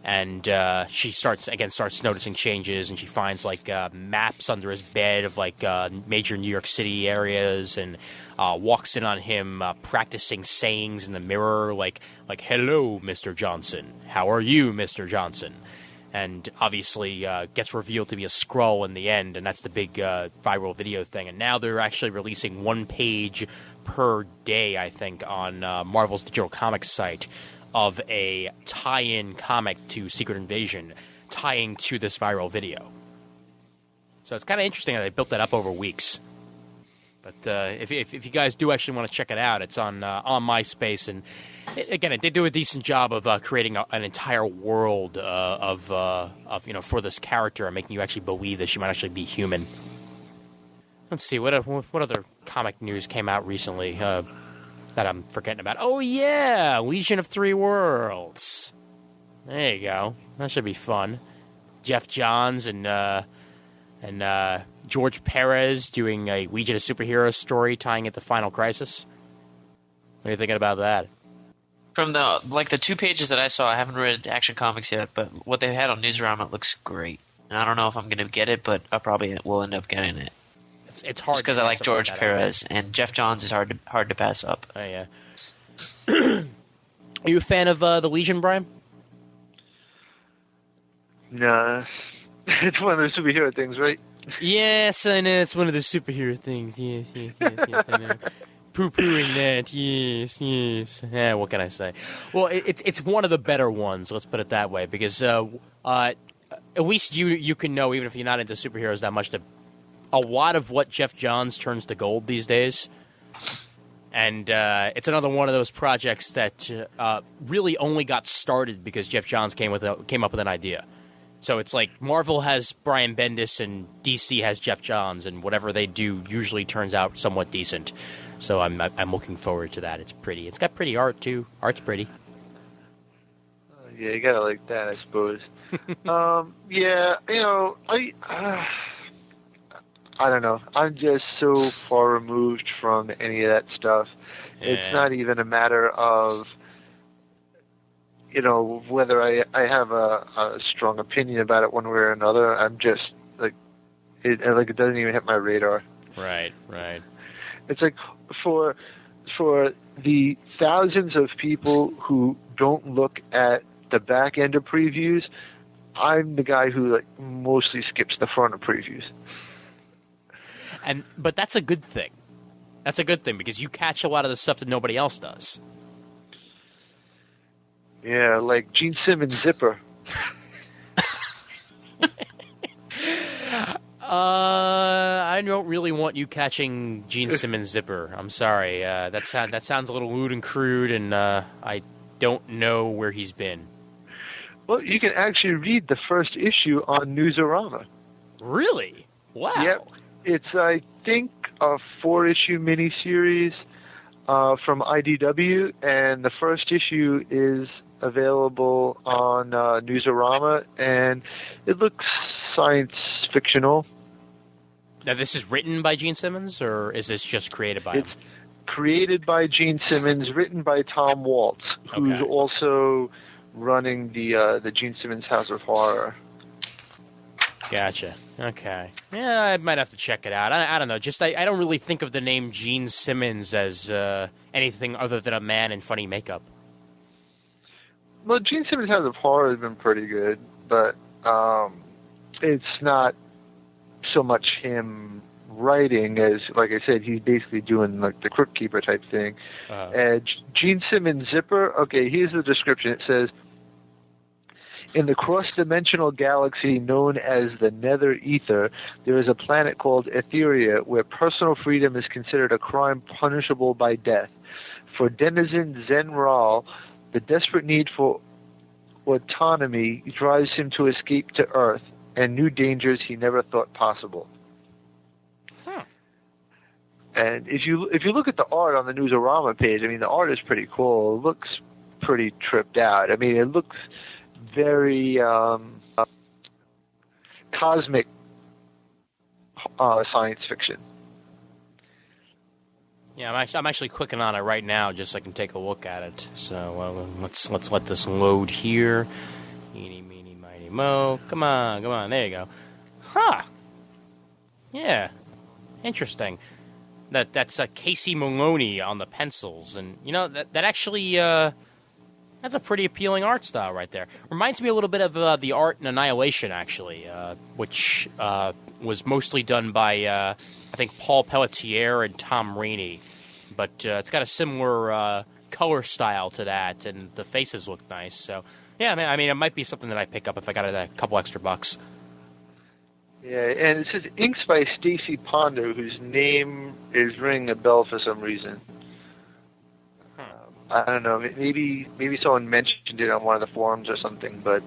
And she starts noticing changes, and she finds like maps under his bed of like major New York City areas, and walks in on him practicing sayings in the mirror, like "Hello, Mr. Johnson. How are you, Mr. Johnson?" And obviously gets revealed to be a Skrull in the end, and that's the big viral video thing. And now they're actually releasing one page per day, I think, on Marvel's digital comics site, of a tie-in comic to Secret Invasion, tying to this viral video. So it's kind of interesting how they built that up over weeks. But if you guys do actually want to check it out, it's on MySpace, and again, they do a decent job of creating an entire world of for this character and making you actually believe that she might actually be human. Let's see what other comic news came out recently. That I'm forgetting about. Oh, yeah! Legion of Three Worlds. There you go. That should be fun. Jeff Johns and George Perez doing a Legion of Superheroes story tying it to Final Crisis. What are you thinking about that? From the 2 pages that I saw, I haven't read Action Comics yet, but what they had on Newsarama, it looks great. And I don't know if I'm going to get it, but I probably will end up getting it. It's hard just because I like George Perez, and Jeff Johns is hard to pass up. Oh yeah. Are you a fan of the Legion, Brian? Nah, it's one of those superhero things, right? Yes, I know it's one of the superhero things. Yes, I know. Poo-pooing that, yes. Yeah, what can I say? Well, it's one of the better ones. Let's put it that way, because at least you can know, even if you're not into superheroes that much, that a lot of what Jeff Johns turns to gold these days. And it's another one of those projects that really only got started because Jeff Johns came up with an idea. So it's like Marvel has Brian Bendis and DC has Jeff Johns, and whatever they do usually turns out somewhat decent. So I'm looking forward to that. It's pretty. It's got pretty art too. Art's pretty. Yeah, you gotta like that, I suppose. Yeah, I don't know. I'm just so far removed from any of that stuff. Yeah. It's not even a matter of, whether I have a strong opinion about it one way or another. I'm just it doesn't even hit my radar. Right. It's like for the thousands of people who don't look at the back end of previews, I'm the guy who like mostly skips the front of previews. But that's a good thing. That's a good thing because you catch a lot of the stuff that nobody else does. Yeah, like Gene Simmons' Zipper. I don't really want you catching Gene Simmons' Zipper. I'm sorry. That sounds a little lewd and crude, and I don't know where he's been. Well, you can actually read the first issue on Newsarama. Really? Wow. Yep. It's, I think, a 4-issue miniseries from IDW, and the first issue is available on Newsarama, and it looks science fictional. Now, this is written by Gene Simmons, or is this just created by him? It's created by Gene Simmons, written by Tom Waltz, who's Okay. also running the Gene Simmons House of Horror. Gotcha. Okay. Yeah, I might have to check it out. I don't know. Just I don't really think of the name Gene Simmons as anything other than a man in funny makeup. Well, Gene Simmons House of Horror has been pretty good, but it's not so much him writing as, like I said, he's basically doing like the Crypt Keeper type thing. Gene Simmons' Zipper, okay, here's the description. It says, in the cross-dimensional galaxy known as the Nether Ether, there is a planet called Etheria where personal freedom is considered a crime punishable by death. For denizen Zen Ral, the desperate need for autonomy drives him to escape to Earth and new dangers he never thought possible. And if you look at the art on the Newsarama page, I mean, the art is pretty cool. It looks pretty tripped out. I mean, it looks very cosmic science fiction. Yeah, I'm actually clicking on it right now just so I can take a look at it. So let's let this load here. Eeny, meeny, miny, mo. Come on. There you go. Huh. Yeah. Interesting. That's Casey Maloney on the pencils, and you know that actually that's a pretty appealing art style right there. Reminds me a little bit of the art in Annihilation, actually, which was mostly done by I think Paul Pelletier and Tom Rainey, but it's got a similar color style to that, and the faces look nice. So yeah, I mean it might be something that I pick up if I got a couple extra bucks. Yeah, and it says inks by Stacy Ponder, whose name is ringing a bell for some reason. I don't know. Maybe someone mentioned it on one of the forums or something, but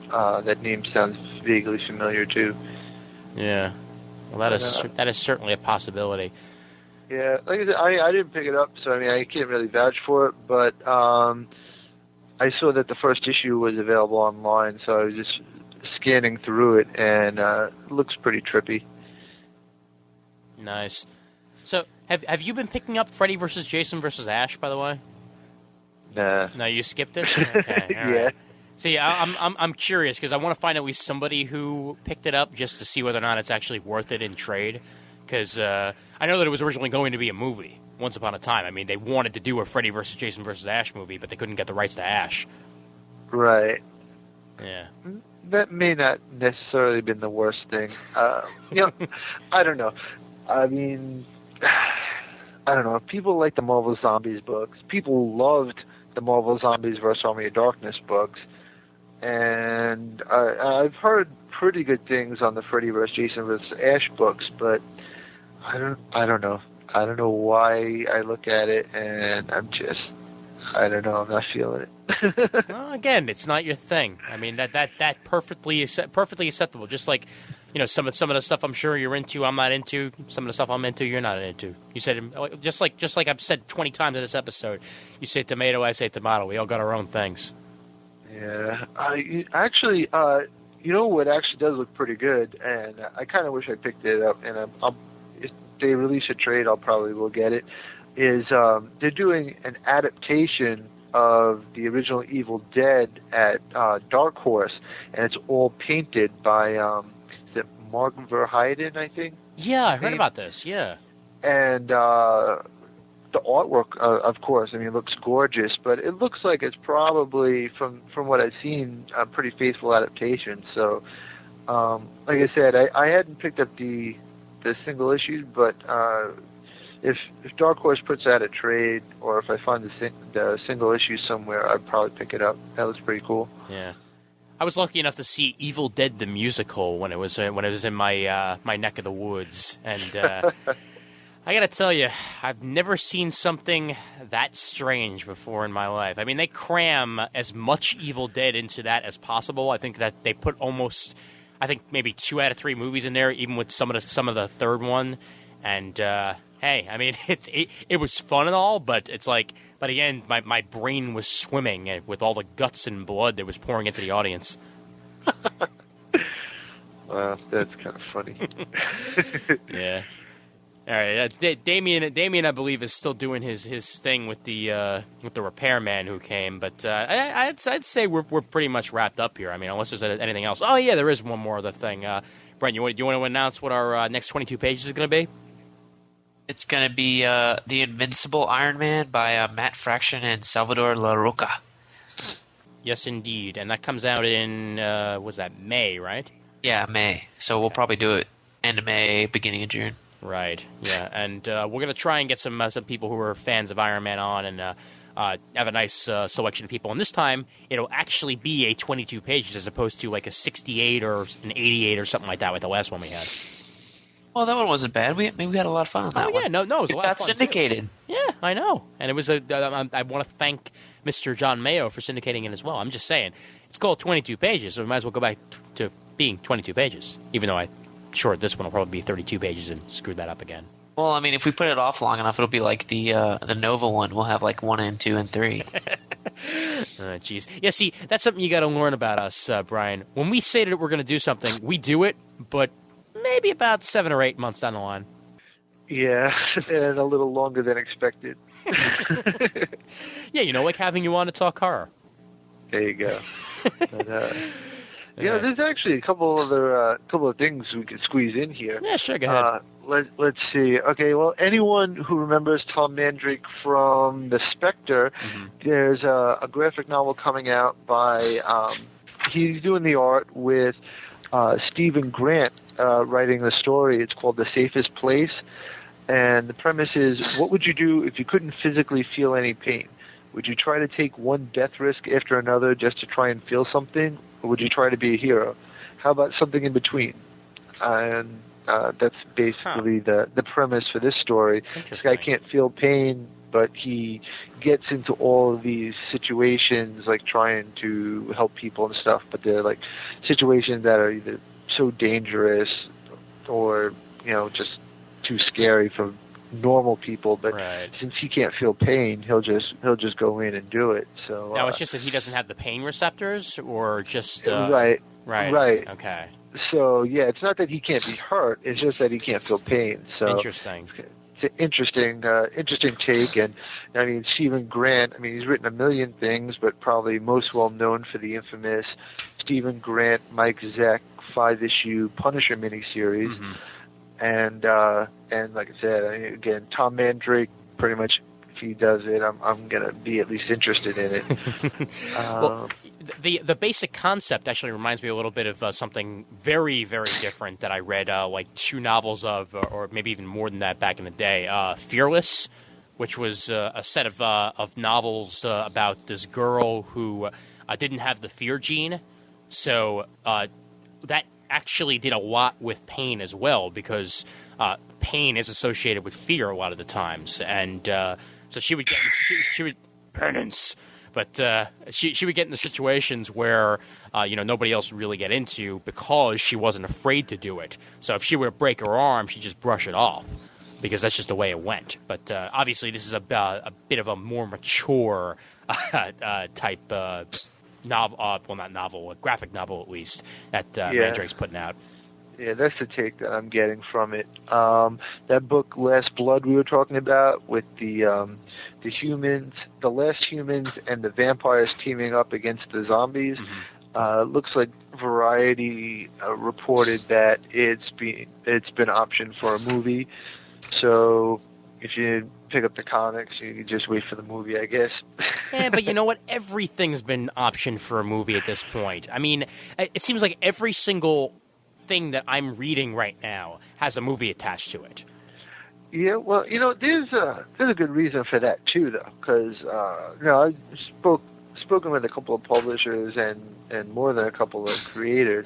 that name sounds vaguely familiar too. Yeah, well, that is certainly a possibility. Yeah, like I said, I didn't pick it up, so I mean I can't really vouch for it. But I saw that the first issue was available online, so I was just scanning through it, and it looks pretty trippy. Nice. So, have you been picking up Freddy vs. Jason vs. Ash, by the way? Nah. No, you skipped it. Okay, all Yeah. right. See, I'm curious because I want to find at least somebody who picked it up just to see whether or not it's actually worth it in trade. Because I know that it was originally going to be a movie once upon a time. I mean, they wanted to do a Freddy vs. Jason vs. Ash movie, but they couldn't get the rights to Ash. Right. Yeah. That may not necessarily been the worst thing. I don't know. I mean, I don't know. People like the Marvel Zombies books. People loved the Marvel Zombies vs. Army of Darkness books. And I've heard pretty good things on the Freddy vs. Jason vs. Ash books, but I don't know. I don't know why I look at it and I don't know. I'm not feeling it. Well, again, it's not your thing. I mean, that perfectly acceptable. Just like, you know, some of the stuff I'm sure you're into, I'm not into. Some of the stuff I'm into, you're not into. You said just like I've said 20 times in this episode. You say tomato, I say tomato. We all got our own things. Yeah, actually, you know what actually does look pretty good, and I kind of wish I picked it up. And if they release a trade, I'll probably will get it. Is they're doing an adaptation of the original Evil Dead at Dark Horse, and it's all painted by is it Mark Verheiden, I think. Yeah, I heard about this. Yeah, and the artwork, of course, I mean, it looks gorgeous, but it looks like it's probably, from what I've seen, a pretty faithful adaptation. So, like I said, I hadn't picked up the single issues, but if Dark Horse puts out a trade, or if I find the single issue somewhere, I'd probably pick it up. That looks pretty cool. Yeah. I was lucky enough to see Evil Dead the musical when it was in my my neck of the woods, and I gotta tell you, I've never seen something that strange before in my life. I mean, they cram as much Evil Dead into that as possible. I think that they put almost, I think maybe 2 out of 3 movies in there, even with some of the third one. And hey, I mean, it was fun and all, but it's like, but again, my brain was swimming with all the guts and blood that was pouring into the audience. Wow, that's kind of funny. Yeah. All right, Damien, I believe, is still doing his thing with the repairman who came, but I'd say we're pretty much wrapped up here. I mean, unless there's anything else. Oh yeah, there is one more other thing. Brent, you want to announce what our next 22 pages is going to be? It's going to be The Invincible Iron Man by Matt Fraction and Salvador Larroca. Yes, indeed, and that comes out in was that May, right? Yeah, May. So we'll probably do it end of May, beginning of June. Right. Yeah, and we're going to try and get some people who are fans of Iron Man on, and have a nice selection of people. And this time, it'll actually be a 22 pages as opposed to like a 68 or an 88 or something like that with the last one we had. Well, that one wasn't bad. We had a lot of fun on that one. Oh, yeah, no, it was a lot of fun. It got syndicated. Too. Yeah, I know. And it was I want to thank Mr. John Mayo for syndicating it as well. I'm just saying, it's called 22 pages, so we might as well go back to being 22 pages, even though sure, this one will probably be 32 pages and screw that up again. Well, I mean, if we put it off long enough, it'll be like the Nova one. We'll have like 1 and 2 and 3. Jeez. Yeah, see, that's something you got to learn about us, Brian. When we say that we're going to do something, we do it, but maybe about 7 or 8 months down the line. Yeah, and a little longer than expected. Yeah, like having you on to talk horror. There you go. But, there's actually a couple of things we could squeeze in here. Yeah, sure, go ahead. Let's see. Okay, well, anyone who remembers Tom Mandrake from The Spectre, there's a graphic novel coming out by, he's doing the art with Stephen Grant writing the story. It's called The Safest Place, and the premise is, what would you do if you couldn't physically feel any pain? Would you try to take one death risk after another just to try and feel something? Or would you try to be a hero? How about something in between? And that's basically the premise for this story. This guy can't feel pain, but he gets into all of these situations, like trying to help people and stuff, but they're like situations that are either so dangerous or, just too scary for normal people, but since he can't feel pain, he'll just go in and do it. So now it's just that he doesn't have the pain receptors, or just right. Okay. So yeah, it's not that he can't be hurt; it's just that he can't feel pain. So interesting. It's an interesting take, and I mean Stephen Grant. I mean he's written a million things, but probably most well known for the infamous Stephen Grant, Mike Zeck 5-issue Punisher miniseries. And like I said, again, Tom Mandrake, pretty much, if he does it, I'm going to be at least interested in it. Well, the basic concept actually reminds me a little bit of something very, very different that I read like 2 novels of, or maybe even more than that back in the day. Fearless, which was a set of novels about this girl who didn't have the fear gene. So that actually did a lot with pain as well, because pain is associated with fear a lot of the times, and so she would penance, but she would get into situations where nobody else would really get into because she wasn't afraid to do it. So if she were to break her arm, she'd just brush it off because that's just the way it went. But obviously, this is a bit of a more mature type. Novel, well, not novel, a graphic novel at least, that Mandrake's putting out. Yeah, that's the take that I'm getting from it. That book, Last Blood, we were talking about, with the humans, the last humans and the vampires teaming up against the zombies. Looks like Variety reported that it's been optioned for a movie. So, if you didn't pick up the comics, you could just wait for the movie, I guess. Yeah, but you know what? Everything's been optioned for a movie at this point. I mean, it seems like every single thing that I'm reading right now has a movie attached to it. Yeah, well, there's a good reason for that too, though, because I spoken with a couple of publishers and more than a couple of creators,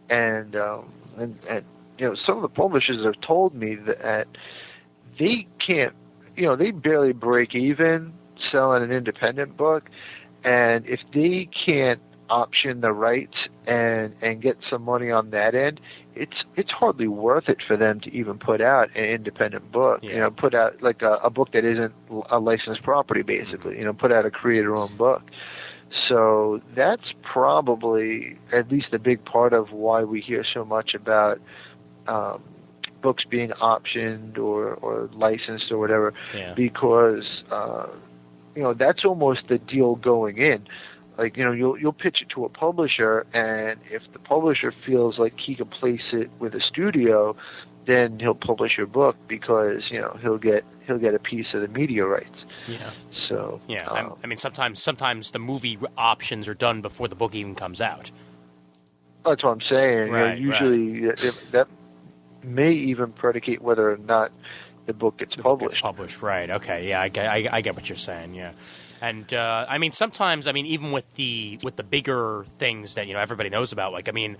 and some of the publishers have told me that they can't, they barely break even selling an independent book, and if they can't option the rights and get some money on that end, it's hardly worth it for them to even put out an independent book. Yeah. Put out like a book that isn't a licensed property, basically. Put out a creator-owned book. So that's probably at least a big part of why we hear so much about books being optioned or licensed or whatever, because that's almost the deal going in. Like, you'll pitch it to a publisher, and if the publisher feels like he can place it with a studio, then he'll publish your book because he'll get a piece of the media rights. Yeah. So I mean, sometimes the movie options are done before the book even comes out. That's what I'm saying. Right, usually that may even predicate whether or not the book gets published. Right? Okay. Yeah, I get what you're saying. Yeah. And I mean, sometimes, even with the bigger things that everybody knows about, like, I mean,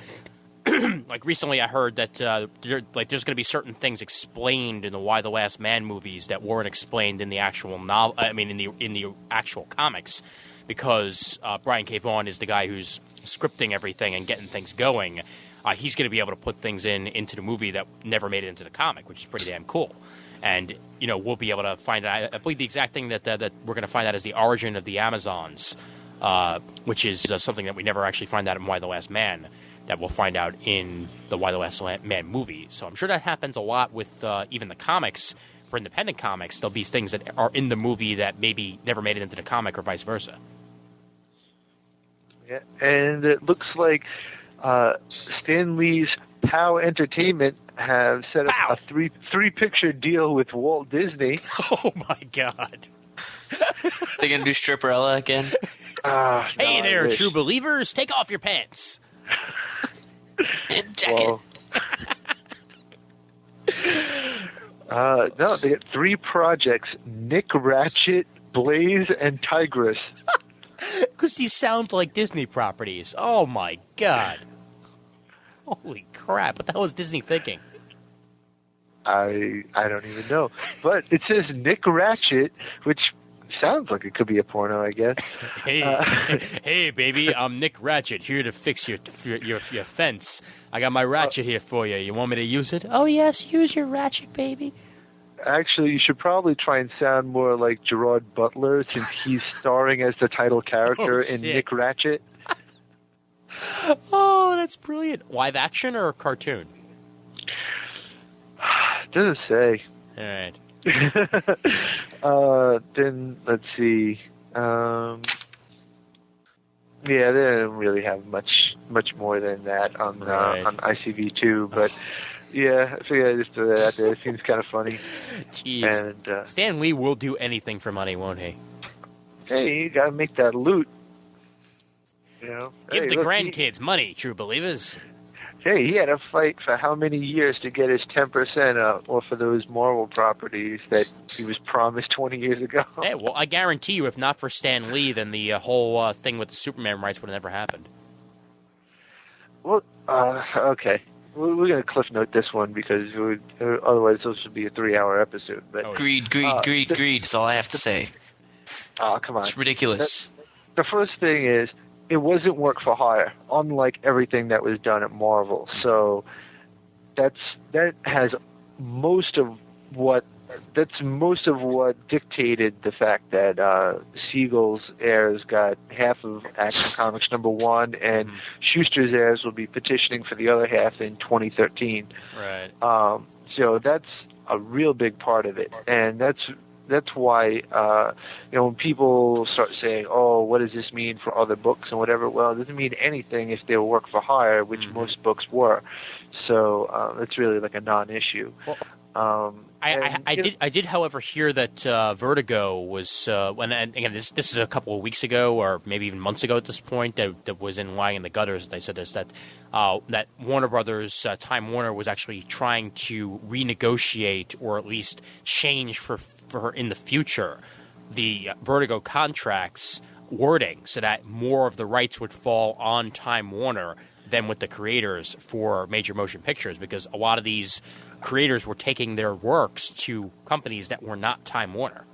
like recently I heard that there's going to be certain things explained in the Y: The Last Man movies that weren't explained in the actual novel. I mean, in the actual comics, because Brian K. Vaughan is the guy who's scripting everything and getting things going. He's going to be able to put things into the movie that never made it into the comic, which is pretty damn cool. And, we'll be able to find out. I believe the exact thing that we're going to find out is the origin of the Amazons, which is something that we never actually find out in Y: The Last Man, that we'll find out in the Y: The Last Man movie. So I'm sure that happens a lot with even the comics. For independent comics, there'll be things that are in the movie that maybe never made it into the comic or vice versa. Yeah, and it looks like Stan Lee's POW Entertainment have set up a three picture deal with Walt Disney. Oh my God! They're gonna do Stripperella again. Hey there, true believers! Take off your pants. And jacket. No, they got 3 projects: Nick Ratchet, Blaze, and Tigress. Because these sound like Disney properties. Oh my God! Holy crap! What the hell was Disney thinking? I don't even know. But it says Nick Ratchet, which sounds like it could be a porno, I guess. Hey, baby, I'm Nick Ratchet, here to fix your fence. I got my ratchet here for you. You want me to use it? Oh, yes, use your ratchet, baby. Actually, you should probably try and sound more like Gerard Butler, since he's starring as the title character in Nick Ratchet. Oh, that's brilliant. Live action or cartoon? Doesn't say. All right. Then let's see. Yeah, they didn't really have much more than that on ICV2, but yeah, I figured I'd just throw that out there. It seems kind of funny. Jeez. And Stan Lee will do anything for money, won't he? Hey, you gotta make that loot. Give the grandkids money, true believers. Hey, he had to fight for how many years to get his 10% off of those Marvel properties that he was promised 20 years ago. Hey, well, I guarantee you, if not for Stan Lee, then the whole thing with the Superman rights would have never happened. Well, okay. We're going to cliff note this one because otherwise this would be a 3-hour episode. But, Greed. That's all I have to say. Oh, come on. It's ridiculous. The first thing is, it wasn't work for hire, unlike everything that was done at Marvel. So that has most of what dictated the fact that Siegel's heirs got half of Action Comics #1, and Schuster's heirs will be petitioning for the other half in 2013. Right. So that's a real big part of it, and that's why when people start saying, "Oh, what does this mean for other books and whatever?" Well, it doesn't mean anything if they were work for hire, which most books were. So it's really like a non-issue. Well, I did, however, hear that Vertigo was and again this is a couple of weeks ago or maybe even months ago at this point that was in Lying in the Gutters. They said this that Warner Brothers Time Warner was actually trying to renegotiate or at least change for in the future the Vertigo contracts wording so that more of the rights would fall on Time Warner than with the creators for major motion pictures, because a lot of these creators were taking their works to companies that were not Time Warner.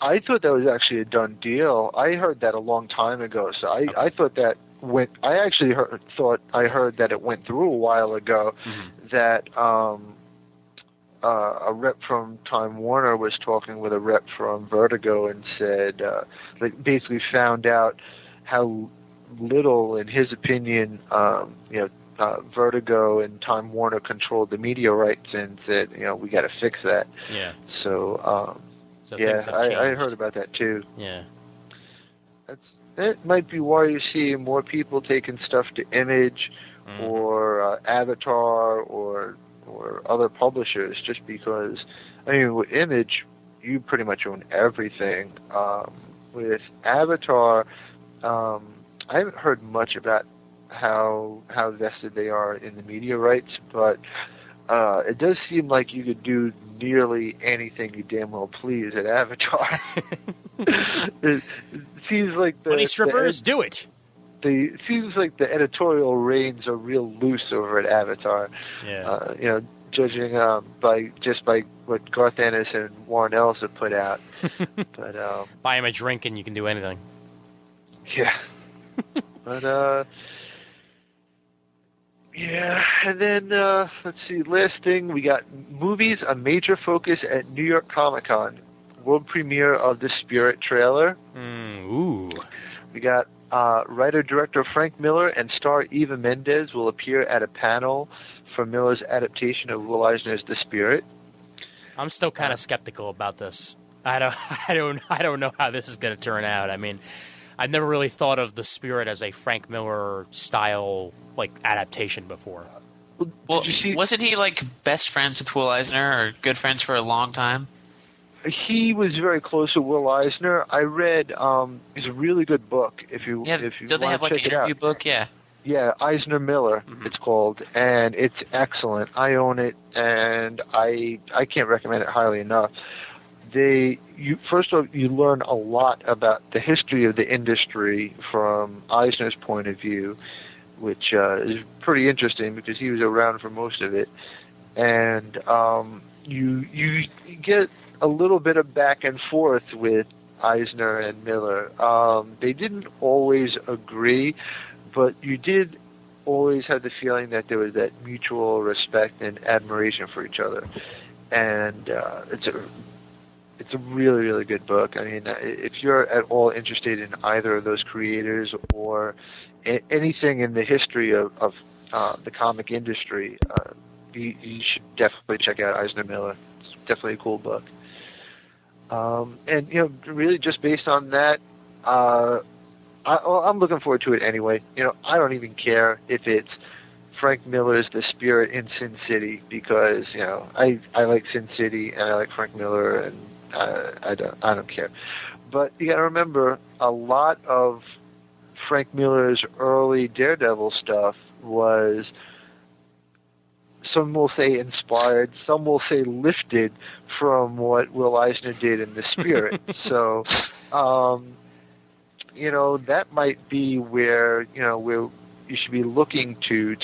I thought that was actually a done deal. I heard that a long time ago, so I thought that went. I actually thought I heard that it went through a while ago. Mm-hmm. That a rep from Time Warner was talking with a rep from Vertigo and said, basically found out how little, in his opinion, Vertigo and Time Warner controlled the media rights, and said, we got to fix that. Yeah. So, so I heard about that too. Yeah. That might be why you see more people taking stuff to Image or Avatar or other publishers, just because, with Image, you pretty much own everything. With Avatar, I haven't heard much about how vested they are in the media rights, but it does seem like you could do nearly anything you damn well please at Avatar. It seems like Money strippers, do it. It seems like the editorial reins are real loose over at Avatar. Yeah. Judging by what Garth Ennis and Warren Ellis have put out. But buy him a drink and you can do anything. Yeah. But and then let's see. Last thing, we got movies, a major focus at New York Comic Con. World premiere of The Spirit trailer. Ooh. We got writer-director Frank Miller and star Eva Mendes will appear at a panel for Miller's adaptation of Will Eisner's The Spirit. I'm still kind of skeptical about this. I don't know how this is going to turn out. I mean, I've never really thought of The Spirit as a Frank Miller style adaptation before. Well, wasn't he best friends with Will Eisner or good friends for a long time? He was very close to Will Eisner. I read it's a really good book. If you do they have an interview book? Yeah, Eisner Miller, it's called, and it's excellent. I own it, and I can't recommend it highly enough. First of all, you learn a lot about the history of the industry from Eisner's point of view, which is pretty interesting because he was around for most of it, and you get a little bit of back and forth with Eisner and Miller. They didn't always agree, but you did always have the feeling that there was that mutual respect and admiration for each other. And it's a really, really good book. I mean, if you're at all interested in either of those creators or anything in the history of the comic industry, you should definitely check out Eisner Miller. It's definitely a cool book. And really just based on that, I'm looking forward to it anyway. I don't even care if it's Frank Miller's The Spirit in Sin City, because I like Sin City and I like Frank Miller, and I don't care. But you got to remember, a lot of Frank Miller's early Daredevil stuff was, some will say inspired, some will say lifted from what Will Eisner did in The Spirit. So, that might be where you should be looking to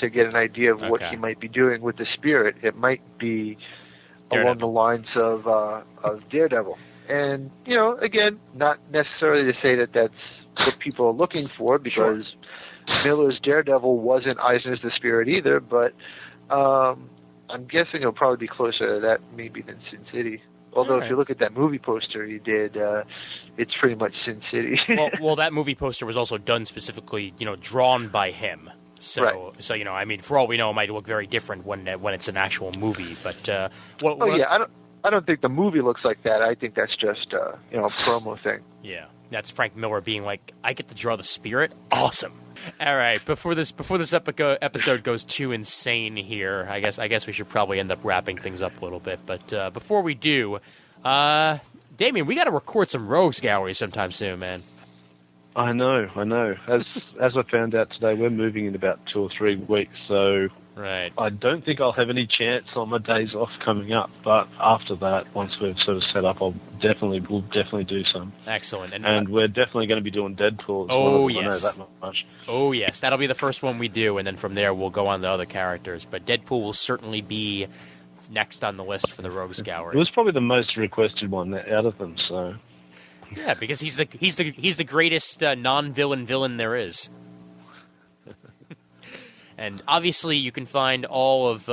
get an idea of what he might be doing with The Spirit. It might be along the lines of Daredevil. And, again, not necessarily to say that that's what people are looking for, because Miller's Daredevil wasn't Eisner's The Spirit either, but I'm guessing it'll probably be closer to that maybe than Sin City. Although if you look at that movie poster he did, it's pretty much Sin City. well, that movie poster was also done specifically, drawn by him. So, I mean, for all we know, it might look very different when it's an actual movie. But I don't think the movie looks like that. I think that's just a promo thing. Yeah, that's Frank Miller being like, I get to draw The Spirit. Awesome. All right, before this episode goes too insane here, I guess we should probably end up wrapping things up a little bit. But before we do, Damien, we got to record some Rogues Gallery sometime soon, man. I know. As I found out today, we're moving in about 2 or 3 weeks, so Right. I don't think I'll have any chance on my days off coming up. But after that, once we've sort of set up, we'll definitely do some. Excellent. And we're definitely going to be doing Deadpool. Oh, I know yes. that much. Oh, yes. That'll be the first one we do, and then from there we'll go on to other characters. But Deadpool will certainly be next on the list for the Rogues Gallery. It was probably the most requested one out of them, so... Yeah, because he's the greatest non-villain villain there is. And obviously, you can find all of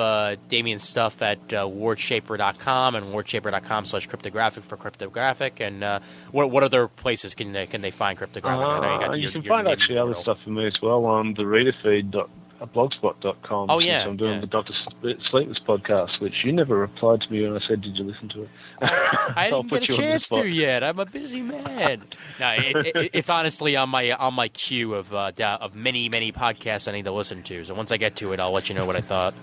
Damien's stuff at wardshaper.com and wardshaper.com/cryptographic for cryptographic. And what other places can they find cryptographic? I know you can find actually other stuff for me as well on the readerfeed.blogspot.com. Oh, yeah. I'm doing the Dr. Sleepless podcast, which you never replied to me when I said, did you listen to it? I didn't put get a you on the chance spot. to yet. I'm a busy man. No, it's honestly on my queue of many podcasts I need to listen to. So once I get to it, I'll let you know what I thought.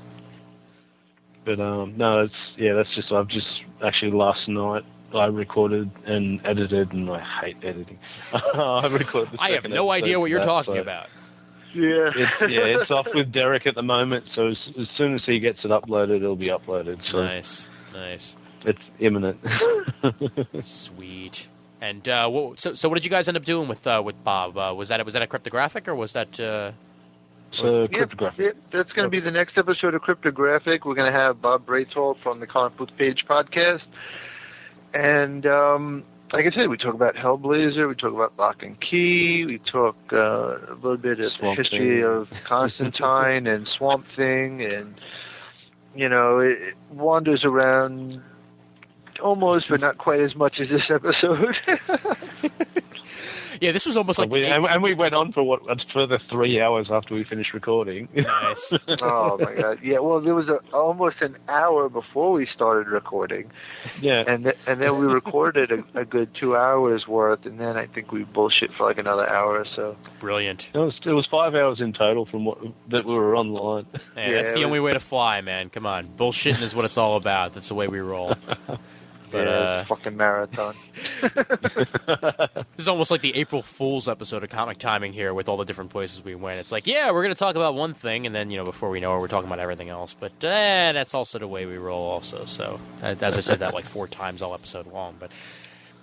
But no, that's just I've just actually last night I recorded and edited, and I hate editing. I recorded. I have no idea what you're talking about. Yeah. It's off with Derek at the moment. So as soon as he gets it uploaded, it'll be uploaded. So Nice. it's imminent. Sweet. And so what did you guys end up doing with Bob? Was that a cryptographic or was that? So cryptographic. Yeah, that's going to be the next episode of Cryptographic. We're going to have Bob Braithwaite from the Comic Book Page podcast. And like I said, we talk about Hellblazer, we talk about Lock and Key, we talk a little bit of the Swamp history Thing. of Constantine and Swamp Thing. And, it wanders around almost, but not quite as much as this episode. Yeah, this was almost like we went on for a further 3 hours after we finished recording. nice. Oh, my God. Yeah, well, there was almost an hour before we started recording. Yeah. And then we recorded a good 2 hours worth, and then I think we bullshit for like another hour or so. Brilliant. It was 5 hours in total from that we were online. Hey, that's Yeah, the it only way to fly, man. Come on, bullshitting is what it's all about. That's the way we roll. But Yeah, fucking marathon. this is almost like the April Fool's episode of Comic Timing here, with all the different places we went. It's like, yeah, we're going to talk about one thing, and then before we know it, we're talking about everything else. But that's also the way we roll, also. So as I said that like 4 times all episode long. But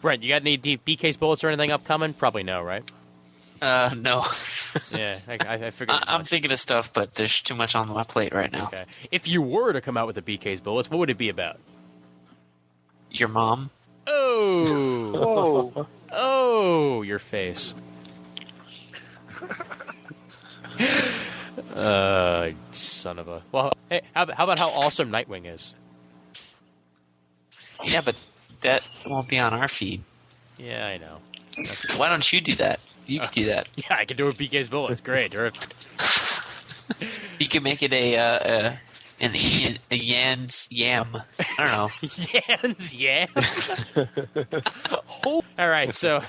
Brent, you got any BK's bullets or anything upcoming? Probably no, right? No. Yeah, I figured. as I'm much. thinking of stuff, but there's too much on my plate right now. Okay. If you were to come out with the BK's bullets, what would it be about? Your mom? Oh, Whoa. oh, your face. Son of a. Well, hey, how about how awesome Nightwing is? Yeah, but that won't be on our feed. Yeah, I know. Why don't you do that? You could do that. Yeah, I can do it with BK's bullets. Great. Terrific. You can make it a Yan's yam. I don't know. Yans, yeah. All right, so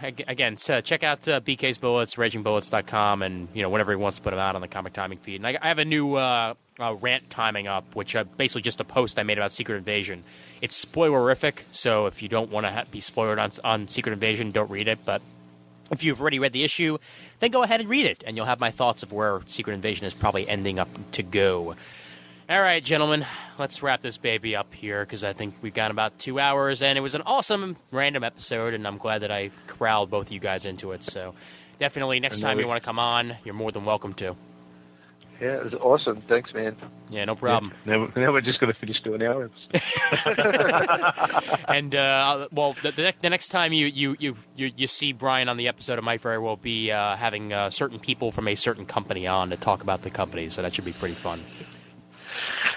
again, check out BK's Bullets, RagingBullets.com, and whenever he wants to put them out on the Comic Timing feed. And I have a new rant timing up, which basically just a post I made about Secret Invasion. It's spoilerific, so if you don't want to be spoiled on Secret Invasion, don't read it. But if you've already read the issue, then go ahead and read it, and you'll have my thoughts of where Secret Invasion is probably ending up to go. All right, gentlemen, let's wrap this baby up here, because I think we've got about 2 hours, and it was an awesome random episode, and I'm glad that I corralled both of you guys into it. So definitely next time you want to come on, you're more than welcome to. Yeah, it was awesome. Thanks, man. Yeah, no problem. Now we're just going to finish doing our episode. And the next time you see Brian on the episode, it might very well be having certain people from a certain company on to talk about the company. So that should be pretty fun.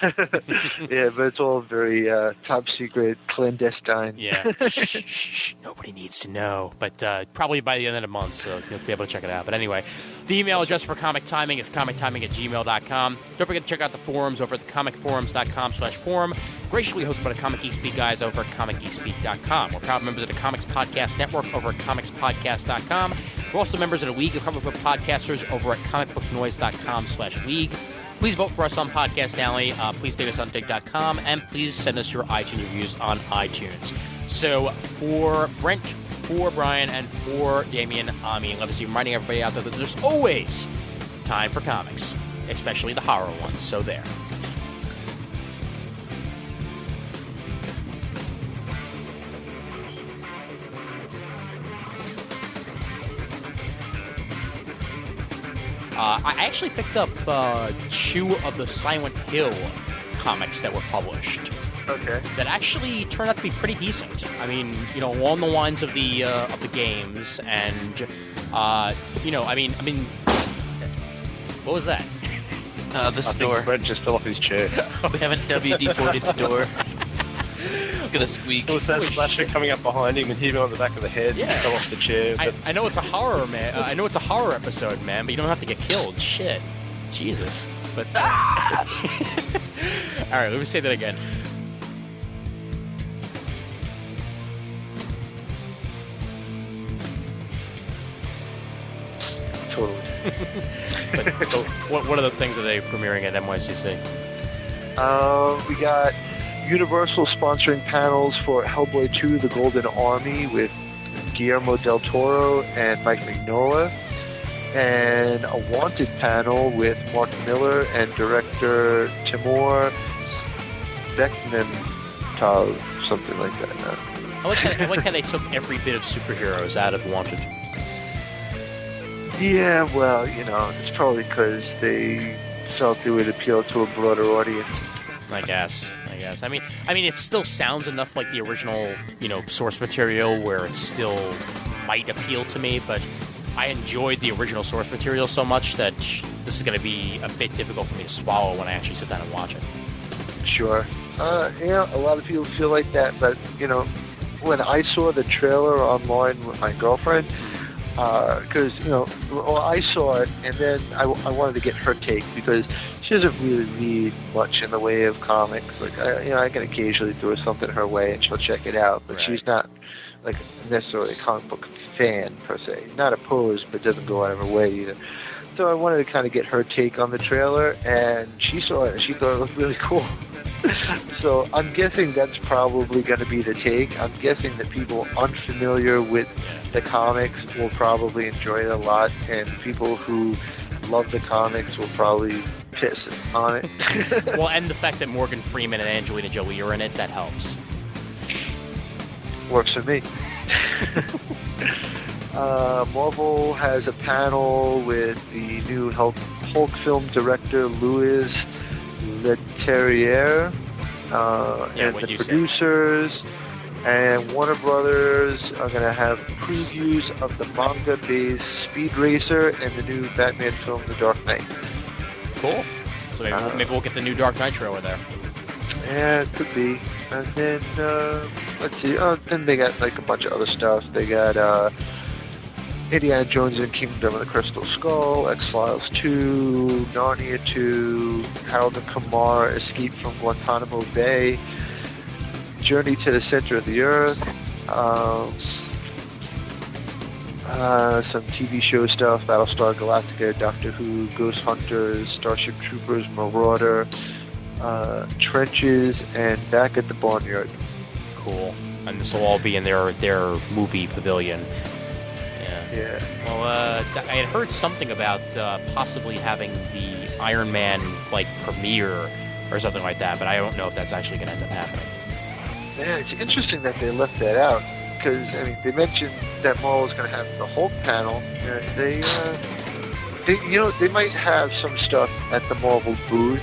Yeah, but it's all very top secret, clandestine. Yeah. Shh, nobody needs to know. But probably by the end of the month, so you'll be able to check it out. But anyway, the email address for Comic Timing is comictiming@gmail.com. Don't forget to check out the forums over at thecomicforums.com/forum. Graciously hosted by the Comic Geek Speak guys over at comicgeekspeak.com. We're proud members of the Comics Podcast Network over at comicspodcast.com. We're also members of the League of Comic Book Podcasters over at comicbooknoise.com/league. Please vote for us on Podcast Alley. Please dig us on dig.com, and please send us your iTunes reviews on iTunes. So for Brent, for Brian, and for Damien, I'm Ian Levesey, reminding everybody out there that there's always time for comics, especially the horror ones. So there. I actually picked up 2 of the Silent Hill comics that were published. Okay. That actually turned out to be pretty decent. I mean, along the lines of the games, and what was that? The I store. think Brett just fell off his chair. We haven't WD-40'd the door. Gonna squeak. It was that Holy slasher shit. coming up behind him and hit him on the back of the head. Yeah. He fell off the chair. But I know it's a horror, man. I know it's a horror episode, man, but you don't have to get killed. Shit. Jesus. But all right, let me say that again. Totally. But, so what are the things that they premiering at NYCC? We got Universal sponsoring panels for Hellboy 2: The Golden Army with Guillermo del Toro and Mike Mignola, and a Wanted panel with Mark Miller and director Timur Bekmambetov, something like that. I like how they took every bit of superheroes out of Wanted. Yeah, well, it's probably because they felt it would appeal to a broader audience. I guess. I mean, it still sounds enough like the original, source material where it still might appeal to me, but I enjoyed the original source material so much that this is going to be a bit difficult for me to swallow when I actually sit down and watch it. Sure. A lot of people feel like that, but, when I saw the trailer online with my girlfriend, because, I saw it, and then I wanted to get her take, because she doesn't really read much in the way of comics. Like, I can occasionally throw something her way, and she'll check it out, but Right. she's not, like, necessarily a comic book fan, per se. Not opposed, but doesn't go out of her way, either. So I wanted to kind of get her take on the trailer, and she saw it, and she thought it looked really cool. So I'm guessing that's probably going to be the take. I'm guessing that people unfamiliar with the comics will probably enjoy it a lot, and people who love the comics will probably piss on it. Well, and the fact that Morgan Freeman and Angelina Jolie are in it, that helps. Works for me. Marvel has a panel with the new Hulk film director Louis Leterrier and what the you said. producers. And Warner Brothers are going to have previews of the manga-based Speed Racer and the new Batman film, The Dark Knight. Cool. So maybe we'll get the new Dark Knight trailer there. Yeah, it could be. And then, let's see. Then they got like a bunch of other stuff. They got Indiana Jones and Kingdom of the Crystal Skull, X-Files 2, Narnia 2, Harold and Kumar Escape from Guantanamo Bay, Journey to the Center of the Earth, some TV show stuff, Battlestar Galactica, Doctor Who, Ghost Hunters, Starship Troopers, Marauder, Trenches, and Back at the Barnyard. Cool. And this will all be in their movie pavilion. Yeah. Well, I had heard something about possibly having the Iron Man premiere or something like that, but I don't know if that's actually going to end up happening. Yeah, it's interesting that they left that out, because they mentioned that Marvel was going to have the Hulk panel. They might have some stuff at the Marvel booth.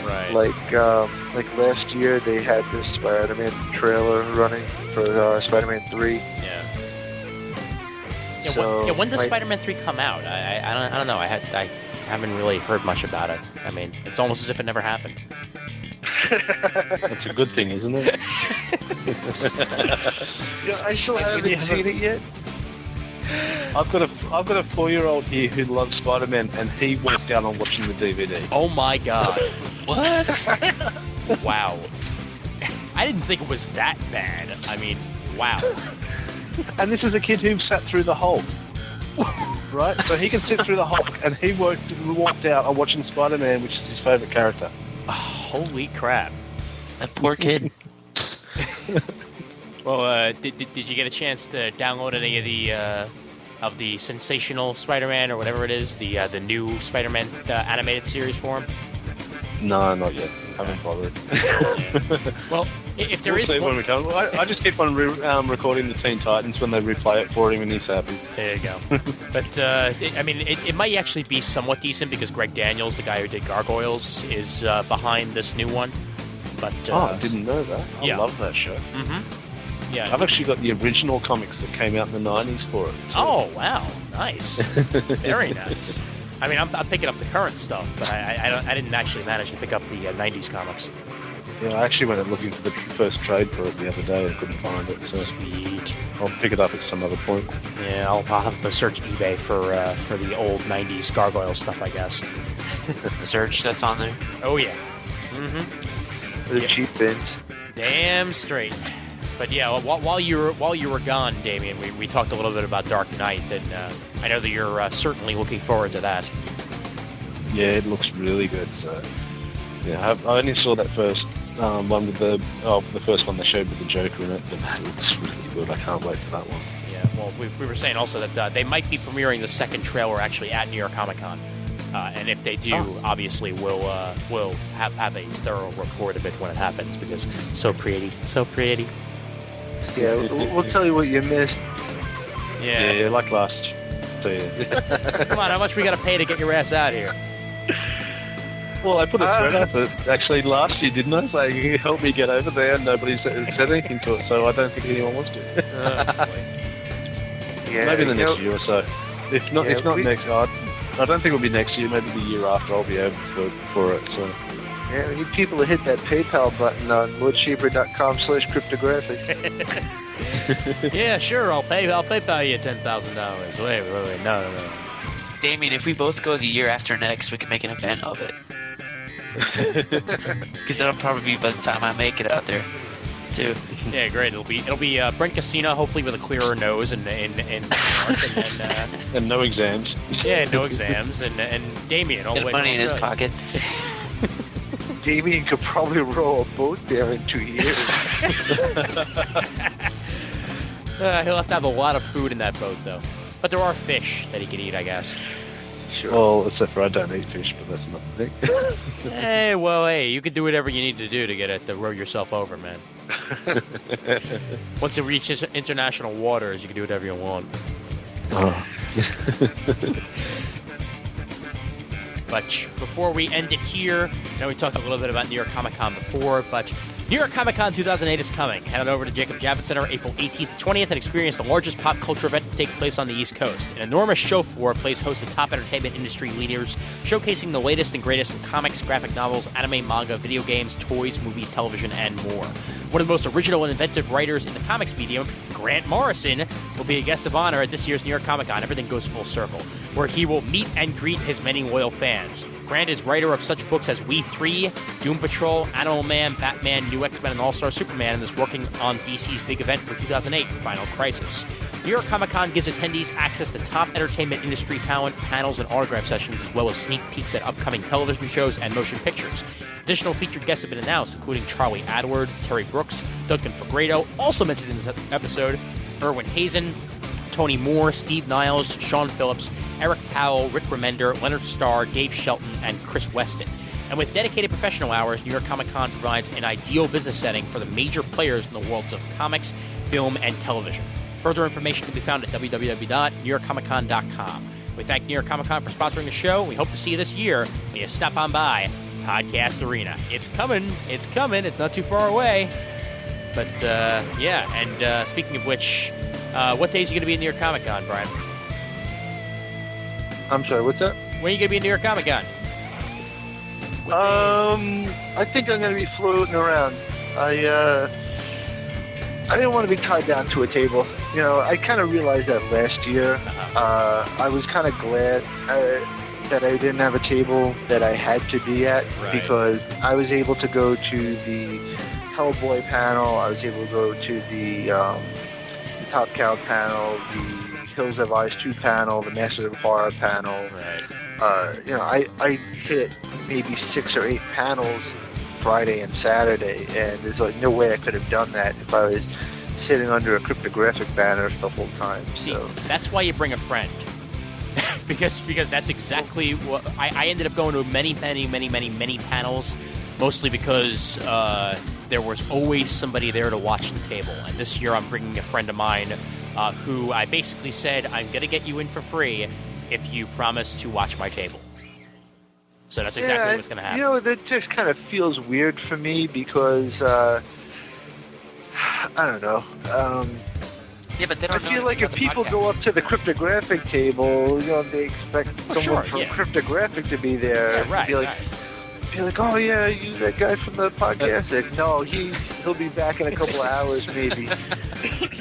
Right. Like last year, they had the Spider-Man trailer running for Spider-Man 3. Yeah. So, when does like- Spider-Man 3 come out? I don't know. I haven't really heard much about it. I mean, it's almost as if it never happened. That's a good thing, isn't it? I still haven't seen it yet. I've got a 4-year-old here who loves Spider-Man, and he walked down on watching the DVD. Oh my god. What? Wow. I didn't think it was that bad. I mean, wow. And this is a kid who sat through the Hulk. right? So he can sit through the Hulk, and he walked out on watching Spider-Man, which is his favourite character. Oh, holy crap! That poor kid. Well, did you get a chance to download any of the sensational Spider-Man or whatever it is, the new Spider-Man animated series for him? No, not yet. Haven't bothered. Well, if there We'll is see one, when we come. I just keep on recording the Teen Titans when they replay it for him, and he's happy. there you go. But it might actually be somewhat decent because Greg Daniels, the guy who did Gargoyles, is behind this new one. But I didn't know that. I yeah. love that show. Mm-hmm. Yeah. I've actually got the original comics that came out in the 90s for it. So. Oh, wow. Nice. Very nice. I mean, I'm picking up the current stuff, but I didn't actually manage to pick up the 90s comics. Yeah, I actually went looking for the first trade for it the other day and couldn't find it. So Sweet. I'll pick it up at some other point. Yeah, I'll have to search eBay for the old 90s Gargoyle stuff, I guess. Search that's on there. Oh, yeah. Mm-hmm. The Yeah. cheap bins. Damn straight. But yeah, while you were gone, Damien, we talked a little bit about Dark Knight, and I know that you're certainly looking forward to that. Yeah, it looks really good. So yeah, I only saw that first one with the first one they showed with the Joker in it, but that looks really good. I can't wait for that one. Yeah, well, we were saying also that they might be premiering the second trailer actually at New York Comic Con. And if they do, obviously we'll have a thorough report of it when it happens because so pretty. Yeah, we'll tell you what you missed. Yeah. Like last. So yeah. Come on, how much we got to pay to get your ass out here? Well, I put a thread out that actually last year, didn't I? Saying, "Can you help me get over there?" Nobody said anything to it, so I don't think anyone wants to. Yeah, Maybe in the you know, next year or so. If not next, I don't think it'll be next year. Maybe the year after I'll be able for it. So. Yeah, we need people to hit that PayPal button on lordshaper.com/cryptographic. Yeah, sure. I'll PayPal you $10,000. Wait, no. Damien, if we both go the year after next, we can make an event of it. Because that'll probably be by the time I make it out there, too. Yeah, great. It'll be Brent Casino, hopefully with a clearer nose in New York, and then And no exams. yeah, no exams, and Damien all the Get way money in from his Australia. pocket. Damien could probably row a boat there in 2 years. He'll have to have a lot of food in that boat, though. But there are fish that he can eat, I guess. Sure. Well, except for I don't eat fish, but that's not the thing. Hey, you can do whatever you need to do to get it to row yourself over, man. Once it reaches international waters, you can do whatever you want. Oh. But before we end it here, I know we talked a little bit about New York Comic Con before, but New York Comic Con 2008 is coming. Head on over to Jacob Javits Center April 18th to 20th and experience the largest pop culture event to take place on the East Coast. An enormous show floor plays host to top entertainment industry leaders, showcasing the latest and greatest in comics, graphic novels, anime, manga, video games, toys, movies, television, and more. One of the most original and inventive writers in the comics medium, Grant Morrison, will be a guest of honor at this year's New York Comic Con. Everything goes full circle, where he will meet and greet his many loyal fans. Grant is writer of such books as We 3, Doom Patrol, Animal Man, Batman, New X-Men, and All-Star Superman, and is working on DC's big event for 2008, Final Crisis. New York Comic Con gives attendees access to top entertainment industry talent, panels, and autograph sessions, as well as sneak peeks at upcoming television shows and motion pictures. Additional featured guests have been announced, including Charlie Adward, Terry Brooks, Duncan Fegredo, also mentioned in this episode, Erwin Hazen, Tony Moore, Steve Niles, Sean Phillips, Eric Powell, Rick Remender, Leonard Starr, Dave Shelton, and Chris Weston. And with dedicated professional hours, New York Comic Con provides an ideal business setting for the major players in the worlds of comics, film, and television. Further information can be found at www.newyorkcomiccon.com. We thank New York Comic Con for sponsoring the show. We hope to see you this year when you stop on by Podcast Arena. It's coming. It's not too far away. But, yeah, and speaking of which, what days are you going to be in New York Comic Con, Brian? I'm sorry, what's that? When are you going to be in New York Comic Con? I think I'm going to be floating around. I didn't want to be tied down to a table. You know, I kind of realized that last year. I was kind of glad that I didn't have a table that I had to be at, because I was able to go to the Hellboy panel. I was able to go to the Top Cow panel, the Hills Have Eyes 2 panel, the Masters of Horror panel. Right. I hit maybe 6 or 8 panels Friday and Saturday, and there's like no way I could have done that if I was sitting under a cryptographic banner the whole time. See, So that's why you bring a friend. because that's exactly what I ended up going to many panels, mostly because there was always somebody there to watch the table. And this year I'm bringing a friend of mine who I basically said, I'm going to get you in for free if you promise to watch my table. So that's exactly what's going to happen. You know, that just kind of feels weird for me because, I don't know. Yeah, but they I don't know feel like anything if people about the go podcast. up to the cryptographic table, you know, they expect someone sure, from yeah. cryptographic to be there. Yeah, right, Be like, right. be like, oh yeah, you that guy from the podcast. Like, no, he'll be back in a couple of hours, maybe.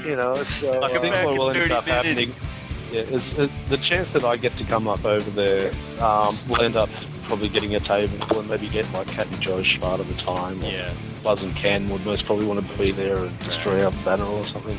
You know, so I think what will end up happening, is the chance that I get to come up over there, will end up probably getting a table and maybe get like Cat and Josh part of the time. Or Yeah. Buzz and Ken would most probably want to be there and destroy our banner or something.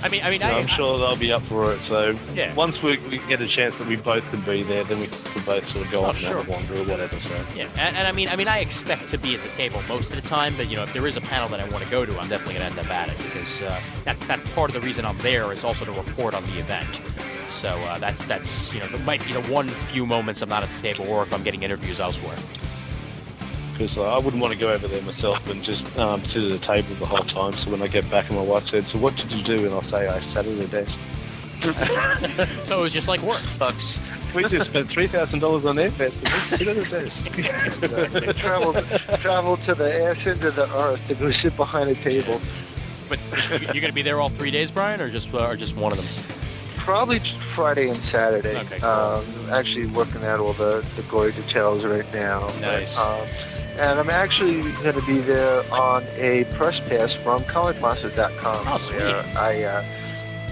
I mean, I'm sure they'll be up for it. So Yeah. once we get a chance that we both can be there, then we can both sort of go off and have a wander or whatever. So Yeah, and I mean, I expect to be at the table most of the time, but if there is a panel that I want to go to, I'm definitely going to end up at it because that's part of the reason I'm there is also to report on the event. So that's there might be the one few moments I'm not at the table, or if I'm getting interviews elsewhere. because I wouldn't want to go over there myself and just sit at the table the whole time. So when I get back and my wife said, "So what did you do?" and I'll say, "I sat at a desk." So it was just like work. Bucks. We just spent $3,000 on airfare. So sit at a desk. travel to the ass end of the earth to go sit behind a table. But you're going to be there all 3 days, Brian, or just one of them? Probably Friday and Saturday. Okay, cool. Actually working out all the gory details right now. Nice. And I'm actually going to be there on a press pass from comicmonsters.com. Oh, sweet. Where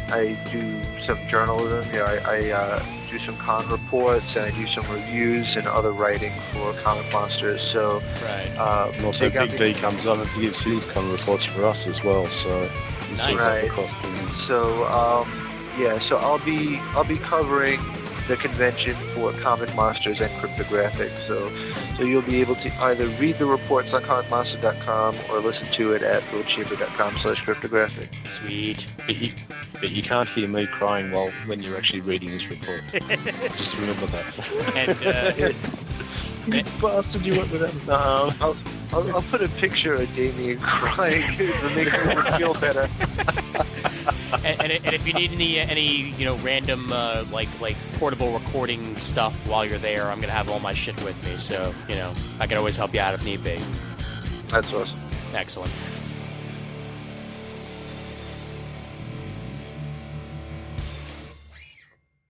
I do some journalism. I do some con reports and I do some reviews and other writing for Comic Monsters. So Right. And also, they got Big me- D comes on and gives his con reports for us as well. So it's Nice. sort of Right. across the- So so I'll be covering the convention for Comic Monsters and Cryptographic. So you'll be able to either read the reports on comicmonster.com or listen to it at philipschaefer.com/cryptographic. Sweet. But you can't hear me crying when you're actually reading this report. Just remember that. And You bastard, you went with that. No. I'll put a picture of Damien crying to make him feel better. and if you need any random like portable recording stuff while you're there, I'm gonna have all my shit with me. So I can always help you out if need be. That's awesome. Excellent.